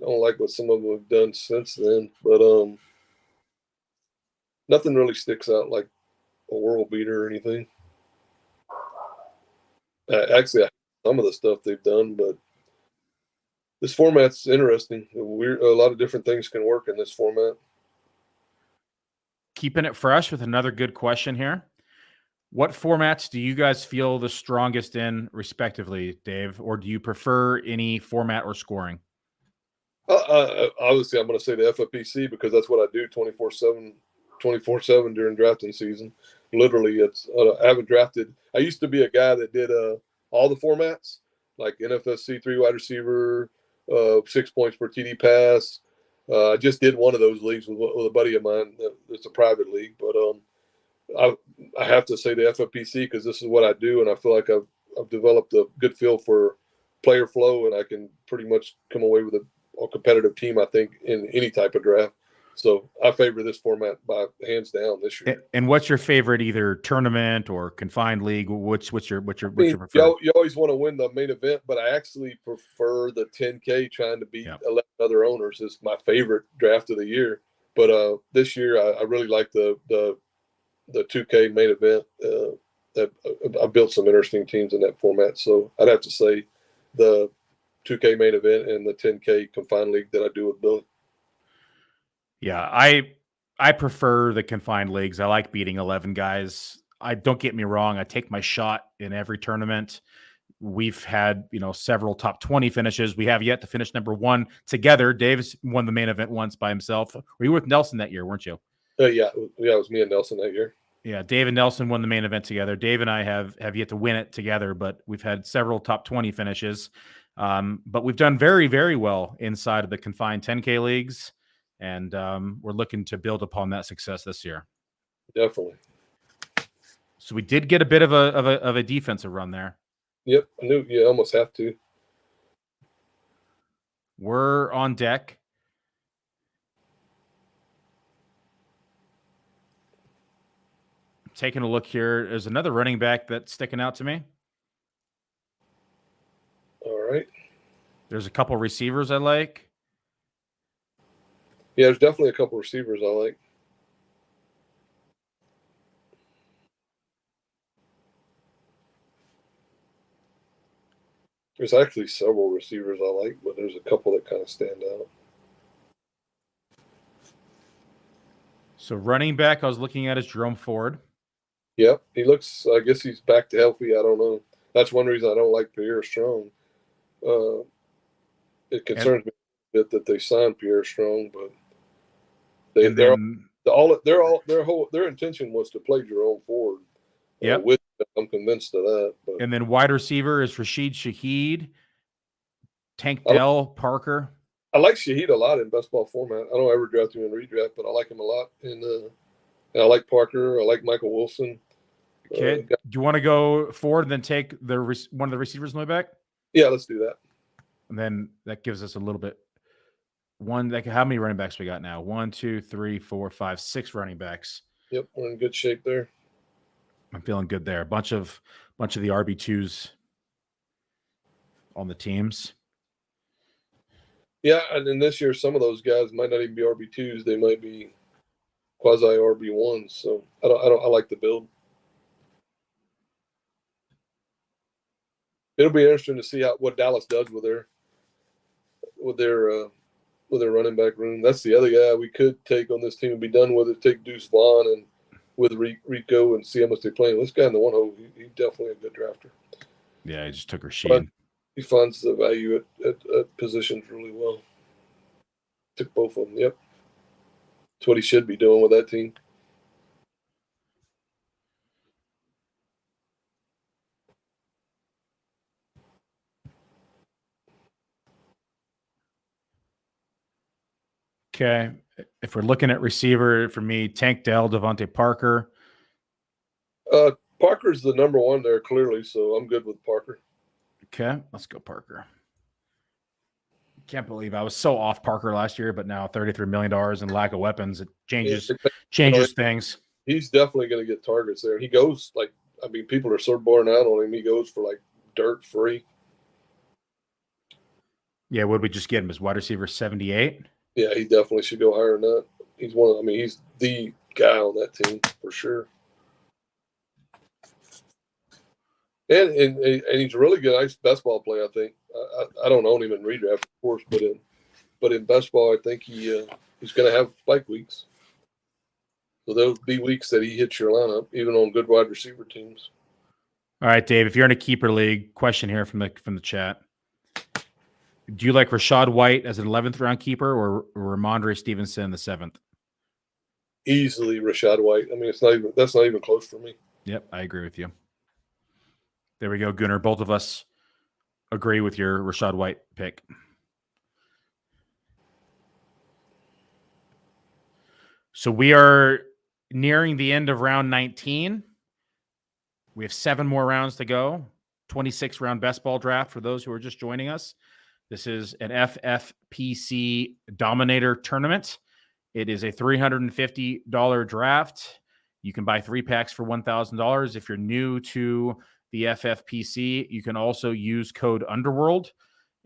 like what some of them have done since then, but nothing really sticks out like a world beater or anything. Actually, some of the stuff they've done, but this format's interesting. A lot of different things can work in this format. Keeping it fresh with another good question here. What formats do you guys feel the strongest in, respectively, Dave? Or do you prefer any format or scoring? Obviously, I'm going to say the FFPC because that's what I do 24/7 during drafting season. Literally, it's I haven't drafted. I used to be a guy that did all the formats, like NFSC 3 wide receiver, 6 points per TD pass. I just did one of those leagues with a buddy of mine. It's a private league, but I have to say the FFPC because this is what I do, and I feel like I've developed a good feel for player flow, and I can pretty much come away with a competitive team, I think, in any type of draft. So I favor this format by hands down this year. And what's your favorite, either tournament or confined league? What's your preferred? You always want to win the main event, but I actually prefer the 10K. Trying to beat 11 other owners is my favorite draft of the year. But this year I really like the 2K main event. I built some interesting teams in that format, so I'd have to say the 2K main event and the 10K confined league that I do with Billy. Yeah, I prefer the confined leagues. I like beating 11 guys. Don't get me wrong. I take my shot in every tournament. We've had, several top 20 finishes. We have yet to finish number 1 together. Dave's won the main event once by himself. Were you with Nelson that year, weren't you? Yeah, it was me and Nelson that year. Yeah, Dave and Nelson won the main event together. Dave and I have yet to win it together, but we've had several top 20 finishes. But we've done very, very well inside of the confined 10K leagues. And we're looking to build upon that success this year. Definitely. So we did get a bit of a defensive run there. Yep, I knew you almost have to. We're on deck. Taking a look here. There's another running back that's sticking out to me. All right. There's a couple receivers I like. Yeah, there's definitely a couple receivers I like. There's actually several receivers I like, but there's a couple that kind of stand out. So running back, I was looking at is Jerome Ford. Yep, he looks. I guess he's back to healthy. I don't know. That's one reason I don't like Pierre Strong. It concerns me a bit that they signed Pierre Strong, but their intention was to play Jerome Ford. Yep. With him. I'm convinced of that. But. And then wide receiver is Rashid Shaheed, Tank Dell, Parker. I like Shaheed a lot in best ball format. I don't ever draft him in redraft, but I like him a lot. And I like Parker. I like Michael Wilson. Okay. Do you want to go forward and then take one of the receivers on the way back? Yeah, let's do that. And then that gives us a little bit. How many running backs we got now? 1, 2, 3, 4, 5, 6 running backs. Yep, we're in good shape there. I'm feeling good there. A bunch of the RB2s on the teams. Yeah, and then this year some of those guys might not even be RB2s. They might be quasi RB1s. So I like the build. It'll be interesting to see what Dallas does with their running back room. That's the other guy we could take on this team and be done with it. Take Deuce Vaughn and with Rico and see how much they play. This guy in the 1 hole, he's definitely a good drafter. Yeah, he just took Rachaad. He finds the value at positions really well. Took both of them. Yep, that's what he should be doing with that team. Okay. If we're looking at receiver, for me, Tank Dell, Devontae Parker. Parker's the number one there, clearly, so I'm good with Parker. Okay, let's go Parker. Can't believe I was so off Parker last year, but now $33 million and lack of weapons, it changes things. He's definitely going to get targets there. He goes people are so born out on him. He goes for like dirt free. Yeah, would we just get him as wide receiver 78? Yeah, he definitely should go higher than that. He's he's the guy on that team for sure. And he's a really good nice best ball player, I think. I don't own him in redraft, of course, but in best ball, I think he's going to have spike weeks. So there'll be weeks that he hits your lineup, even on good wide receiver teams. All right, Dave, if you're in a keeper league, question here from the chat. Do you like Rachaad White as an 11th round keeper or Rhamondre Stevenson in the 7th? Easily Rachaad White. I mean, that's not even close for me. Yep, I agree with you. There we go, Gunnar. Both of us agree with your Rachaad White pick. So we are nearing the end of round 19. We have 7 more rounds to go. 26-round best ball draft for those who are just joining us. This is an FFPC Dominator tournament. It is a $350 draft. You can buy 3 packs for $1,000. If you're new to the FFPC, you can also use code Underworld,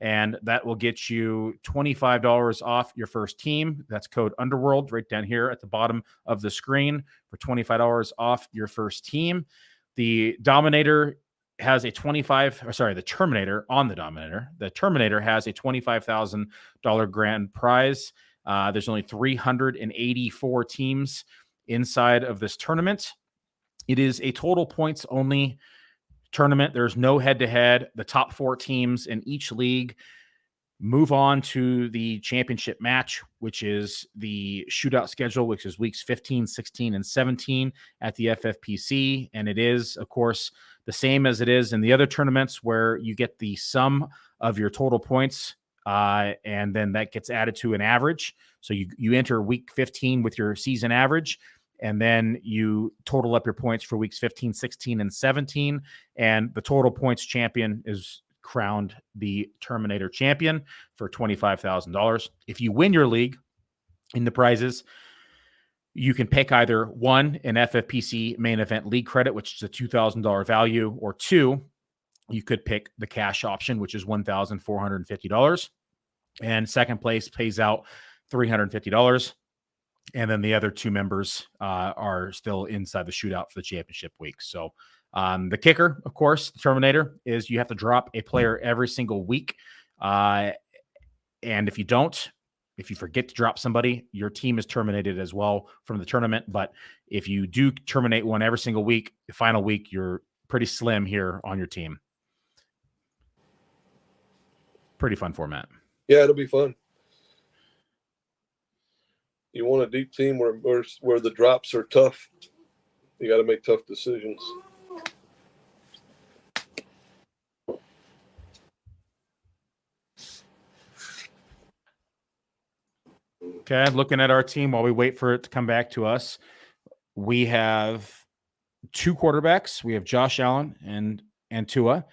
and that will get you $25 off your first team. That's code Underworld right down here at the bottom of the screen for $25 off your first team. The Dominator has a the Terminator on the Dominator. The Terminator has a $25,000 grand prize. There's only 384 teams inside of this tournament. It is a total points only tournament. There's no head-to-head. The top 4 teams in each league move on to the championship match, which is the shootout schedule, which is weeks 15, 16, and 17 at the FFPC. And it is, of course, the same as it is in the other tournaments where you get the sum of your total points, and then that gets added to an average. So you enter week 15 with your season average, and then you total up your points for weeks 15, 16, and 17, and the total points champion is crowned the Terminator champion for $25,000. If you win your league in the prizes, you can pick either 1, an FFPC main event league credit, which is a $2,000 value, or 2, you could pick the cash option, which is $1,450. And second place pays out $350. And then the other 2 members are still inside the shootout for the championship week. So The kicker, of course, the Terminator, is you have to drop a player every single week. And if you don't, if you forget to drop somebody, your team is terminated as well from the tournament. But if you do terminate one every single week, the final week, you're pretty slim here on your team. Pretty fun format. Yeah, it'll be fun. You want a deep team where the drops are tough. You got to make tough decisions. Okay, looking at our team while we wait for it to come back to us, we have 2 quarterbacks. We have Josh Allen and Tua.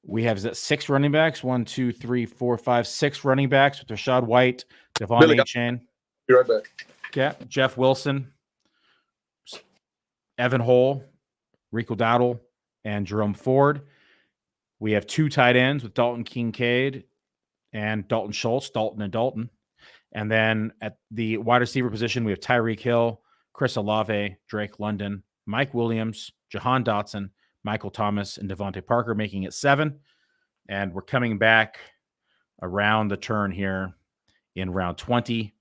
We have 6 running backs. 1, 2, 3, 4, 5, 6 running backs with Rachaad White, Devon Achane. Be right back. Yeah, Jeff Wilson, Evan Hull, Rico Dowdle, and Jerome Ford. We have 2 tight ends with Dalton Kincaid and Dalton Schultz, Dalton and Dalton. And then at the wide receiver position, we have Tyreek Hill, Chris Olave, Drake London, Mike Williams, Jahan Dotson, Michael Thomas, and Devontae Parker, making it 7. And we're coming back around the turn here in round 20.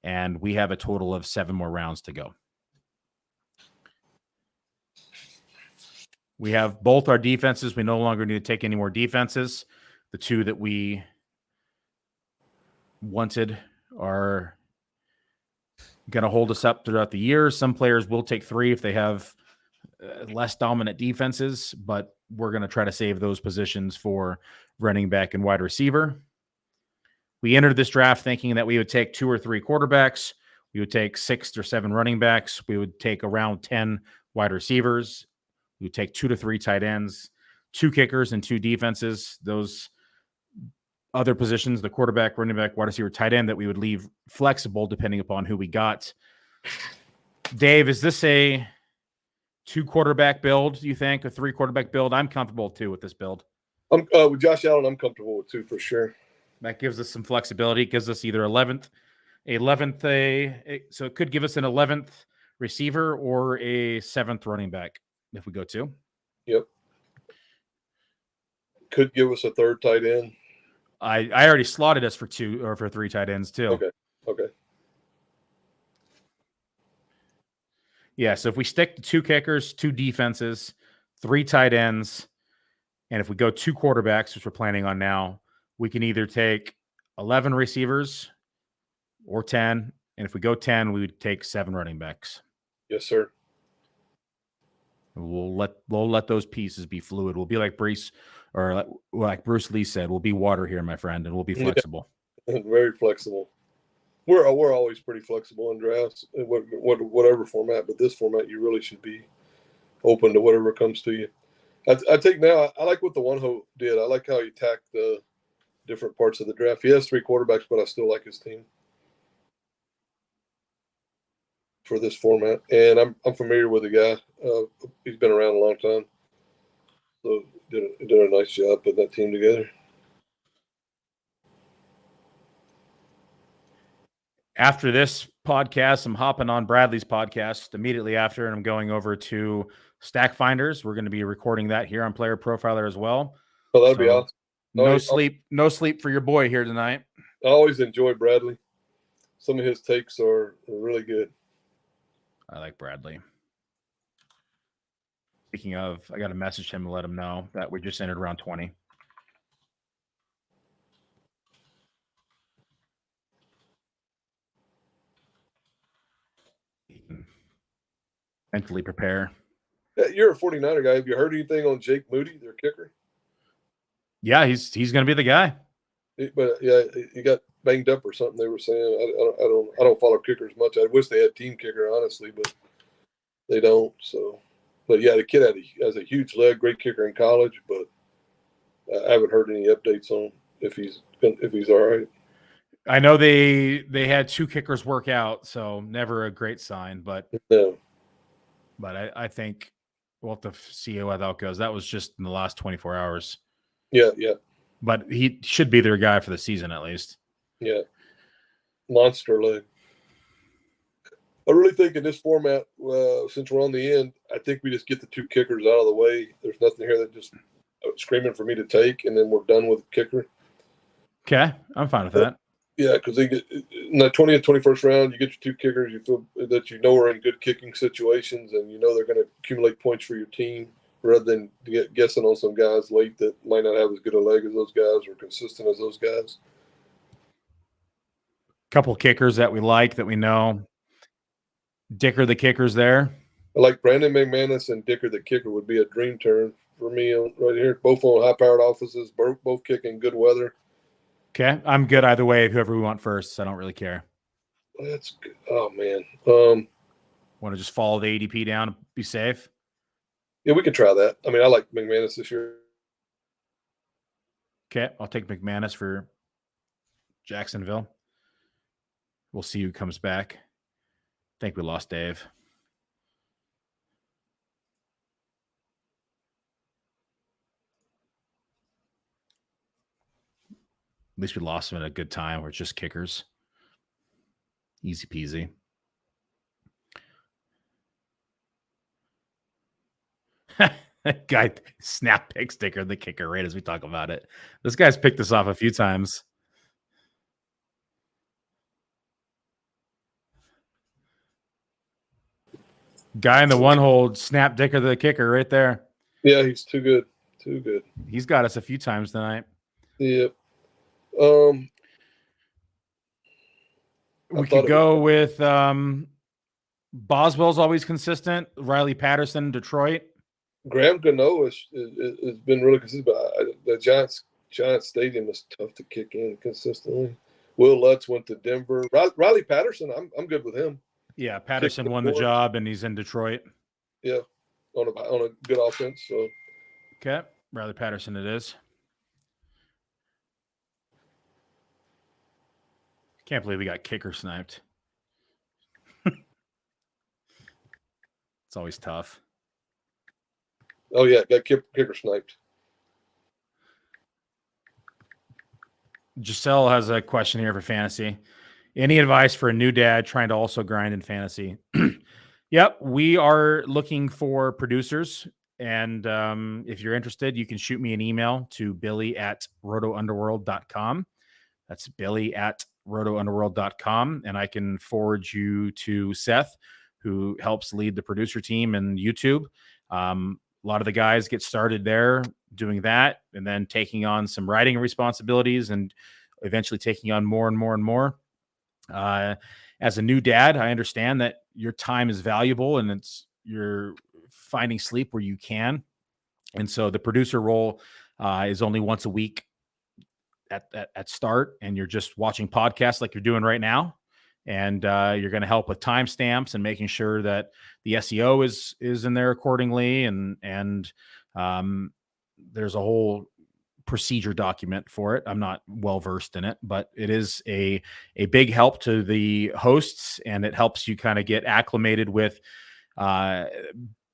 And we have a total of 7 more rounds to go. We have both our defenses. We no longer need to take any more defenses. The 2 that we wanted are going to hold us up throughout the year. Some players will take 3 if they have less dominant defenses, but we're going to try to save those positions for running back and wide receiver. We entered this draft thinking that we would take 2 or 3 quarterbacks. We would take 6 or 7 running backs. We would take around 10 wide receivers. We would take 2 to 3 tight ends, 2 kickers, and 2 defenses. Those other positions, the quarterback, running back, wide receiver, tight end, that we would leave flexible depending upon who we got. Dave, is this a 2 quarterback build, do you think? A 3 quarterback build? I'm comfortable too with this build. With Josh Allen, I'm comfortable with 2 for sure. That gives us some flexibility. It gives us either 11th, so it could give us an 11th receiver or a 7th running back if we go 2. Yep. Could give us a 3rd tight end. I already slotted us for 2 or for 3 tight ends too. Okay. Yeah, so if we stick to 2 kickers, 2 defenses, 3 tight ends, and if we go 2 quarterbacks, which we're planning on now, we can either take 11 receivers or 10. And if we go 10, we would take 7 running backs. Yes, sir. We'll let those pieces be fluid. We'll be like Bruce Lee said, we'll be water here, my friend, and we'll be flexible. Yeah. Very flexible. We're always pretty flexible in drafts, whatever format. But this format, you really should be open to whatever comes to you. I like what the One-Ho did. I like how he attacked the different parts of the draft. He has 3 quarterbacks, but I still like his team for this format. And I'm familiar with the guy. He's been around a long time, so did a nice job putting that team together. After this podcast, I'm hopping on Bradley's podcast immediately after, and I'm going over to Stack Finders. We're going to be recording that here on Player Profiler as well. Oh, that'd be awesome. No sleep for your boy here tonight. I always enjoy Bradley. Some of his takes are really good. I like Bradley. Speaking of, I got to message him to let him know that we just entered round 20. Mentally prepare. You're a 49er guy. Have you heard anything on Jake Moody, their kicker? Yeah, he's going to be the guy. But yeah, he got banged up or something. They were saying. I don't follow kickers much. I wish they had team kicker, honestly, but they don't. So, but yeah, the kid has a huge leg, great kicker in college. But I haven't heard any updates on if he's all right. I know they had 2 kickers work out, so never a great sign. But no. But I think we'll have to see how that goes. That was just in the last 24 hours. Yeah. But he should be their guy for the season at least. Yeah. Monster leg. I really think in this format, since we're on the end, I think we just get the 2 kickers out of the way. There's nothing here that just screaming for me to take, and then we're done with the kicker. Okay, I'm fine with that. Yeah, because they get in the 20th, 21st round, you get your 2 kickers. You feel that are in good kicking situations, and they're going to accumulate points for your team, rather than guessing on some guys late that might not have as good a leg as those guys or consistent as those guys. Couple kickers that we like, that we know. Dicker the kicker's there. I like Brandon McManus and Dicker the kicker would be a dream turn for me right here. Both on high-powered offenses, both kicking good weather. Okay, I'm good either way. Whoever we want first, I don't really care. That's good. Oh man, want to just follow the ADP down and be safe? Yeah, we can try that. I mean, I like McManus this year. Okay, I'll take McManus for Jacksonville. We'll see who comes back. I think we lost Dave. At least we lost him at a good time. We're just kickers. Easy peasy. Guy snap pick sticker the kicker right as we talk about it. This guy's picked this off a few times. Guy in the one hold, snap Dicker the kicker right there. Yeah, he's too good. Too good. He's got us a few times tonight. Yep. We could go with Boswell's always consistent. Riley Patterson, Detroit. Graham Gano has been really consistent, but the Giants Stadium is tough to kick in consistently. Will Lutz went to Denver. Riley Patterson, I'm good with him. Yeah, Patterson won the job, and he's in Detroit. Yeah, on a good offense. So, okay, Riley Patterson it is. Can't believe we got kicker sniped. It's always tough. Oh yeah, got kicker sniped. Giselle has a question here for fantasy. Any advice for a new dad trying to also grind in fantasy? Yep, we are looking for producers. And if you're interested, you can shoot me an email to billy@rotounderworld.com. That's billy@rotounderworld.com. And I can forward you to Seth, who helps lead the producer team in YouTube. A lot of the guys get started there doing that and then taking on some writing responsibilities and eventually taking on more and more and more. As a new dad, I understand that your time is valuable and you're finding sleep where you can. And so the producer role is only once a week at start, and you're just watching podcasts like you're doing right now. And you're going to help with timestamps and making sure that the SEO is in there accordingly. And there's a whole procedure document for it. I'm not well versed in it, but it is a big help to the hosts, and it helps you kind of get acclimated with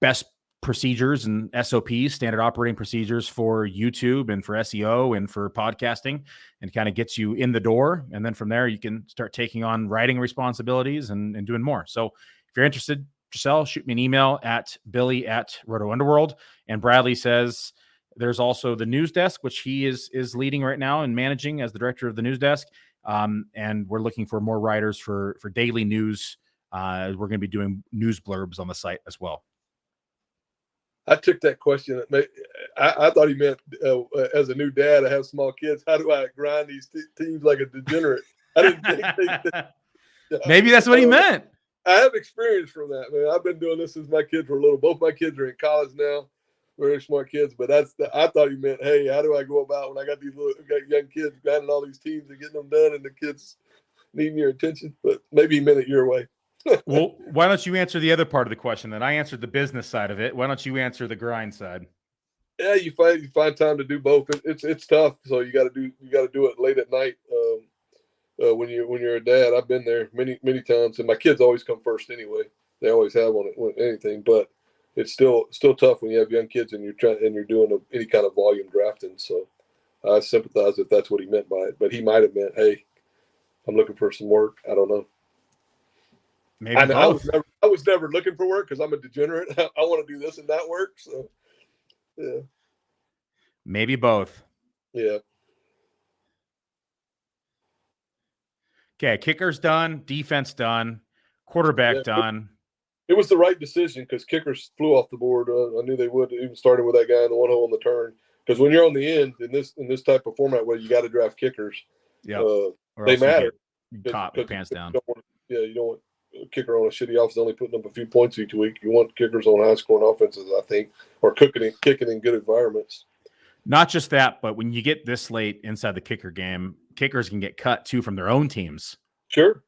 best procedures and SOPs, standard operating procedures for YouTube and for SEO and for podcasting, and kind of gets you in the door. And then from there, you can start taking on writing responsibilities and doing more. So if you're interested, Giselle, shoot me an email at billy@rotounderworld. And Bradley says there's also the news desk, which he is leading right now and managing as the director of the news desk. And we're looking for more writers for daily news. We're going to be doing news blurbs on the site as well. I took that question. I thought he meant as a new dad, I have small kids. How do I grind these teams like a degenerate? I didn't think maybe that's what he meant. I have experience from that, man. I've been doing this since my kids were little. Both my kids are in college now. Very smart kids, but I thought he meant, hey, how do I go about when I got young kids grinding all these teams and getting them done, and the kids needing your attention? But maybe he meant it your way. Well, why don't you answer the other part of the question? Then I answered the business side of it. Why don't you answer the grind side? Yeah, you find time to do both. It's tough, so you got to do it late at night. When you're a dad, I've been there many times, and my kids always come first anyway. They always have on anything, but it's still tough when you have young kids and you're doing any kind of volume drafting. So I sympathize if that's what he meant by it, but he might have meant, hey, I'm looking for some work. I don't know. Maybe I know both. I was never looking for work because I'm a degenerate. I want to do this and that work. So, yeah. Maybe both. Yeah. Okay, kicker's done, defense done, quarterback done. It was the right decision because kickers flew off the board. I knew they would, even starting with that guy in the one hole in the turn. Because when you're on the end in this type of format where you got to draft kickers, they matter. You caught with pants down. You don't want a kicker on a shitty offense only putting up a few points each week. You want kickers on high scoring offenses, I think, or kicking in good environments. Not just that, but when you get this late inside the kicker game, kickers can get cut too from their own teams. Sure.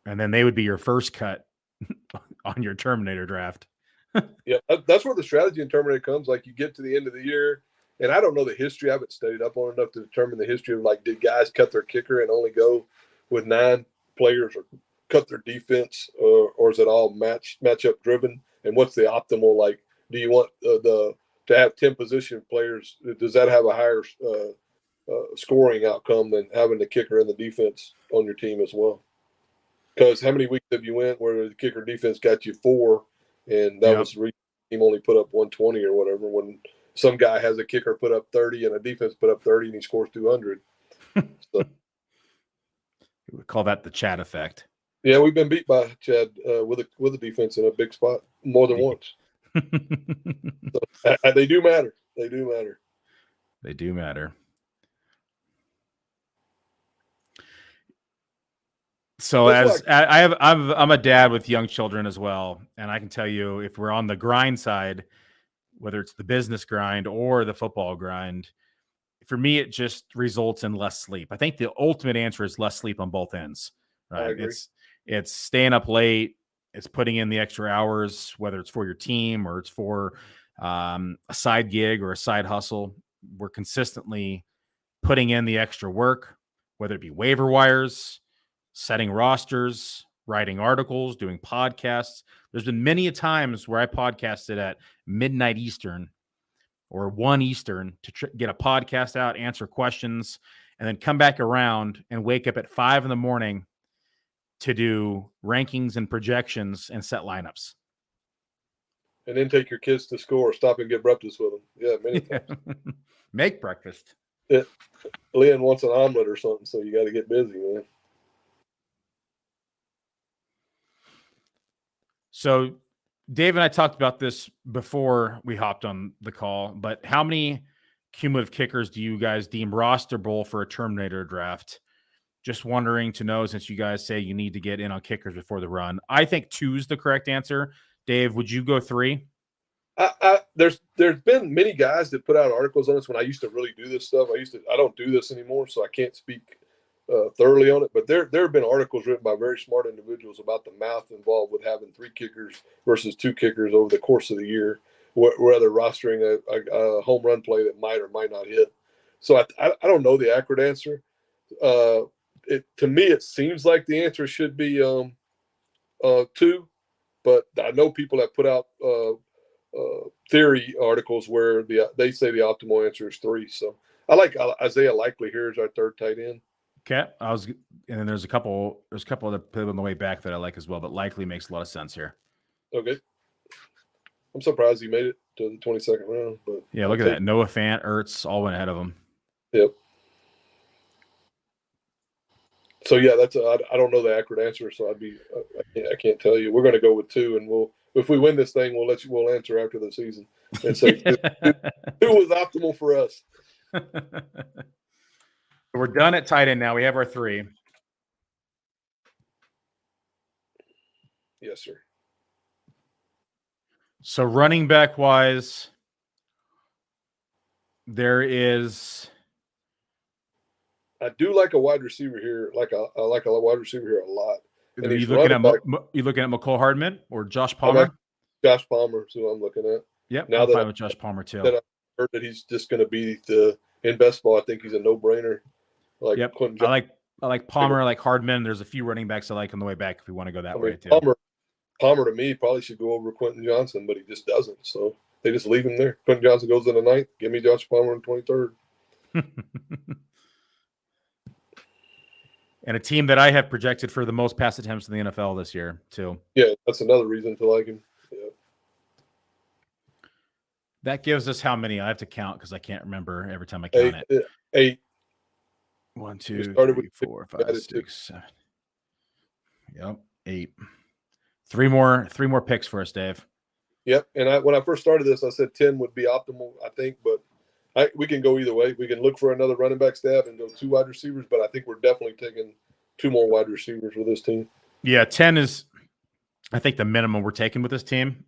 And then they would be your first cut on your Terminator draft. Yeah, that's where the strategy in Terminator comes. Like, you get to the end of the year, and I don't know the history. I haven't studied up on enough to determine the history of, like, did guys cut their kicker and only go with 9 players, or cut their defense, or is it all matchup driven? And what's the optimal? Like, do you want to have 10 position players? Does that have a higher scoring outcome than having the kicker and the defense on your team as well? Because how many weeks have you went where the kicker defense got you 4, and that was the team only put up 120 or whatever, when some guy has a kicker put up 30 and a defense put up 30 and he scores 200. So, we call that the Chad effect. Yeah, we've been beat by Chad with a defense in a big spot more than once. So, they do matter. They do matter. So I'm a dad with young children as well, and I can tell you, if we're on the grind side, whether it's the business grind or the football grind, for me it just results in less sleep. I think the ultimate answer is less sleep on both ends. Right? I agree. It's staying up late, it's putting in the extra hours, whether it's for your team or it's for a side gig or a side hustle. We're consistently putting in the extra work, whether it be waiver wires, setting rosters, writing articles, doing podcasts. There's been many a times where I podcasted at midnight Eastern or 1 Eastern to get a podcast out, answer questions, and then come back around and wake up at 5 a.m. to do rankings and projections and set lineups. And then take your kids to school or stop and get breakfast with them. Yeah, many times. Make breakfast. Yeah. Leanne wants an omelet or something, so you got to get busy, man. So Dave and I talked about this before we hopped on the call, but how many cumulative kickers do you guys deem rosterable for a Terminator draft? Just wondering to know, since you guys say you need to get in on kickers before the run. I think 2 is the correct answer. Dave, would you go 3? There's been many guys that put out articles on this when I used to really do this stuff. I don't do this anymore, so I can't speak thoroughly on it. But there have been articles written by very smart individuals about the math involved with having 3 kickers versus 2 kickers over the course of the year, whether rostering a home run play that might or might not hit. So I don't know the accurate answer. To me, it seems like the answer should be 2, but I know people have put out theory articles where they say the optimal answer is 3. So I like Isaiah Likely here as our 3rd tight end. Okay, and then there's a couple other people on the way back that I like as well, but Likely makes a lot of sense here. Okay, I'm surprised he made it to the 22nd round. But yeah, look at that. Noah Fant, Ertz, all went ahead of him. Yep. So yeah, I don't know the accurate answer, so I can't tell you. We're going to go with 2, and if we win this thing, we'll answer after the season and say who was optimal for us. We're done at tight end now. We have our 3. Yes, sir. So running back wise, there is. I do like a wide receiver here. I like a wide receiver here a lot. And you looking at McCole Hardman or Josh Palmer? Josh Palmer is who I'm looking at. Yep, now I'm fine with Josh Palmer too. That I heard that he's just going to be in best ball. I think he's a no-brainer. Yep. I like Palmer. I like Hardman. There's a few running backs I like on the way back if we want to go that way too. Palmer to me probably should go over Quentin Johnson, but he just doesn't. So they just leave him there. Quentin Johnson goes in the 9th. Give me Josh Palmer in 23rd. And a team that I have projected for the most pass attempts in the NFL this year, too. Yeah, that's another reason to like him. Yeah. That gives us how many? I have to count because I can't remember every time I count it. 8. 1, 2, started 3, with 4, 5, added 6, 7. Yep, 8. Three more picks for us, Dave. Yep. And when I first started this, I said 10 would be optimal, I think, but we can go either way. We can look for another running back stab and go 2 wide receivers, but I think we're definitely taking 2 more wide receivers with this team. Yeah, 10 is, I think, the minimum we're taking with this team.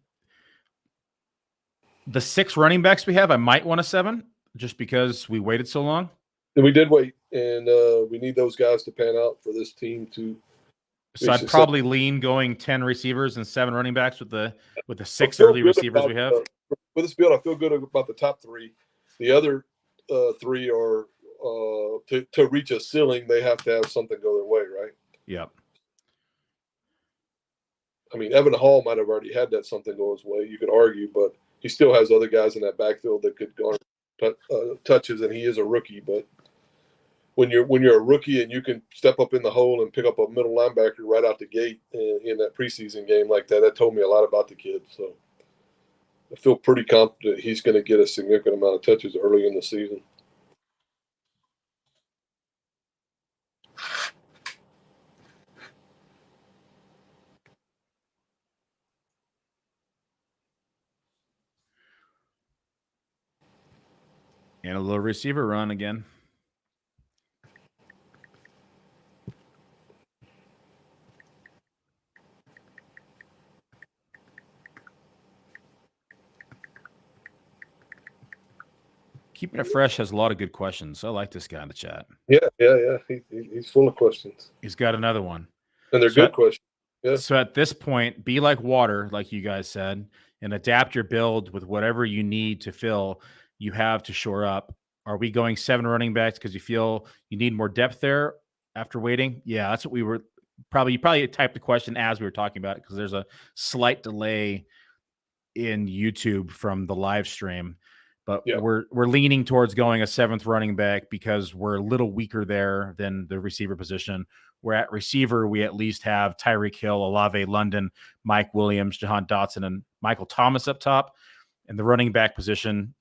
The 6 running backs we have, I might want a 7 just because we waited so long. And we did wait, and we need those guys to pan out for this team to. So I'd probably lean going 10 receivers and 7 running backs with the 6 early receivers we have. With this build, I feel good about the top 3. The other 3 are to reach a ceiling, they have to have something go their way, right? Yep. I mean, Evan Hall might have already had that something go his way. You could argue, but he still has other guys in that backfield that could garner touches, and he is a rookie. But when you're a rookie and you can step up in the hole and pick up a middle linebacker right out the gate in that preseason game like that told me a lot about the kid. So I feel pretty confident he's going to get a significant amount of touches early in the season. And a little receiver run again. Keeping It Fresh has a lot of good questions. I like this guy in the chat. Yeah. He's full of questions. He's got another one. And they're good questions. Yeah. So at this point, be like water, like you guys said, and adapt your build with whatever you need to fill you have to shore up. Are we going 7 running backs because you feel you need more depth there after waiting? Yeah, that's what we were probably. You probably typed the question as we were talking about it because there's a slight delay in YouTube from the live stream. But we're leaning towards going a 7th running back because we're a little weaker there than the receiver position. We're at receiver, we at least have Tyreek Hill, Olave London, Mike Williams, Jahan Dotson, and Michael Thomas up top. And the running back position,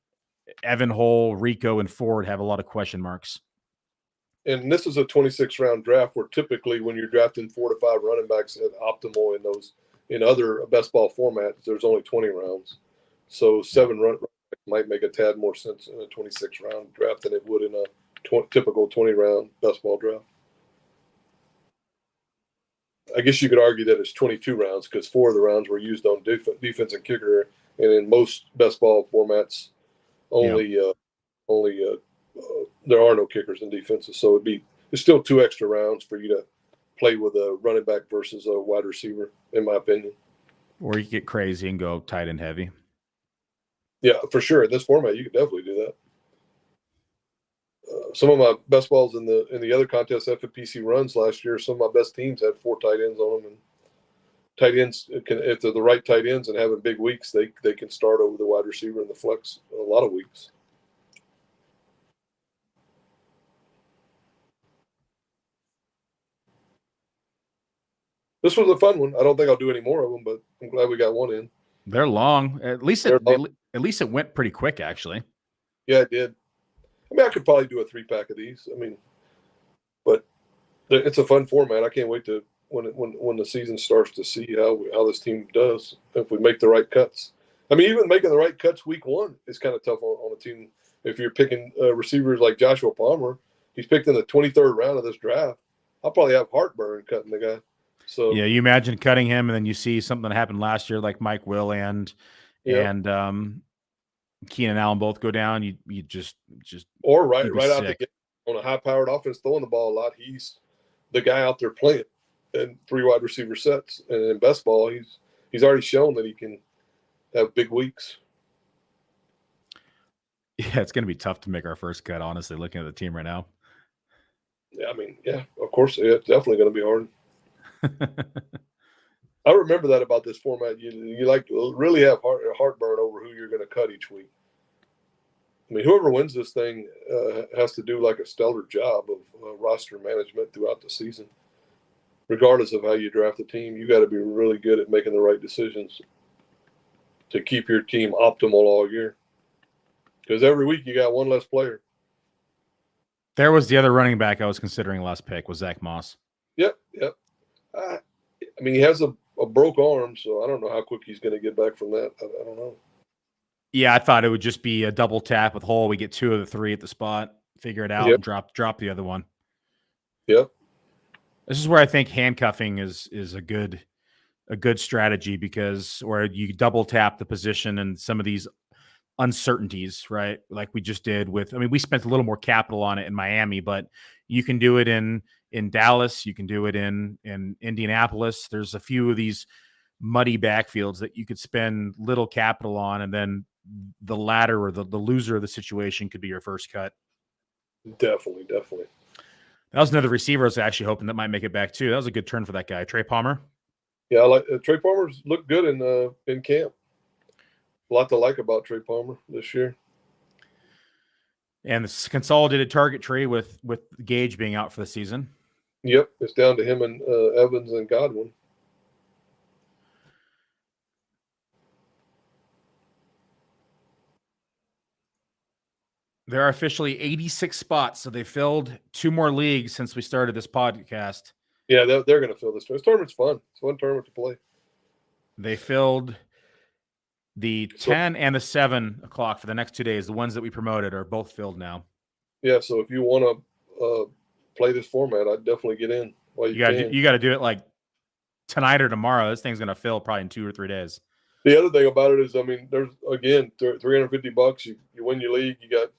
Evan Hull, Rico, and Ford have a lot of question marks. And this is a 26-round draft where typically when you're drafting 4 to 5 running backs at optimal in other best ball formats, there's only 20 rounds. So 7 run might make a tad more sense in a 26-round draft than it would in a typical 20-round best ball draft. I guess you could argue that it's 22 rounds because 4 of the rounds were used on defense and kicker, and in most best ball formats, there are no kickers and defenses, so it's still 2 extra rounds for you to play with a running back versus a wide receiver, in my opinion. Or you get crazy and go tight and heavy. Yeah, for sure. In this format, you could definitely do that. Some of my best balls in the other contests, FFPC runs last year, some of my best teams had 4 tight ends on them. And tight ends, if they're the right tight ends and having big weeks, they can start over the wide receiver in the flex a lot of weeks. This was a fun one. I don't think I'll do any more of them, but I'm glad we got one in. They're long. At least it went pretty quick, actually. Yeah, it did. I mean, I could probably do a 3-pack of these. I mean, but it's a fun format. I can't wait to when the season starts to see how this team does if we make the right cuts. I mean, even making the right cuts week 1 is kind of tough on a team. If you're picking receivers like Joshua Palmer, he's picked in the 23rd round of this draft. I'll probably have heartburn cutting the guy. So yeah, you imagine cutting him, and then you see something that happened last year, like Mike Will and Keenan Allen both go down. You just or right out the gate on a high-powered offense, throwing the ball a lot. He's the guy out there playing in 3 wide receiver sets, and in best ball, he's already shown that he can have big weeks. Yeah, it's going to be tough to make our first cut. Honestly, looking at the team right now. Yeah, I mean, of course, it's definitely going to be hard. I remember that about this format. You like to really have heartburn over who you're going to cut each week. I mean, whoever wins this thing has to do like a stellar job of roster management throughout the season. Regardless of how you draft the team, you got to be really good at making the right decisions to keep your team optimal all year. Because every week you got one less player. There was the other running back I was considering last pick was Zach Moss. Yep. I mean, he has a broke arm, so I don't know how quick he's going to get back from that. I don't know. Yeah, I thought it would just be a double tap with Hole. We get 2 of the 3 at the spot, figure it out, and drop the other one. Yep. This is where I think handcuffing is a good strategy, because where you double tap the position and some of these uncertainties, right? Like we just did with, I mean, we spent a little more capital on it in Miami, but you can do it in Dallas, you can do it in Indianapolis. There's a few of these muddy backfields that you could spend little capital on, and then the latter or the loser of the situation could be your first cut. Definitely. That was another receiver I was actually hoping that might make it back too. That was a good turn for that guy, Trey Palmer. Yeah, I like Trey Palmer's looked good in camp. A lot to like about Trey Palmer this year. And this consolidated target tree with Gage being out for the season. Yep, it's down to him and Evans and Godwin. There are officially 86 spots, so they filled 2 more leagues since we started this podcast. Yeah, they're going to fill this. This tournament's fun. It's a fun tournament to play. They filled the 10 and the 7 o'clock for the next 2 days. The ones that we promoted are both filled now. Yeah, so if you want to play this format, I'd definitely get in. While you got to do it like tonight or tomorrow. This thing's going to fill probably in 2 or 3 days. The other thing about it is, I mean, there's again $350. You win your league, you got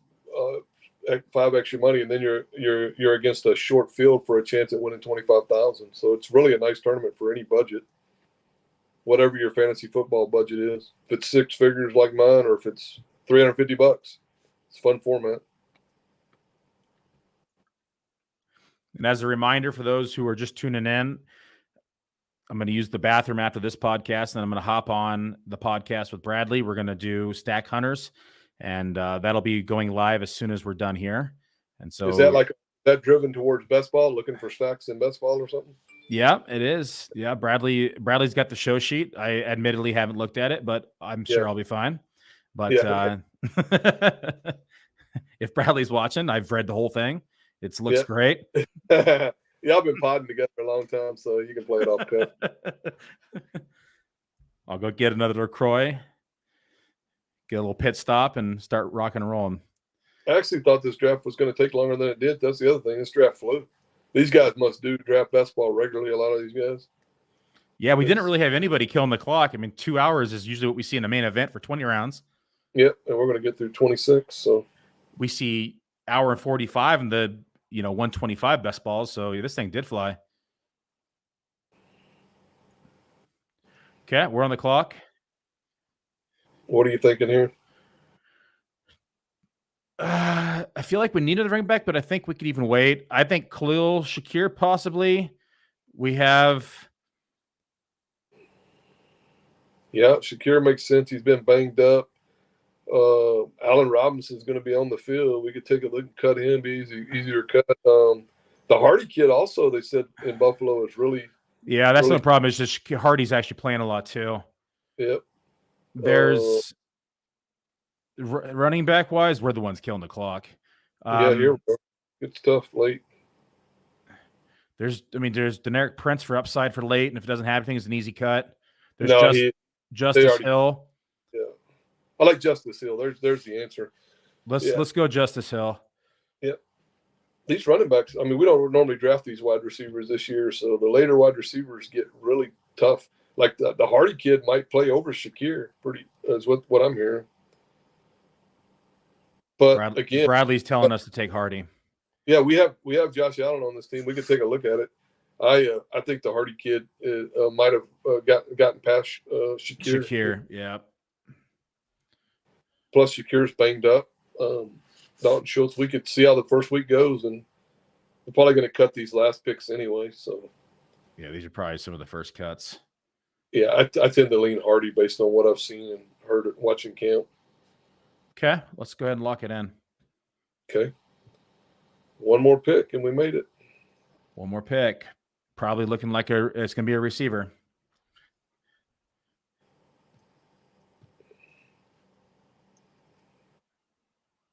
5 extra money, and then you're against a short field for a chance at winning $25,000. So it's really a nice tournament for any budget, whatever your fantasy football budget is. If it's 6 figures like mine, or if it's $350, it's a fun format. And as a reminder for those who are just tuning in, I'm going to use the bathroom after this podcast, and then I'm going to hop on the podcast with Bradley. We're going to do Stack Hunters, and that'll be going live as soon as we're done here. And so, is that driven towards best ball, looking for stacks in best ball or something? Yeah, it is. Yeah, Bradley's got the show sheet. I admittedly haven't looked at it, but I'm sure I'll be fine. But if Bradley's watching, I've read the whole thing. It looks great. Yeah, I've been podding together a long time, so you can play it off cut. I'll go get another LaCroix, get a little pit stop, and start rocking and rolling. I actually thought this draft was going to take longer than it did. That's the other thing. This draft flew. These guys must do draft best ball regularly, a lot of these guys. Yeah, we didn't really have anybody killing the clock. I mean, 2 hours is usually what we see in the main event for 20 rounds. Yep, and we're going to get through 26. So we see hour and 45 in the 125 best balls. So this thing did fly. Okay, we're on the clock. What are you thinking here? I feel like we needed a running back, but I think we could even wait. I think Khalil Shakir possibly. We have. Yeah, Shakir makes sense. He's been banged up. Allen Robinson's going to be on the field. We could take a look and cut him, be easier cut. The Hardy kid also, they said in Buffalo, is really. Yeah, that's no problem. It's just Hardy's actually playing a lot too. Yep. There's running back wise, we're the ones killing the clock. Here we go. It's tough late. There's Deneric Prince for upside for late, and if it doesn't have anything, it's an easy cut. There's Justice Hill. Yeah, I like Justice Hill. There's the answer. Let's go Justice Hill. Yep. These running backs. I mean, we don't normally draft these wide receivers this year, so the later wide receivers get really tough. Like the Hardy kid might play over Shakir. Is what I'm hearing. But again, Bradley's telling us to take Hardy. Yeah, we have Josh Allen on this team. We could take a look at it. I think the Hardy kid might have gotten past Shakir. Shakir, yeah. Plus Shakir's banged up. Dalton Schultz. We could see how the first week goes, and we're probably going to cut these last picks anyway. So yeah, these are probably some of the first cuts. Yeah, I tend to lean Hardy based on what I've seen and heard watching camp. Okay, let's go ahead and lock it in. Okay. One more pick, and we made it. One more pick. Probably looking like it's going to be a receiver.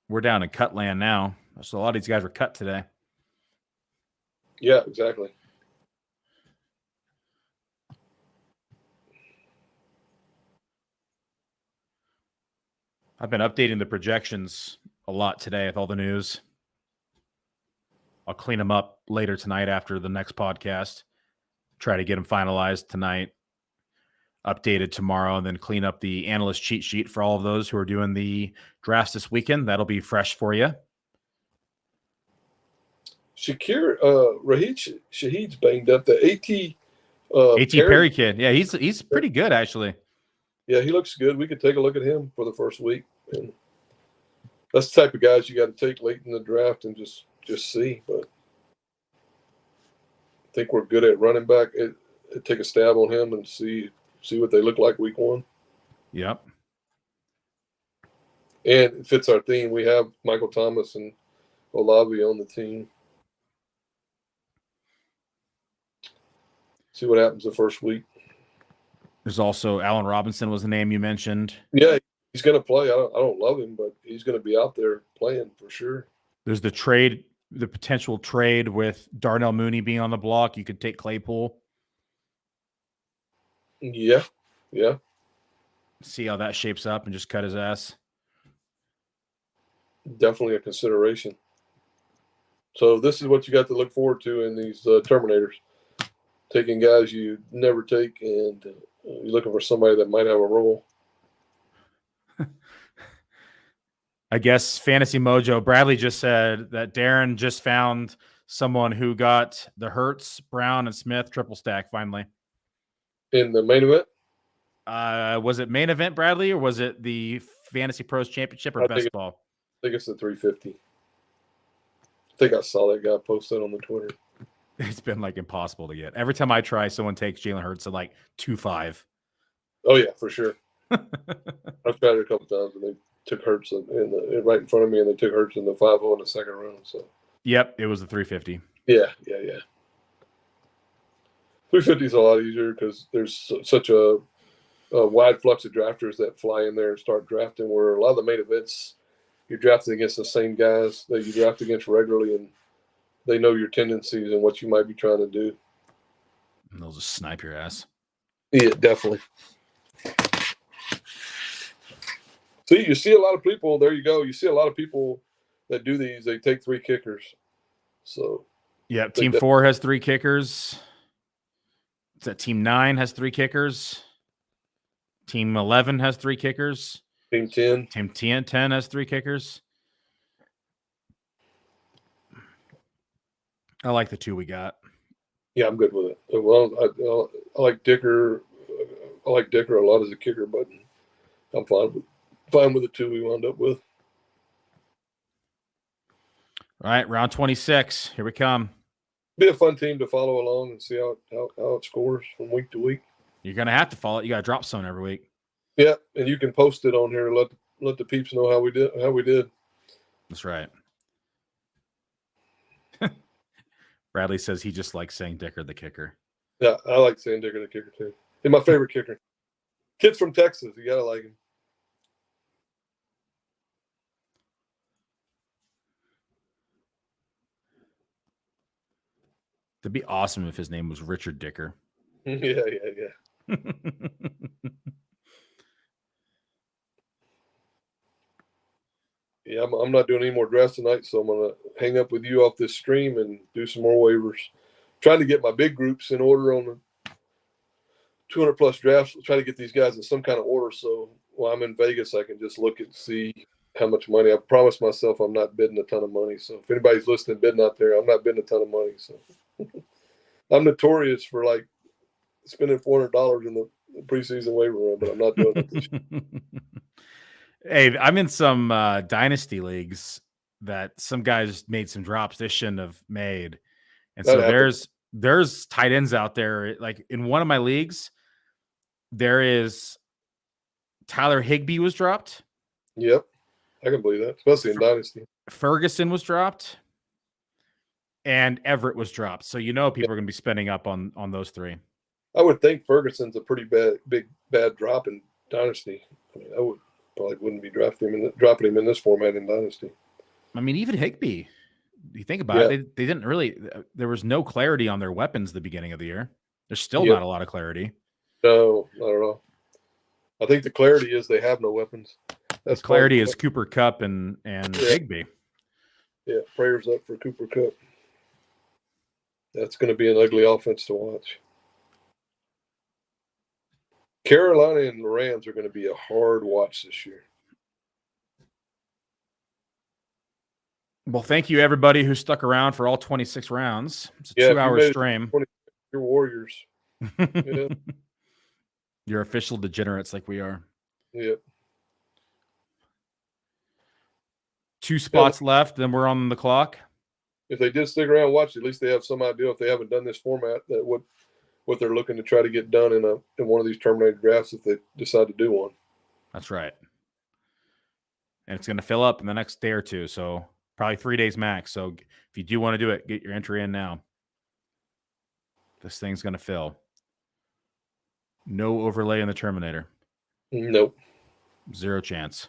We're down in cut land now. So a lot of these guys were cut today. Yeah, exactly. I've been updating the projections a lot today with all the news. I'll clean them up later tonight after the next podcast. Try to get them finalized tonight, updated tomorrow, and then clean up the analyst cheat sheet for all of those who are doing the drafts this weekend. That'll be fresh for you. Rachaad Shahid's banged up. The AT Perry kid. Yeah, he's pretty good, actually. Yeah, he looks good. We could take a look at him for the first week. And that's the type of guys you got to take late in the draft and just see. But I think we're good at running back. Take a stab on him and see what they look like week one. Yep. And it fits our theme. We have Michael Thomas and Olave on the team. See what happens the first week. There's also Allen Robinson was the name you mentioned. Yeah, he's going to play. I don't love him, but he's going to be out there playing for sure. There's the potential trade with Darnell Mooney being on the block. You could take Claypool. Yeah. See how that shapes up and just cut his ass. Definitely a consideration. So this is what you got to look forward to in these Terminators. Taking guys you never take, and you're looking for somebody that might have a role. I guess Fantasy Mojo, Bradley just said that Darren just found someone who got the Hurts, Brown, and Smith triple stack finally. In the main event? Was it main event, Bradley, or was it the Fantasy Pros Championship or Best Ball? I think it's the 350. I think I saw that guy post that on the Twitter. It's been like impossible to get. Every time I try, someone takes Jalen Hurts at like 2.5. Oh yeah, for sure. I've tried it a couple times, and they took Hurts right in front of me, and they took Hurts in the 5-0 in the second round. So. Yep, it was the 350. Yeah. 350 is a lot easier because there's such a wide flux of drafters that fly in there and start drafting. Where a lot of the main events, you're drafting against the same guys that you draft against regularly, and they know your tendencies and what you might be trying to do. And they'll just snipe your ass. Yeah, definitely. See, you see a lot of people. There you go. You see a lot of people that do these. They take 3 kickers. So, yeah, Team 4 has 3 kickers. It's that Team 9 has 3 kickers. Team 11 has 3 kickers. Team 10. Team 10 has 3 kickers. I like the 2 we got. Yeah, I'm good with it. Well, I like Dicker. I like Dicker a lot as a kicker, but I'm fine with the 2 we wound up with. All right, round 26. Here we come. Be a fun team to follow along and see how it scores from week to week. You're gonna have to follow it. You got to drop someone every week. Yeah, and you can post it on here. Let the peeps know how we did. That's right. Bradley says he just likes saying Dicker the kicker. Yeah, I like saying Dicker the kicker too. He's my favorite kicker. Kid's from Texas. You gotta like him. It'd be awesome if his name was Richard Dicker. Yeah. Yeah, I'm not doing any more drafts tonight, so I'm going to hang up with you off this stream and do some more waivers. Trying to get my big groups in order on the 200-plus drafts. Try to get these guys in some kind of order, so while I'm in Vegas, I can just look and see how much money. I promised myself I'm not bidding a ton of money, so if anybody's listening bidding out there, I'm not bidding a ton of money. So I'm notorious for, like, spending $400 in the preseason waiver room, but I'm not doing it this year. Hey, I'm in some Dynasty leagues that some guys made some drops they shouldn't have made. And so there's tight ends out there. Like in one of my leagues, there is Tyler Higbee was dropped. Yep. I can believe that, especially in Dynasty. Ferguson was dropped, and Everett was dropped. So people are going to be spending up on those three. I would think Ferguson's a pretty bad drop in Dynasty. I mean, I wouldn't be dropping him in this format in Dynasty. I mean, even Higbee. You think about it, they didn't really. There was no clarity on their weapons at the beginning of the year. There's still not a lot of clarity. No, not at all. I think the clarity is they have no weapons. That's clarity is Cooper Kupp and Higbee. Yeah, prayers up for Cooper Kupp. That's going to be an ugly offense to watch. Carolina and the Rams are going to be a hard watch this year. Well, thank you, everybody who stuck around for all 26 rounds. It's a 2-hour stream. Your Warriors. Yeah. You're official degenerates like we are. Yep. 2 spots left, then we're on the clock. If they did stick around and watch, at least they have some idea if they haven't done this format that what they're looking to try to get done in one of these Terminator drafts if they decide to do one. That's right. And it's going to fill up in the next day or two, so probably 3 days max. So if you do want to do it, get your entry in now. This thing's going to fill. No overlay in the Terminator. Nope. 0 chance.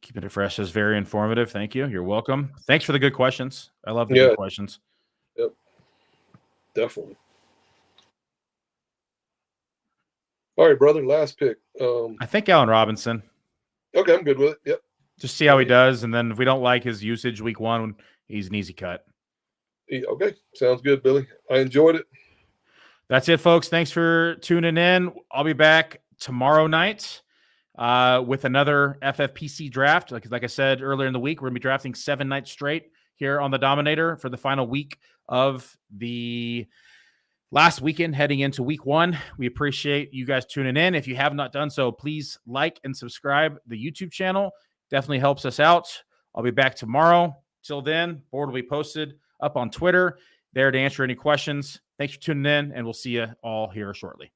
Keeping it fresh is very informative. Thank you. You're welcome. Thanks for the good questions. I love the good questions. Yep. Definitely. All right, brother. Last pick. I think Allen Robinson. Okay, I'm good with it. Yep. Just see how he does, and then if we don't like his usage week 1, he's an easy cut. Okay, sounds good, Billy. I enjoyed it. That's it, folks. Thanks for tuning in. I'll be back tomorrow night with another FFPC draft. Like I said earlier in the week, we're going to be drafting 7 nights straight here on the Dominator for the final week of the last weekend heading into week 1. We appreciate you guys tuning in. If you have not done so, please like and subscribe the YouTube channel. Definitely helps us out. I'll be back tomorrow. Till then, board will be posted up on Twitter, there to answer any questions. Thanks for tuning in, and we'll see you all here shortly.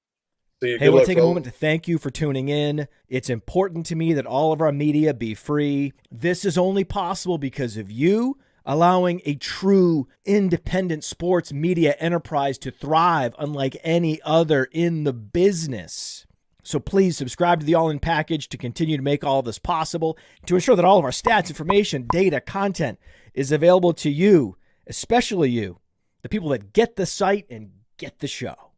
Hey, I want to take a moment to thank you for tuning in. It's important to me that all of our media be free. This is only possible because of you allowing a true independent sports media enterprise to thrive unlike any other in the business. So please subscribe to the All In Package to continue to make all of this possible, to ensure that all of our stats, information, data, content is available to you, especially you, the people that get the site and get the show.